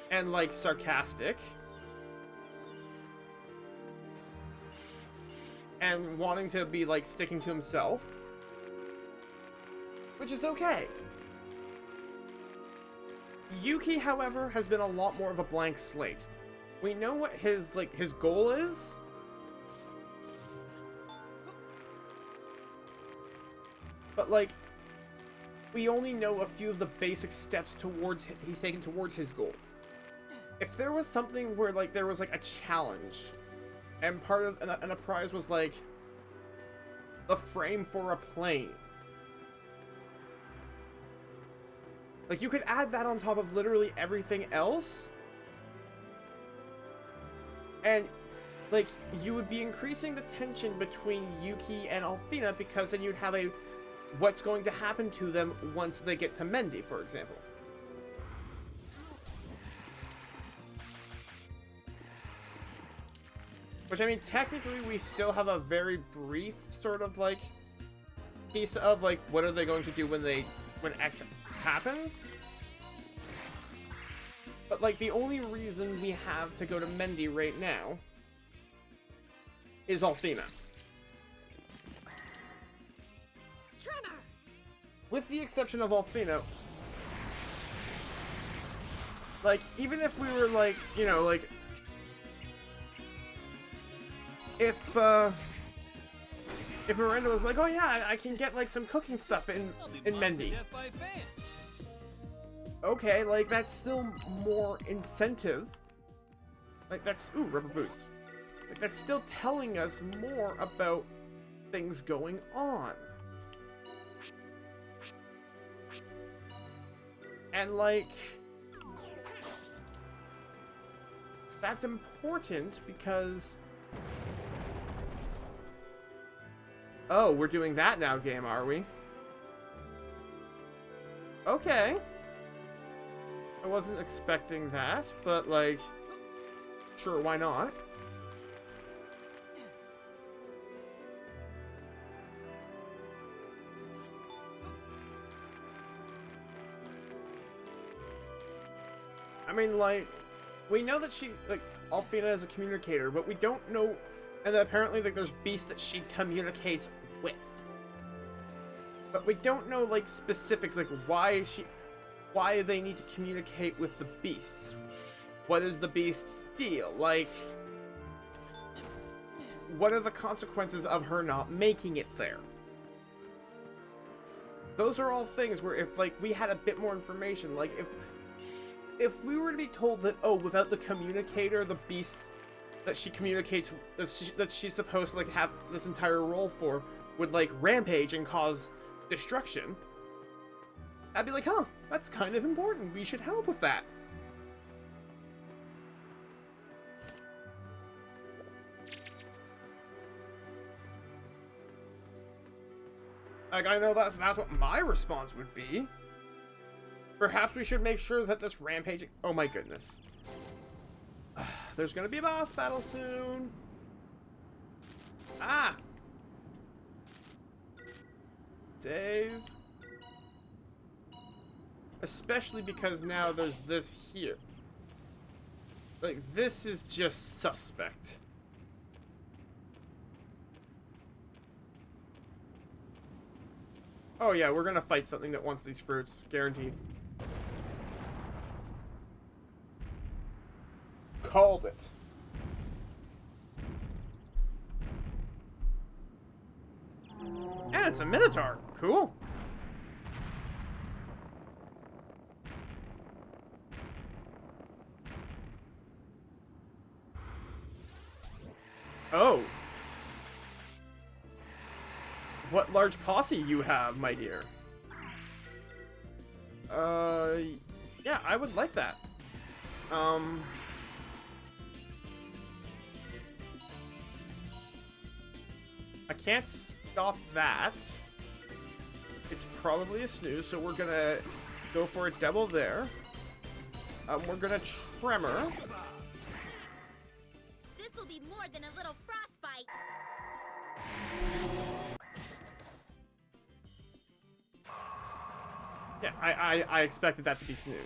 and, like, sarcastic. And wanting to be, like, sticking to himself. Which is okay. Yuki, however, has been a lot more of a blank slate. We know what his goal is. But, like, we only know a few of the basic steps he's taken towards his goal. If there was something where, like, there was, like, a challenge, and part of, and a prize was, like, the frame for a plane. Like, you could add that on top of literally everything else. And, like, you would be increasing the tension between Yuki and Althena, because then you'd have a what's going to happen to them once they get to Mendy, for example. Which, I mean, technically we still have a very brief sort of, like, piece of, like, what are they going to do when X happens? But, like, the only reason we have to go to Mendy right now is Althena. Tremor! With the exception of Althena, like, even if we were, like, you know, like, if Miranda was like, oh yeah, I can get, like, some cooking stuff in Mendy. Okay, like, that's still more incentive. Like, that's... Ooh, rubber boots. Like, that's still telling us more about things going on. And, like... That's important because... Oh, we're doing that now, game, are we? Okay. I wasn't expecting that, but, like, sure, why not? I mean, like, we know that she, like, Althena is a communicator, but we don't know, and apparently, like, there's beasts that she communicates with. But we don't know, like, specifics, like, why they need to communicate with the beasts. What is the beast's deal? Like, what are the consequences of her not making it there? Those are all things where if, like, we had a bit more information, like, if we were to be told that, oh, without the communicator, the beast that she communicates, that she's supposed to, like, have this entire role for, would, like, rampage and cause destruction, I'd be like, huh, that's kind of important. We should help with that. Like, I know that's what my response would be. Perhaps we should make sure that this rampaging... Oh my goodness. There's gonna be a boss battle soon. Ah! Save. Especially because now there's this here. Like, this is just suspect. Oh yeah, we're gonna fight something that wants these fruits. Guaranteed. Called it. And it's a Minotaur. Cool. Oh. What large posse you have, my dear. Yeah, I would like that. I can't stop that. It's probably a snooze, so we're gonna go for a double there. We're gonna tremor. This will be more than a little frostbite. Yeah, I expected that to be snooze.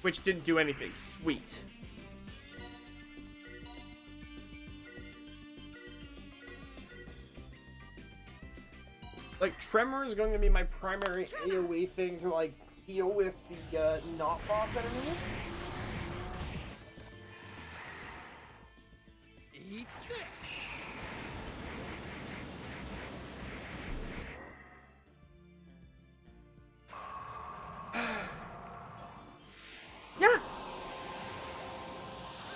Which didn't do anything. Sweet. Like, Tremor is going to be my primary AoE thing to, like, deal with the, not boss enemies. Eat this! Yeah!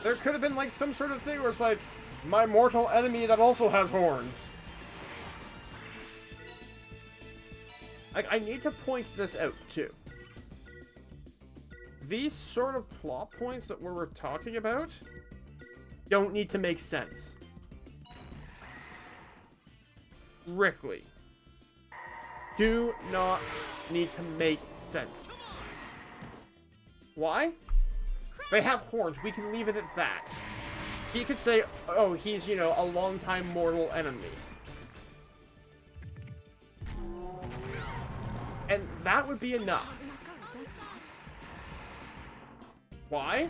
There could have been, like, some sort of thing where it's like, my mortal enemy that also has horns. Like, I need to point this out, too. These sort of plot points that we're talking about don't need to make sense. Rickley. Do not need to make sense. Why? They have horns. We can leave it at that. He could say, oh, he's, you know, a longtime mortal enemy. And that would be enough. Why?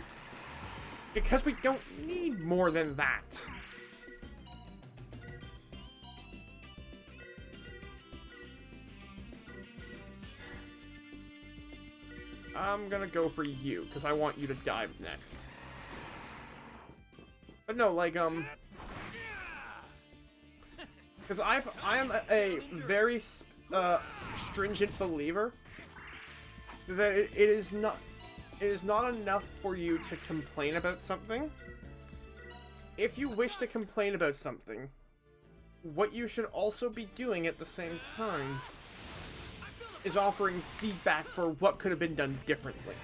Because we don't need more than that. I'm gonna go for you, because I want you to die next. But no, like, because I am a very, stringent believer that it is not enough for you to complain about something. If you wish to complain about something, what you should also be doing at the same time is offering feedback for what could have been done differently.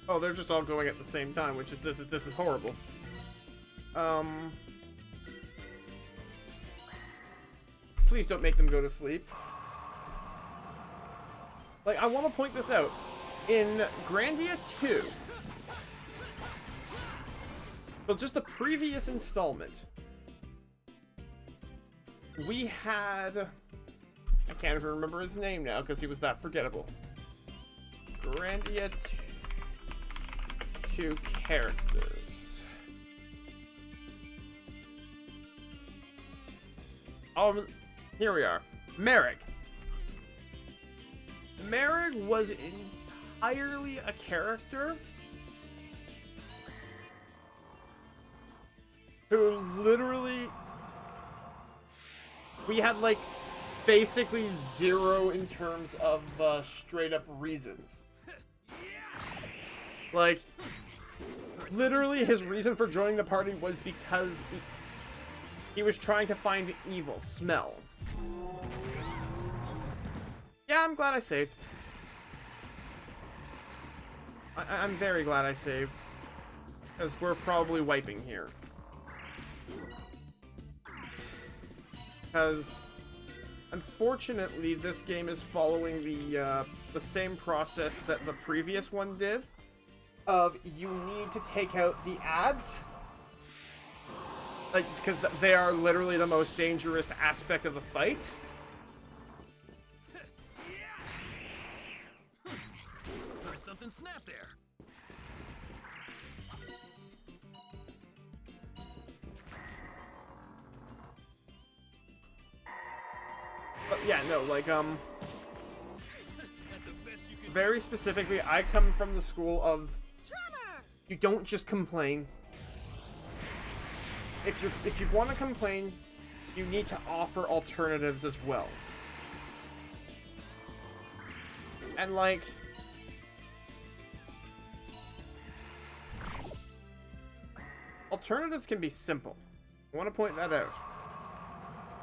Oh, they're just all going at the same time, which is this is horrible. Please don't make them go to sleep. Like, I want to point this out. In Grandia 2, so just the previous installment, we had... I can't even remember his name now because he was that forgettable. Grandia 2 characters. Here we are. Merrick. Merrick was entirely a character who literally... We had, like, basically zero in terms of straight up reasons. Like, literally his reason for joining the party was because he was trying to find evil. Smell. Yeah, I'm glad I saved. I'm very glad I saved. Because we're probably wiping here. Because, unfortunately, this game is following the same process that the previous one did. Of, you need to take out the ads. Like, because they are literally the most dangerous aspect of the fight. Heard something snap there. But yeah, no, like, very specifically, I come from the school of you don't just complain. If you want to complain, you need to offer alternatives as well. And like, alternatives can be simple. I want to point that out.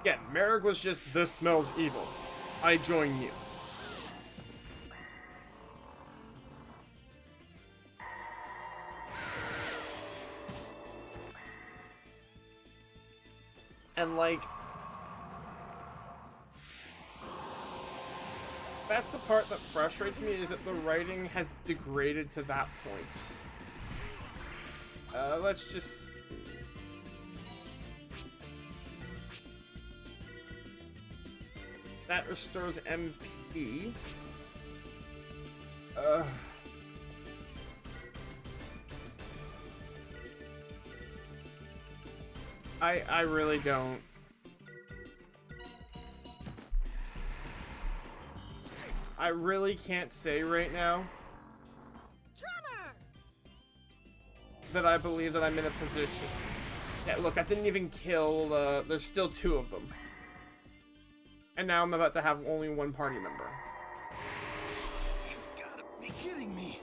Yeah, Merrick was just, this smells evil. I join you. And like, that's the part that frustrates me, is that the writing has degraded to that point. Let's just see. That restores MP. I really don't. I really can't say right now that I believe that I'm in a position. Yeah, look, I didn't even kill, there's still 2 of them. And now I'm about to have only 1 party member. You gotta be kidding me.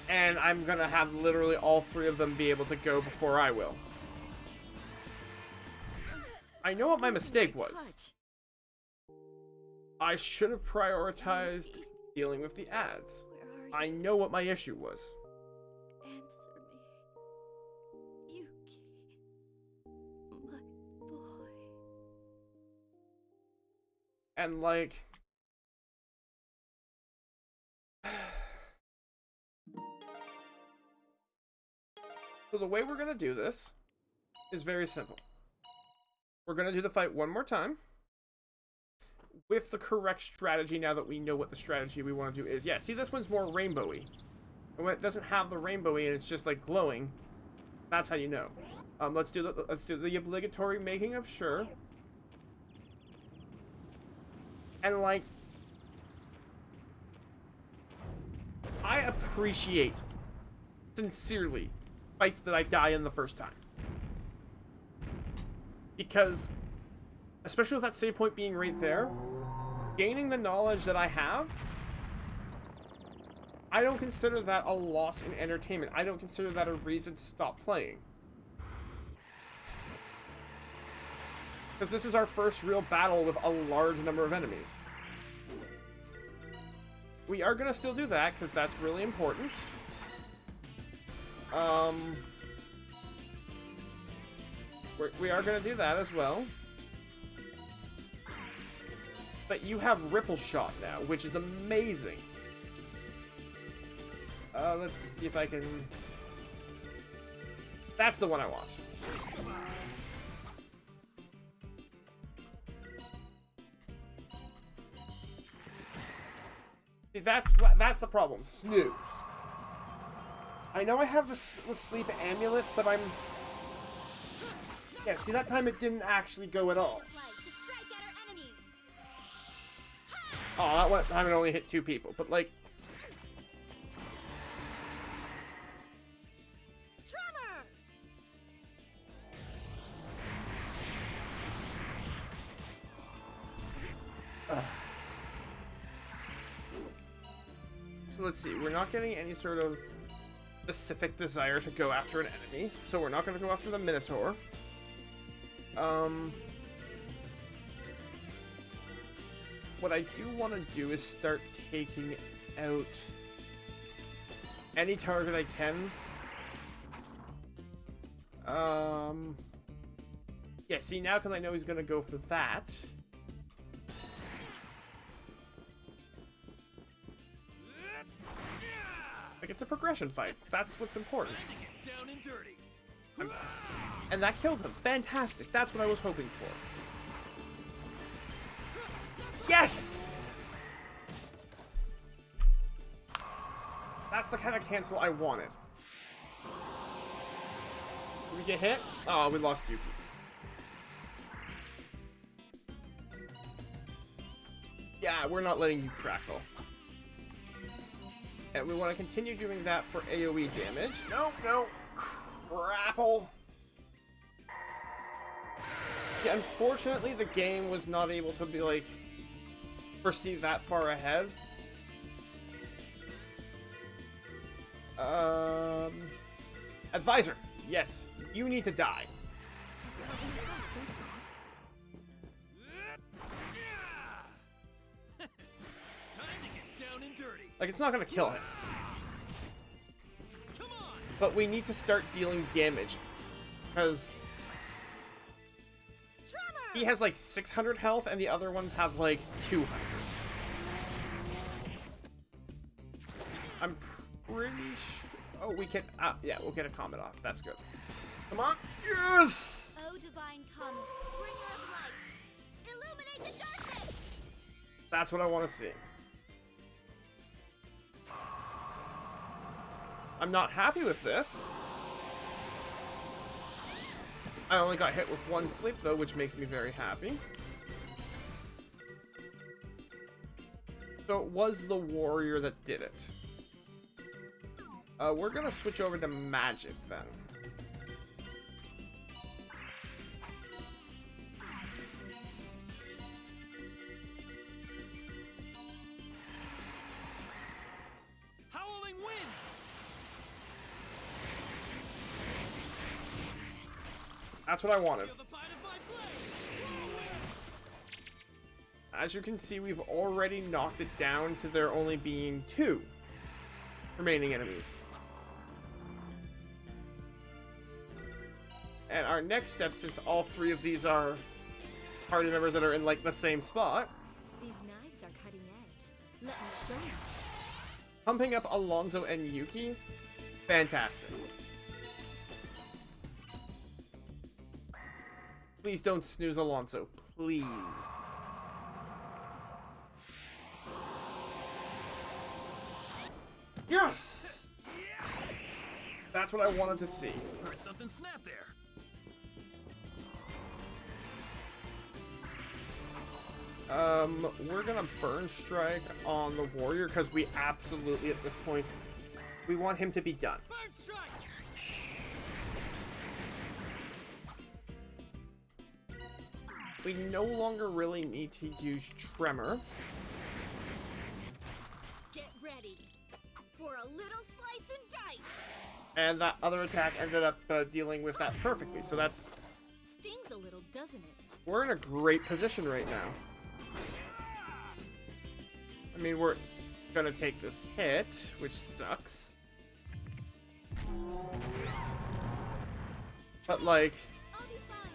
And I'm gonna have literally all 3 of them be able to go before I will. I know what my mistake was. I should have prioritized dealing with the ads. I know what my issue was. Answer me. Yuki. My boy. And like, so the way we're gonna do this is very simple. We're gonna do the fight one more time with the correct strategy now that we know what the strategy we want to do is. Yeah, see, this one's more rainbowy. And when it doesn't have the rainbowy and it's just like glowing, that's how you know. Let's do the obligatory making of sure. And like, I appreciate sincerely fights that I die in the first time. Because, especially with that save point being right there, gaining the knowledge that I have, I don't consider that a loss in entertainment. I don't consider that a reason to stop playing. Because this is our first real battle with a large number of enemies. We are going to still do that, because that's really important. We are going to do that as well. But you have Ripple Shot now, which is amazing. Let's see if I can... That's the one I want. See, that's the problem. Snooze. I know I have the sleep amulet, but I'm... Yeah, see, that time it didn't actually go at all. Oh, that one time it only hit 2 people, but like... So let's see, we're not getting any sort of specific desire to go after an enemy, so we're not going to go after the Minotaur. What I do want to do is start taking out any target I can. Yeah, see, now because I know he's going to go for that. Like, it's a progression fight. That's what's important. Down and dirty. And that killed him. Fantastic. That's what I was hoping for. Yes! That's the kind of cancel I wanted. Did we get hit? Oh, we lost Yuki. Yeah, we're not letting you crackle. And we want to continue doing that for AoE damage. No, no. Crapple. Yeah, unfortunately, the game was not able to be, like, foresee that far ahead. Advisor. Yes, you need to die. Just caught in a trap, that's all. Time to get down and dirty. Like, it's not gonna kill him. Come on. But we need to start dealing damage. Because he has like 600 health and the other ones have like 200. I'm pretty sure... Oh, we can... yeah, we'll get a comet off. That's good. Come on. Yes! Oh, divine comet, bringer of light, illuminate the darkness! That's what I want to see. I'm not happy with this. I only got hit with 1 sleep though, which makes me very happy. So it was the warrior that did it. We're gonna switch over to magic then. Howling winds. That's what I wanted. Feel the bite of my blade. As you can see, we've already knocked it down to there only being 2 remaining enemies. And our next step, since all 3 of these are party members that are in like the same spot, These knives are cutting edge. Let me show you. pumping up Alonso and Yuki, fantastic. Please don't snooze Alonso, please. Yes! That's what I wanted to see. Heard something snap there. We're gonna burn strike on the warrior because we absolutely, at this point, we want him to be done. Burn strike. We no longer really need to use tremor. Get ready for a little slice and dice. And that other attack ended up dealing with that perfectly. So that's... Stings a little, doesn't it? We're in a great position right now. I mean, we're gonna take this hit, which sucks. But like... I'll be fine.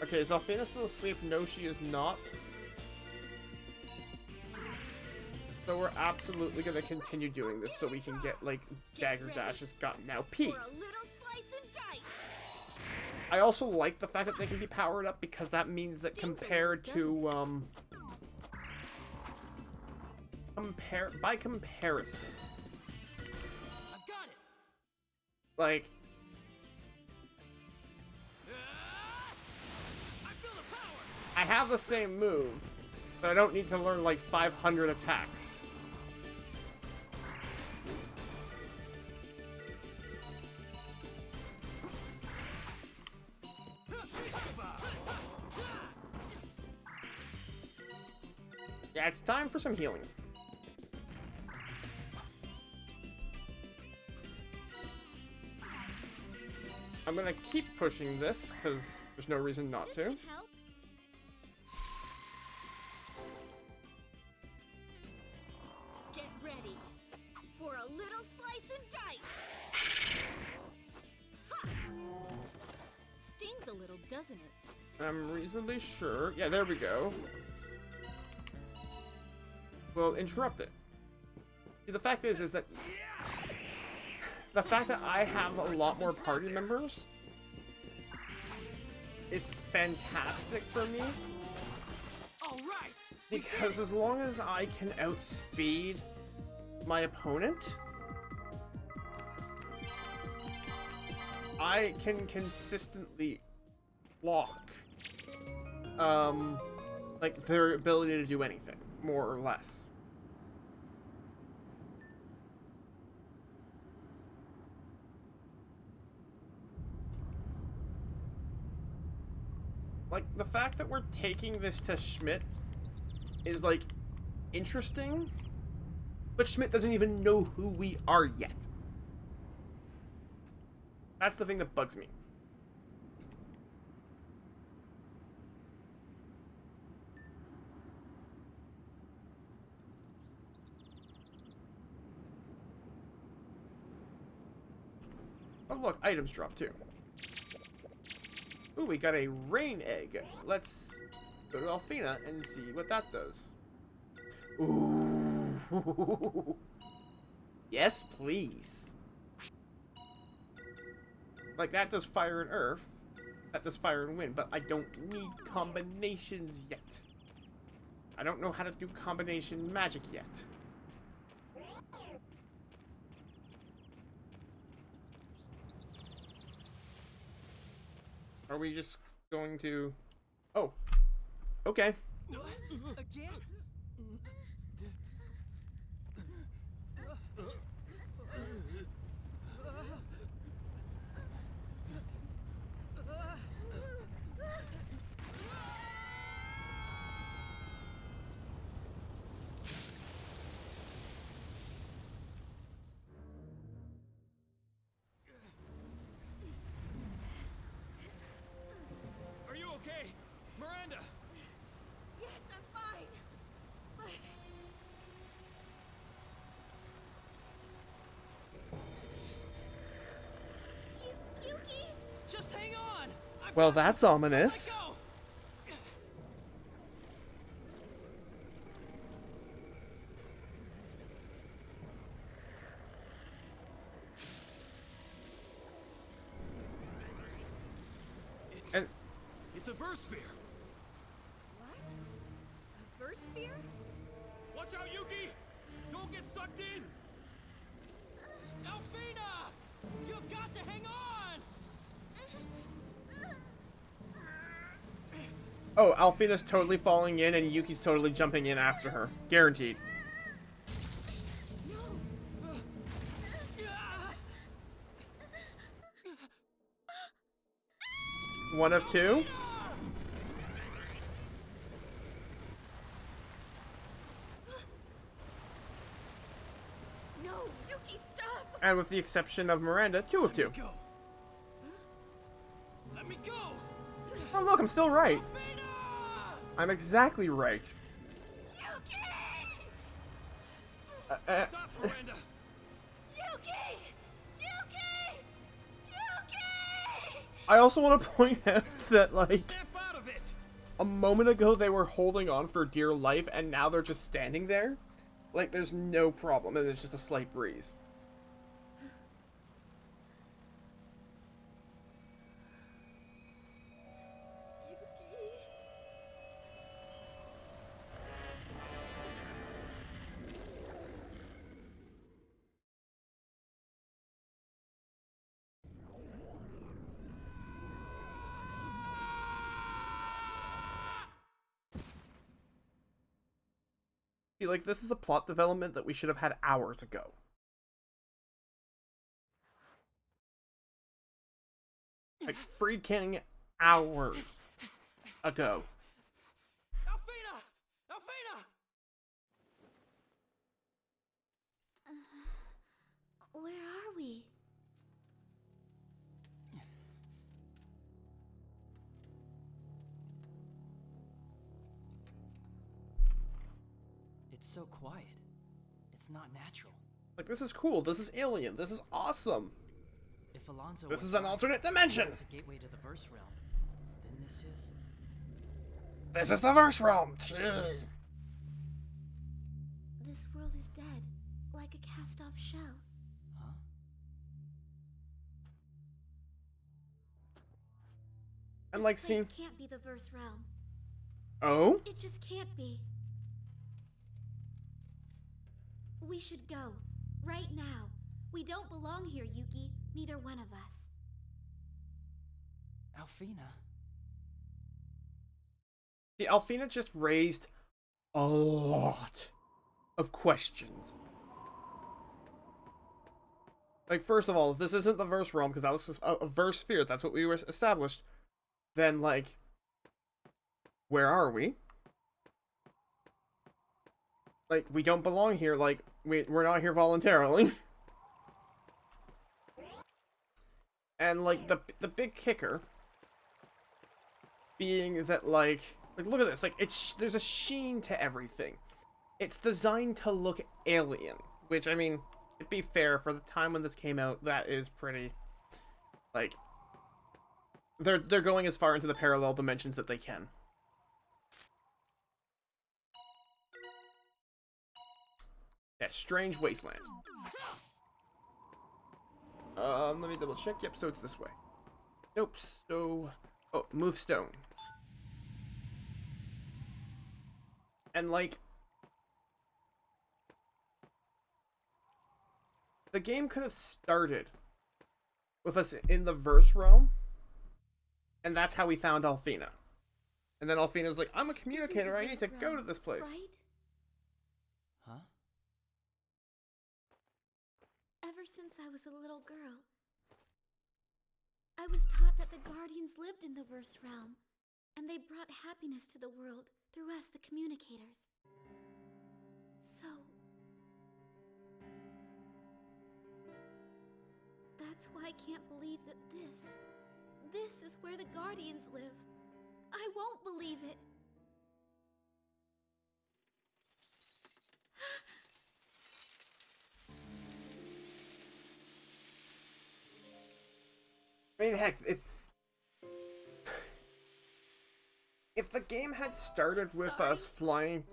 Okay, is Alfina still asleep? No, she is not. So we're absolutely gonna continue doing this so we can get, like, Dagger Dash has got now P. For a little slice and dice. I also like the fact that they can be powered up because that means that compared to, by comparison, I've got it. like, I feel the power. I have the same move, but I don't need to learn like 500 attacks. Yeah, it's time for some healing. I'm gonna keep pushing this, because there's no reason not This to. should help. Get ready for a little slice and dice. Ha! Stings a little, doesn't it? I'm reasonably sure. Yeah, there we go. We'll interrupt it. See, the fact is that the fact that I have a lot more party members is fantastic for me. All right. Because as long as I can outspeed my opponent, I can consistently block, like their ability to do anything, more or less. Like, the fact that we're taking this to Schmidt is, like, interesting, but Schmidt doesn't even know who we are yet. That's the thing that bugs me. Oh look, items drop too. Ooh, we got a rain egg. Let's go to Alfina and see what that does. Ooh. Yes, please. Like, that does fire and earth. That does fire and wind, but I don't need combinations yet. I don't know how to do combination magic yet. Are we just going to... Oh. Okay. Again? Are you okay? Miranda! Yes, I'm fine. But Yuki! Just hang on! I've Well, got you. that's Don't ominous. let go! And It's a verse sphere! What? A verse sphere? Watch out, Yuki! Don't get sucked in! Alfina! You've got to hang on! oh, Alfina's totally falling in and Yuki's totally jumping in after her. Guaranteed. No! One of two. No! Yuki, stop! And with the exception of Miranda, two of two. Go. Let me go! Oh look, I'm still right. Alfina! I'm exactly right. Yuki! Stop, Miranda! Yuki! Yuki! Yuki! I also want to point out that, like, Snap out of it! a moment ago they were holding on for dear life and now they're just standing there. Like, there's no problem and it's just a slight breeze. See, like, this is a plot development that we should have had hours ago. Like, freaking hours ago. Alfina! Alfina! Where are we? It's so quiet. It's not natural. Like, this is cool. This is alien. This is awesome. If Alonzo This was is an right, alternate dimension. it's a gateway to the verse realm. Then this is... This is the verse realm. Gee. This world is dead, like a cast-off shell. Huh? And, This like, place seeing... can't be the verse realm. Oh? It just can't be. We should go. Right now. We don't belong here, Yuki. Neither one of us. Alfina? See, Alfina just raised a lot of questions. Like, first of all, if this isn't the verse realm, because that was just a verse sphere, that's what we were established, then, like, where are we? Like, we don't belong here, like, we're not here voluntarily. And, like, the big kicker being that, like, look at this, like, there's a sheen to everything. It's designed to look alien, which, I mean, to be fair, for the time when this came out, that is pretty, like, they're going as far into the parallel dimensions that they can. Yeah, strange wasteland. Let me double check. Yep, so it's this way. Nope, so... Oh, move stone. And, like... The game could have started with us in the verse realm, and that's how we found Alfina. And then Alfina's like, I'm a communicator, I need to go to this place. Right? Huh? Ever since I was a little girl, I was taught that the Guardians lived in the verse realm, and they brought happiness to the world through us, the communicators. So... that's why I can't believe that this is where the Guardians live. I won't believe it. I mean, heck, if the game had started with us flying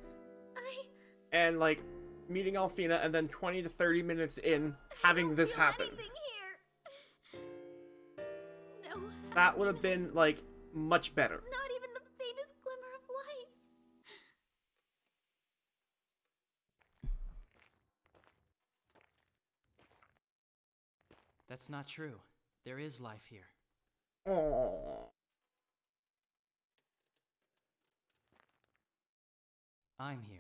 and, like, meeting Alfina and then 20 to 30 minutes in having this happen, No, that would have been, like, much better. not even the faintest glimmer of life. That's not true. There is life here. Aww. I'm here.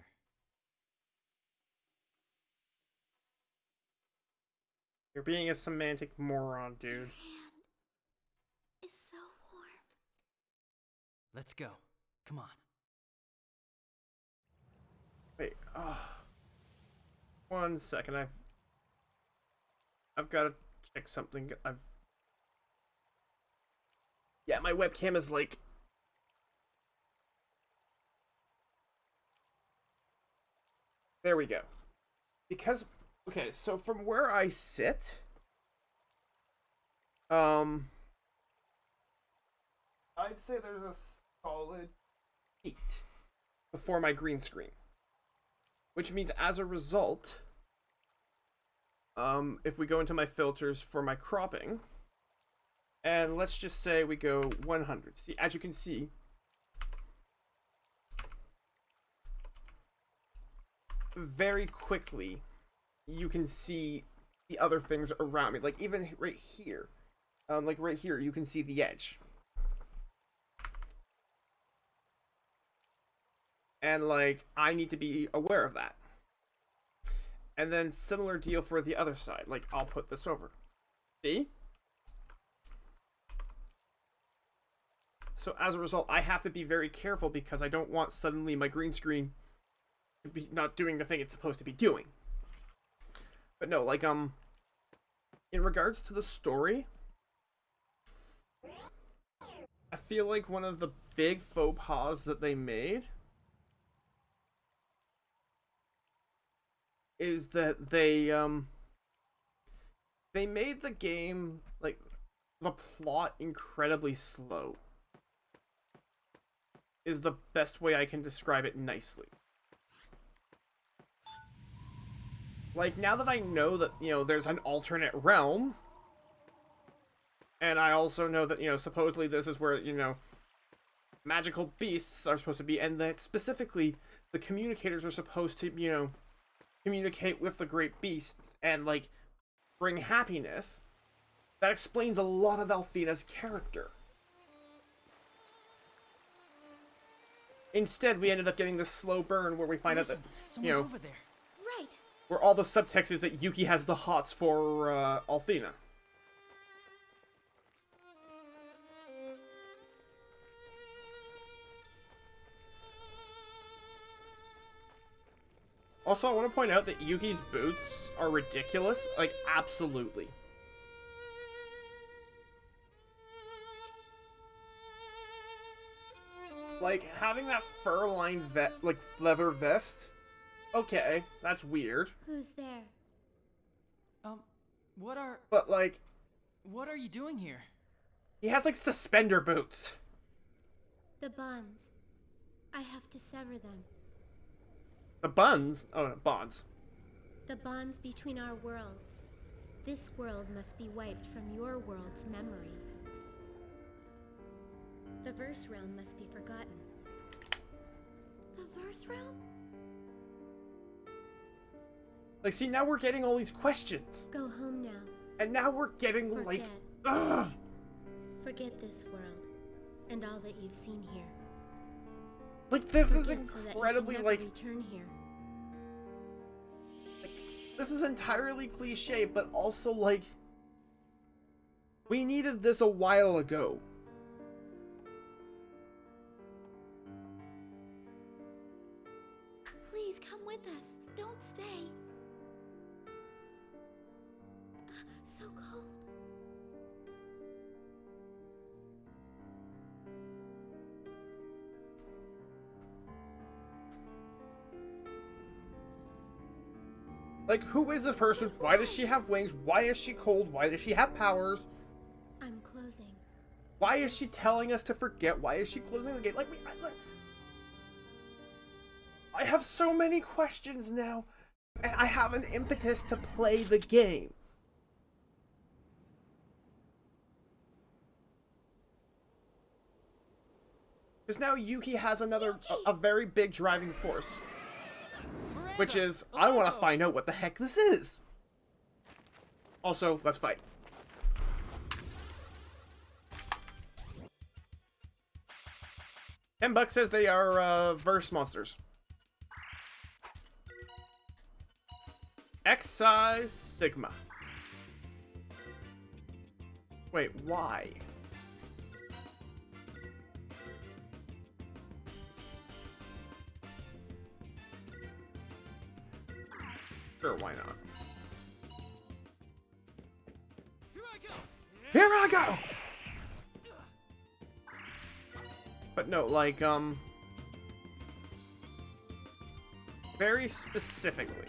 You're being a semantic moron, dude. Your hand is so warm. Let's go. Come on. Wait, 1 second, I've got to check something. Yeah, my webcam is like... There we go. Because, okay, so from where I sit, I'd say there's a solid 8 before my green screen. Which means, as a result, if we go into my filters for my cropping, and let's just say we go 100. See, as you can see, very quickly, you can see the other things around me. Like, even right here, you can see the edge. And, like, I need to be aware of that. And then similar deal for the other side. Like, I'll put this over. See? So as a result, I have to be very careful because I don't want suddenly my green screen to be not doing the thing it's supposed to be doing. But no, like, in regards to the story, I feel like one of the big faux pas that they made is that they made the game, like, the plot incredibly slow. Is the best way I can describe it nicely. Like, now that I know that, you know, there's an alternate realm, and I also know that, you know, supposedly this is where, you know, magical beasts are supposed to be, and that specifically the communicators are supposed to, you know, communicate with the great beasts and, like, bring happiness, that explains a lot of Alfina's character. Instead, we ended up getting this slow burn where we find out that, Someone's over there. Right. where all the subtext is that Yuki has the hots for, Althena. Also, I want to point out that Yuki's boots are ridiculous. Like, absolutely. Like, having that fur-lined leather vest. Okay, that's weird. Who's there? What are But, like, you doing here? he has, like, suspender boots. The bonds. I have to sever them. The buns? Oh, no, bonds. The bonds between our worlds. This world must be wiped from your world's memory. The verse realm must be forgotten. The verse realm? Like, see, now we're getting all these questions. Go home now. And now we're getting, Forget. like, ugh. Forget this world and all that you've seen here. Like, this is Forget so that you can incredibly, never like, return here. this is entirely cliche, but also, like, we needed this a while ago. Please come with us. Don't stay. So cold. Like, who is this person? Why does she have wings? Why is she cold? Why does she have powers? I'm closing. Why is she telling us to forget? Why is she closing the gate? Like, I have so many questions now, and I have an impetus to play the game. Because now Yuki has a very big driving force. Which is, I want to find out what the heck this is. Also, let's fight. $10 says they are verse monsters. X size Sigma. Wait, why? Sure, why not? Here I go! But no, like, very specifically,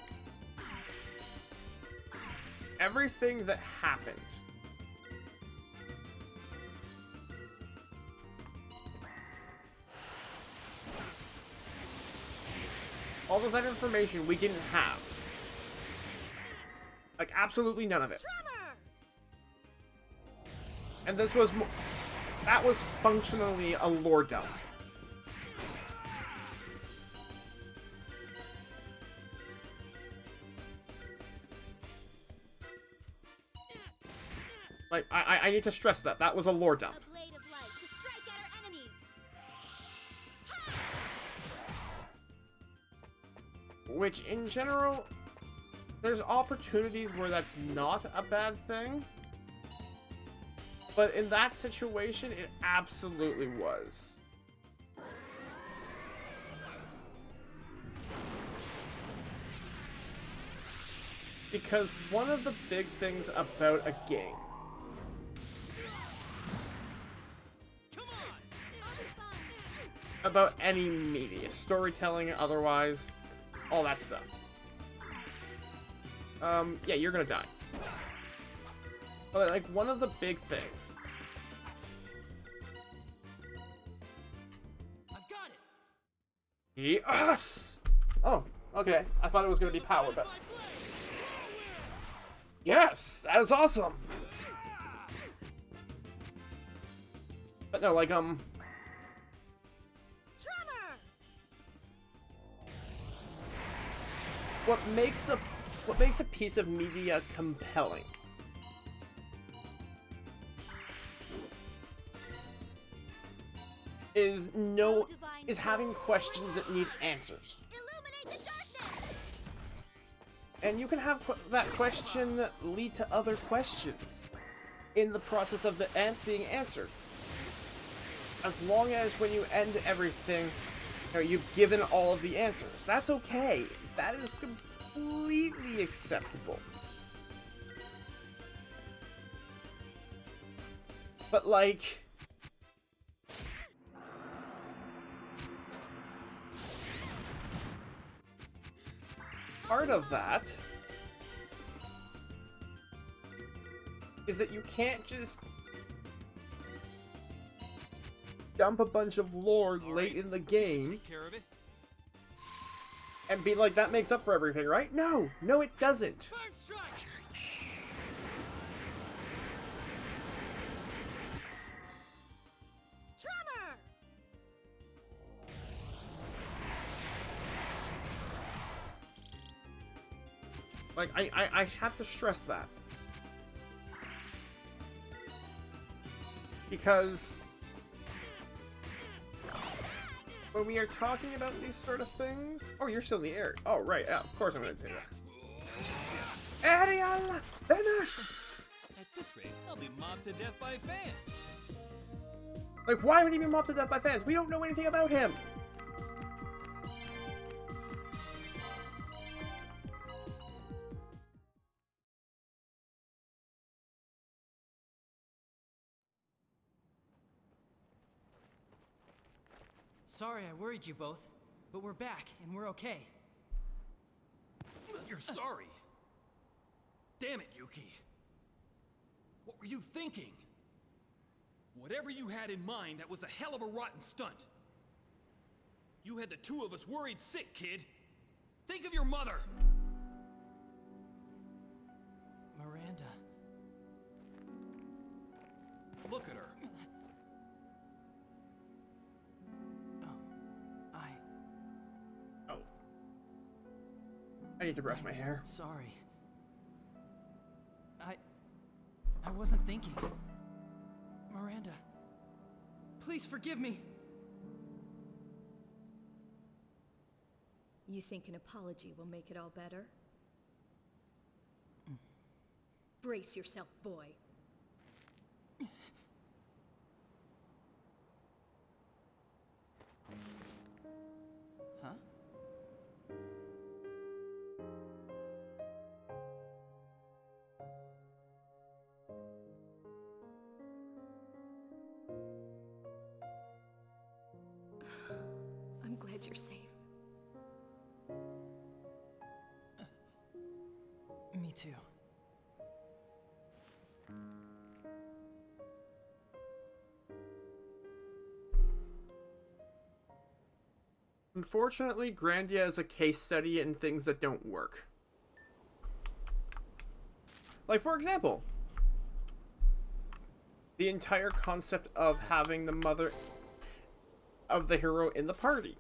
everything that happened all of that information we didn't have. Like, absolutely none of it. And this was that was functionally a lore dump. Like, I need to stress that. That was a lore dump. A blade of light to strike at our enemies. Which, in general, there's opportunities where that's not a bad thing. But in that situation, it absolutely was. Because one of the big things about a game about any media, storytelling, otherwise, all that stuff. Yeah, you're gonna die. But, like, one of the big things. I've got it. Yes! Oh, okay. I thought it was gonna be power, but... Yes! That is awesome! But no, like, what makes a piece of media compelling is no is having questions that need answers. Illuminate the darkness! And you can have that question lead to other questions in the process of the ants being answered. As long as when you end everything, you've given all of the answers. That's okay. That is completely acceptable. But like... part of that is that you can't just dump a bunch of lore late in the game Take care of it. and be like, that makes up for everything, right? No, no it doesn't. Bird strike! Drummer! Like, I have to stress that. Because when we are talking about these sort of things... Oh, you're still in the air. Oh, right, yeah, of course I'm gonna do that. Ariel, finish! At this rate, I'll be mobbed to death by fans. Like, why would he be mobbed to death by fans? We don't know anything about him! Sorry I worried you both, but we're back and we're okay. You're sorry. Damn it, Yuki. What were you thinking? Whatever you had in mind, that was a hell of a rotten stunt. You had the two of us worried sick, kid. Think of your mother. Miranda. Look at her. Oh. I need to brush my hair. Sorry. I wasn't thinking. Miranda, please forgive me. You think an apology will make it all better? Brace yourself, boy. Huh? I'm glad you're safe. Me too. Unfortunately, Grandia is a case study in things that don't work. Like, for example, the entire concept of having the mother of the hero in the party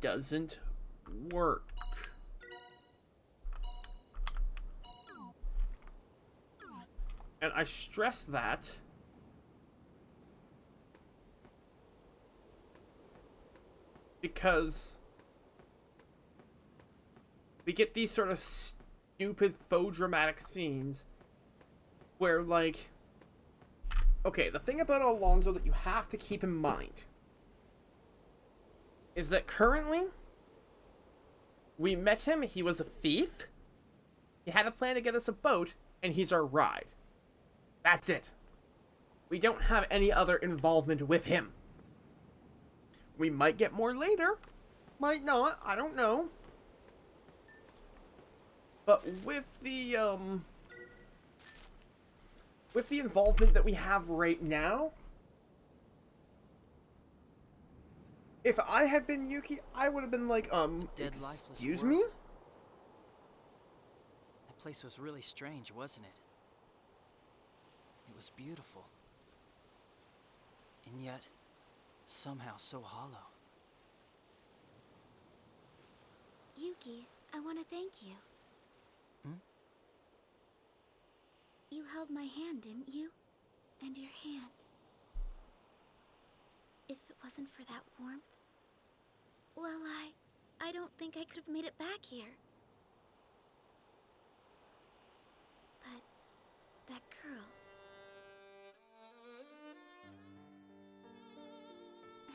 doesn't work. And I stress that because we get these sort of stupid faux dramatic scenes where, like, okay, the thing about Alonso that you have to keep in mind is that currently we met him, he was a thief, he had a plan to get us a boat, and he's our ride. That's it. We don't have any other involvement with him. We might get more later. Might not. I don't know. But with the involvement that we have right now, if I had been Yuki, I would have been like, Dead, lifeless excuse world. me? That place was really strange, wasn't it? It was beautiful. And yet, somehow so hollow. Yuki, I want to thank you. Hmm? You held my hand, didn't you? And your hand. If it wasn't for that warmth, Well, I don't think I could have made it back here. But that girl...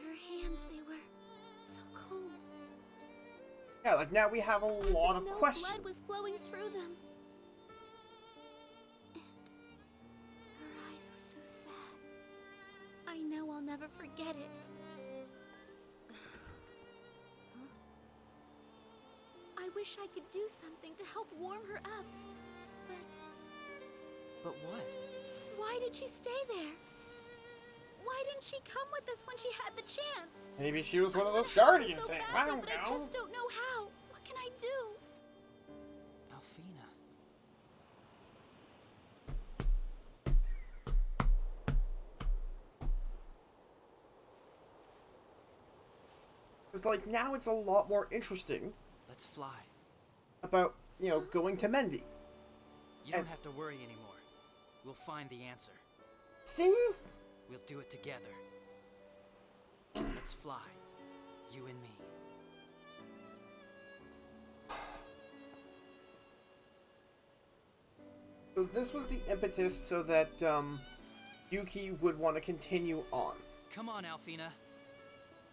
Her hands, they were so cold. Yeah, like now we have a As lot if of no questions. blood was flowing through them. And her eyes were so sad. I know I'll never forget it. Huh? I wish I could do something to help warm her up. But what? Why did she stay there? Why didn't she come with us when she had the chance? Maybe she was one I of wanna those help her guardian so things. I badly, don't but I know. just don't know how. What can I do? Alfina. It's like now it's a lot more interesting Let's fly. about, you know, going to Mendy. You don't have to worry anymore. We'll find the answer. See? We'll do it together. Let's fly. You and me. So this was the impetus so that Yuki would want to continue on. Come on, Alfina.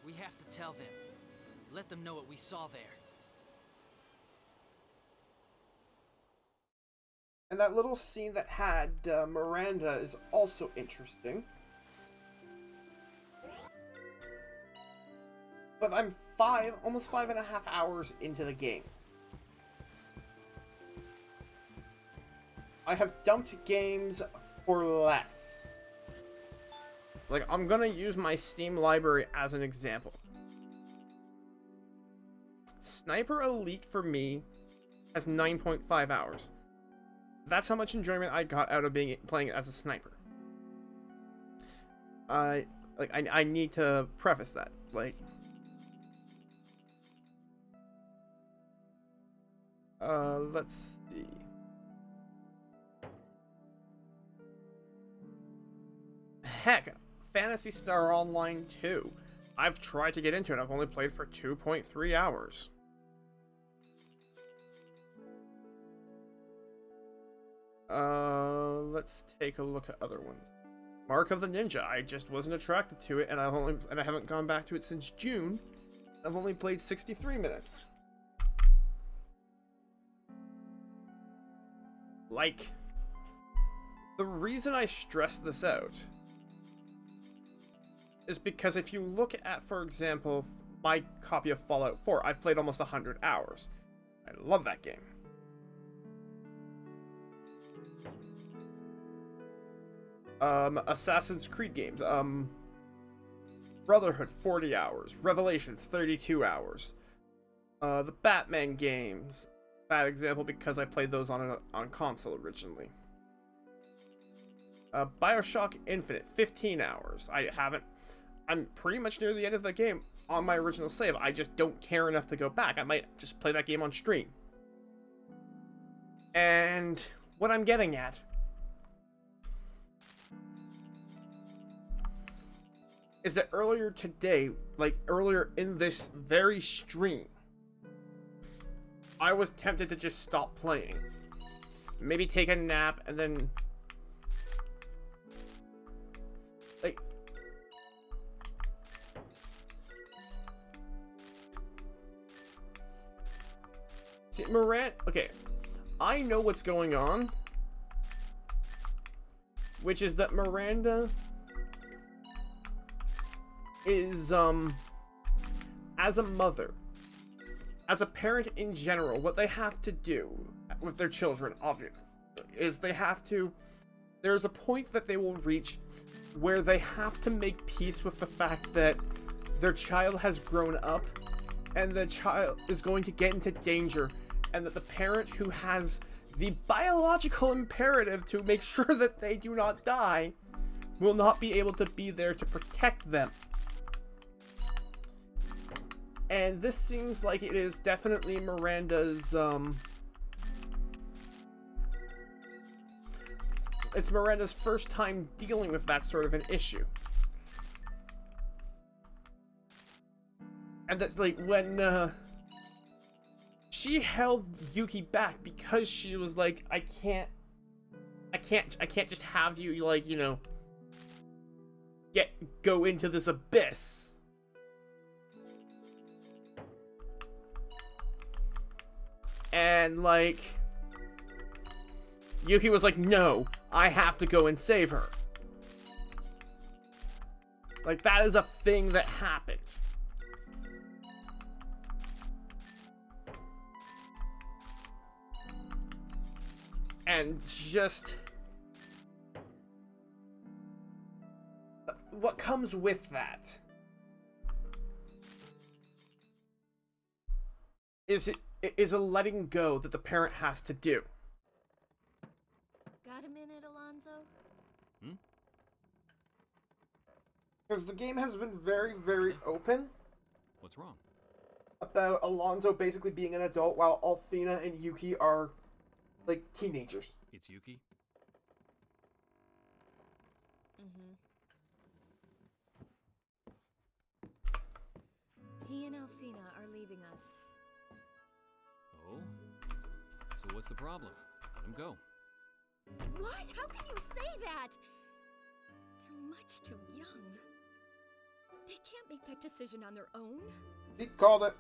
We have to tell them. Let them know what we saw there. And that little scene that had Miranda is also interesting. But I'm almost 5.5 hours into the game. I have dumped games for less. Like, I'm gonna use my Steam library as an example. Sniper Elite for me has 9.5 hours. That's how much enjoyment I got out of playing it as a sniper. I need to preface that. Like, let's see. Heck, Phantasy Star Online 2. I've tried to get into it. I've only played for 2.3 hours. Let's take a look at other ones. Mark of the Ninja. I just wasn't attracted to it, and I haven't gone back to it since June. I've only played 63 minutes. Like, the reason I stress this out is because if you look at, for example, my copy of Fallout 4, I've played almost 100 hours. I love that game. Assassin's Creed games. Brotherhood, 40 hours. Revelations, 32 hours. The Batman games. Bad example because I played those on console originally. Bioshock Infinite, 15 hours. I'm pretty much near the end of the game on my original save. I just don't care enough to go back. I might just play that game on stream. And what I'm getting at is that earlier today, like earlier in this very stream, I was tempted to just stop playing. Maybe take a nap and then... like... see, Miranda... okay, I know what's going on. Which is that Miranda is, as a mother, as a parent in general, what they have to do with their children, obviously, is there's a point that they will reach where they have to make peace with the fact that their child has grown up and the child is going to get into danger, and that the parent who has the biological imperative to make sure that they do not die will not be able to be there to protect them. And this seems like it is definitely Miranda's, it's Miranda's first time dealing with that sort of an issue. And that's like when she held Yuki back because she was like, I can't just have you, like, you know, go into this abyss. And like Yuki was like, no, I have to go and save her. Like, that is a thing that happened. And just what comes with that is a letting go that the parent has to do. Got a minute, Alonzo? Because the game has been very, very open. What's wrong? About Alonzo basically being an adult while Althena and Yuki are, like, teenagers. It's Yuki? Mm-hmm. He and Alfina are leaving us. Oh? So what's the problem? Let him go. What? How can you say that? They're much too young. They can't make that decision on their own. He called it.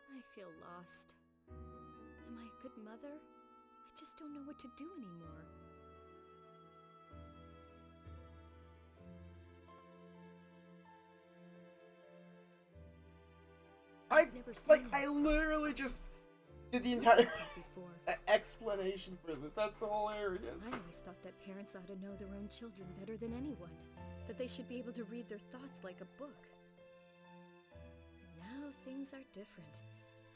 I feel lost. Am I a good mother? I just don't know what to do anymore. I've never seen I literally just did the entire explanation for this. That's hilarious. I always thought that parents ought to know their own children better than anyone. That they should be able to read their thoughts like a book. Now things are different.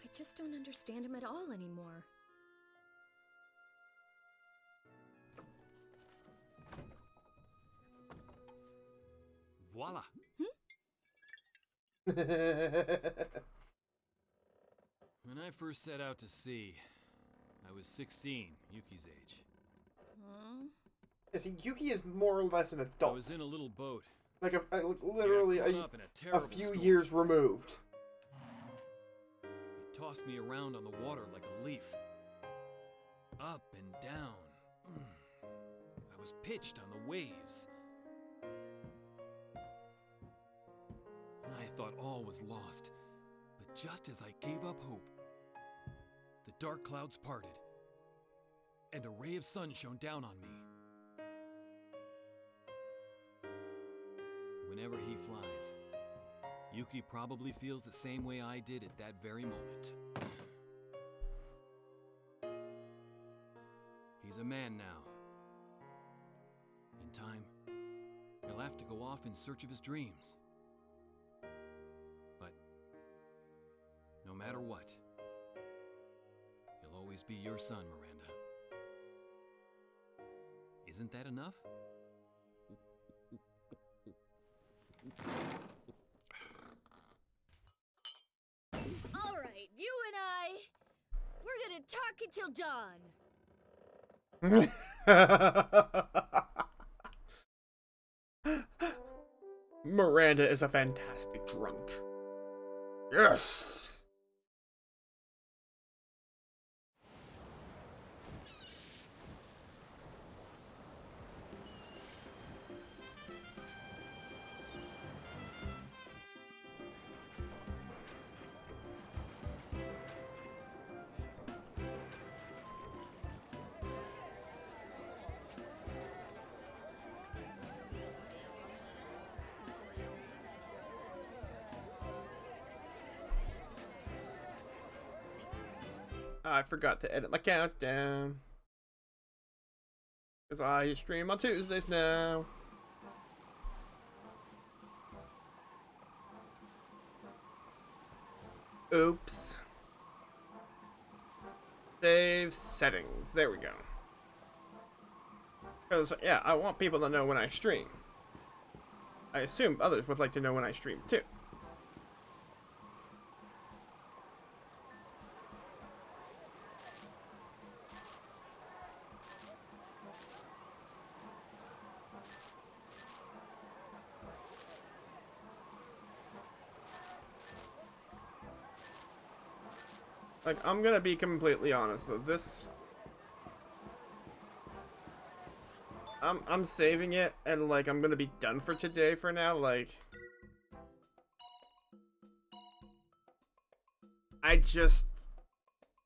I just don't understand them at all anymore. Voila! When I first set out to sea, I was 16, Yuki's age. Yeah, see, Yuki is more or less an adult. I was in a little boat. Like, literally a few years removed. It tossed me around on the water like a leaf. Up and down. I was pitched on the waves. I thought all was lost. But just as I gave up hope, the dark clouds parted, and a ray of sun shone down on me. Whenever he flies, Yuki probably feels the same way I did at that very moment. He's a man now. In time, he'll have to go off in search of his dreams. But no matter what, he'll always be your son, Miranda. Isn't that enough? All right, you and we're gonna talk until dawn. Miranda is a fantastic drunk. Yes! I forgot to edit my countdown. Because I stream on Tuesdays now. Oops. Save settings. There we go. Because, yeah, I want people to know when I stream. I assume others would like to know when I stream, too. Like, I'm gonna be completely honest though. This, I'm saving it, and like I'm gonna be done for today for now. Like,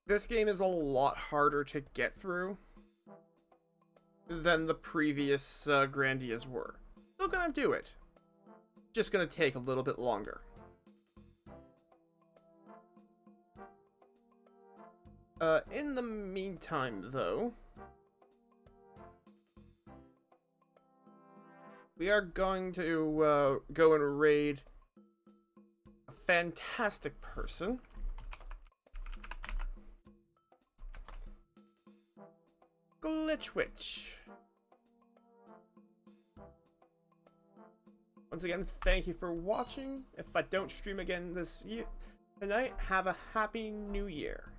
this game is a lot harder to get through than the previous Grandias were. Still gonna do it. Just gonna take a little bit longer. In the meantime, though, we are going to go and raid a fantastic person. Glitchwitch. Once again, thank you for watching. If I don't stream again tonight, have a happy new year.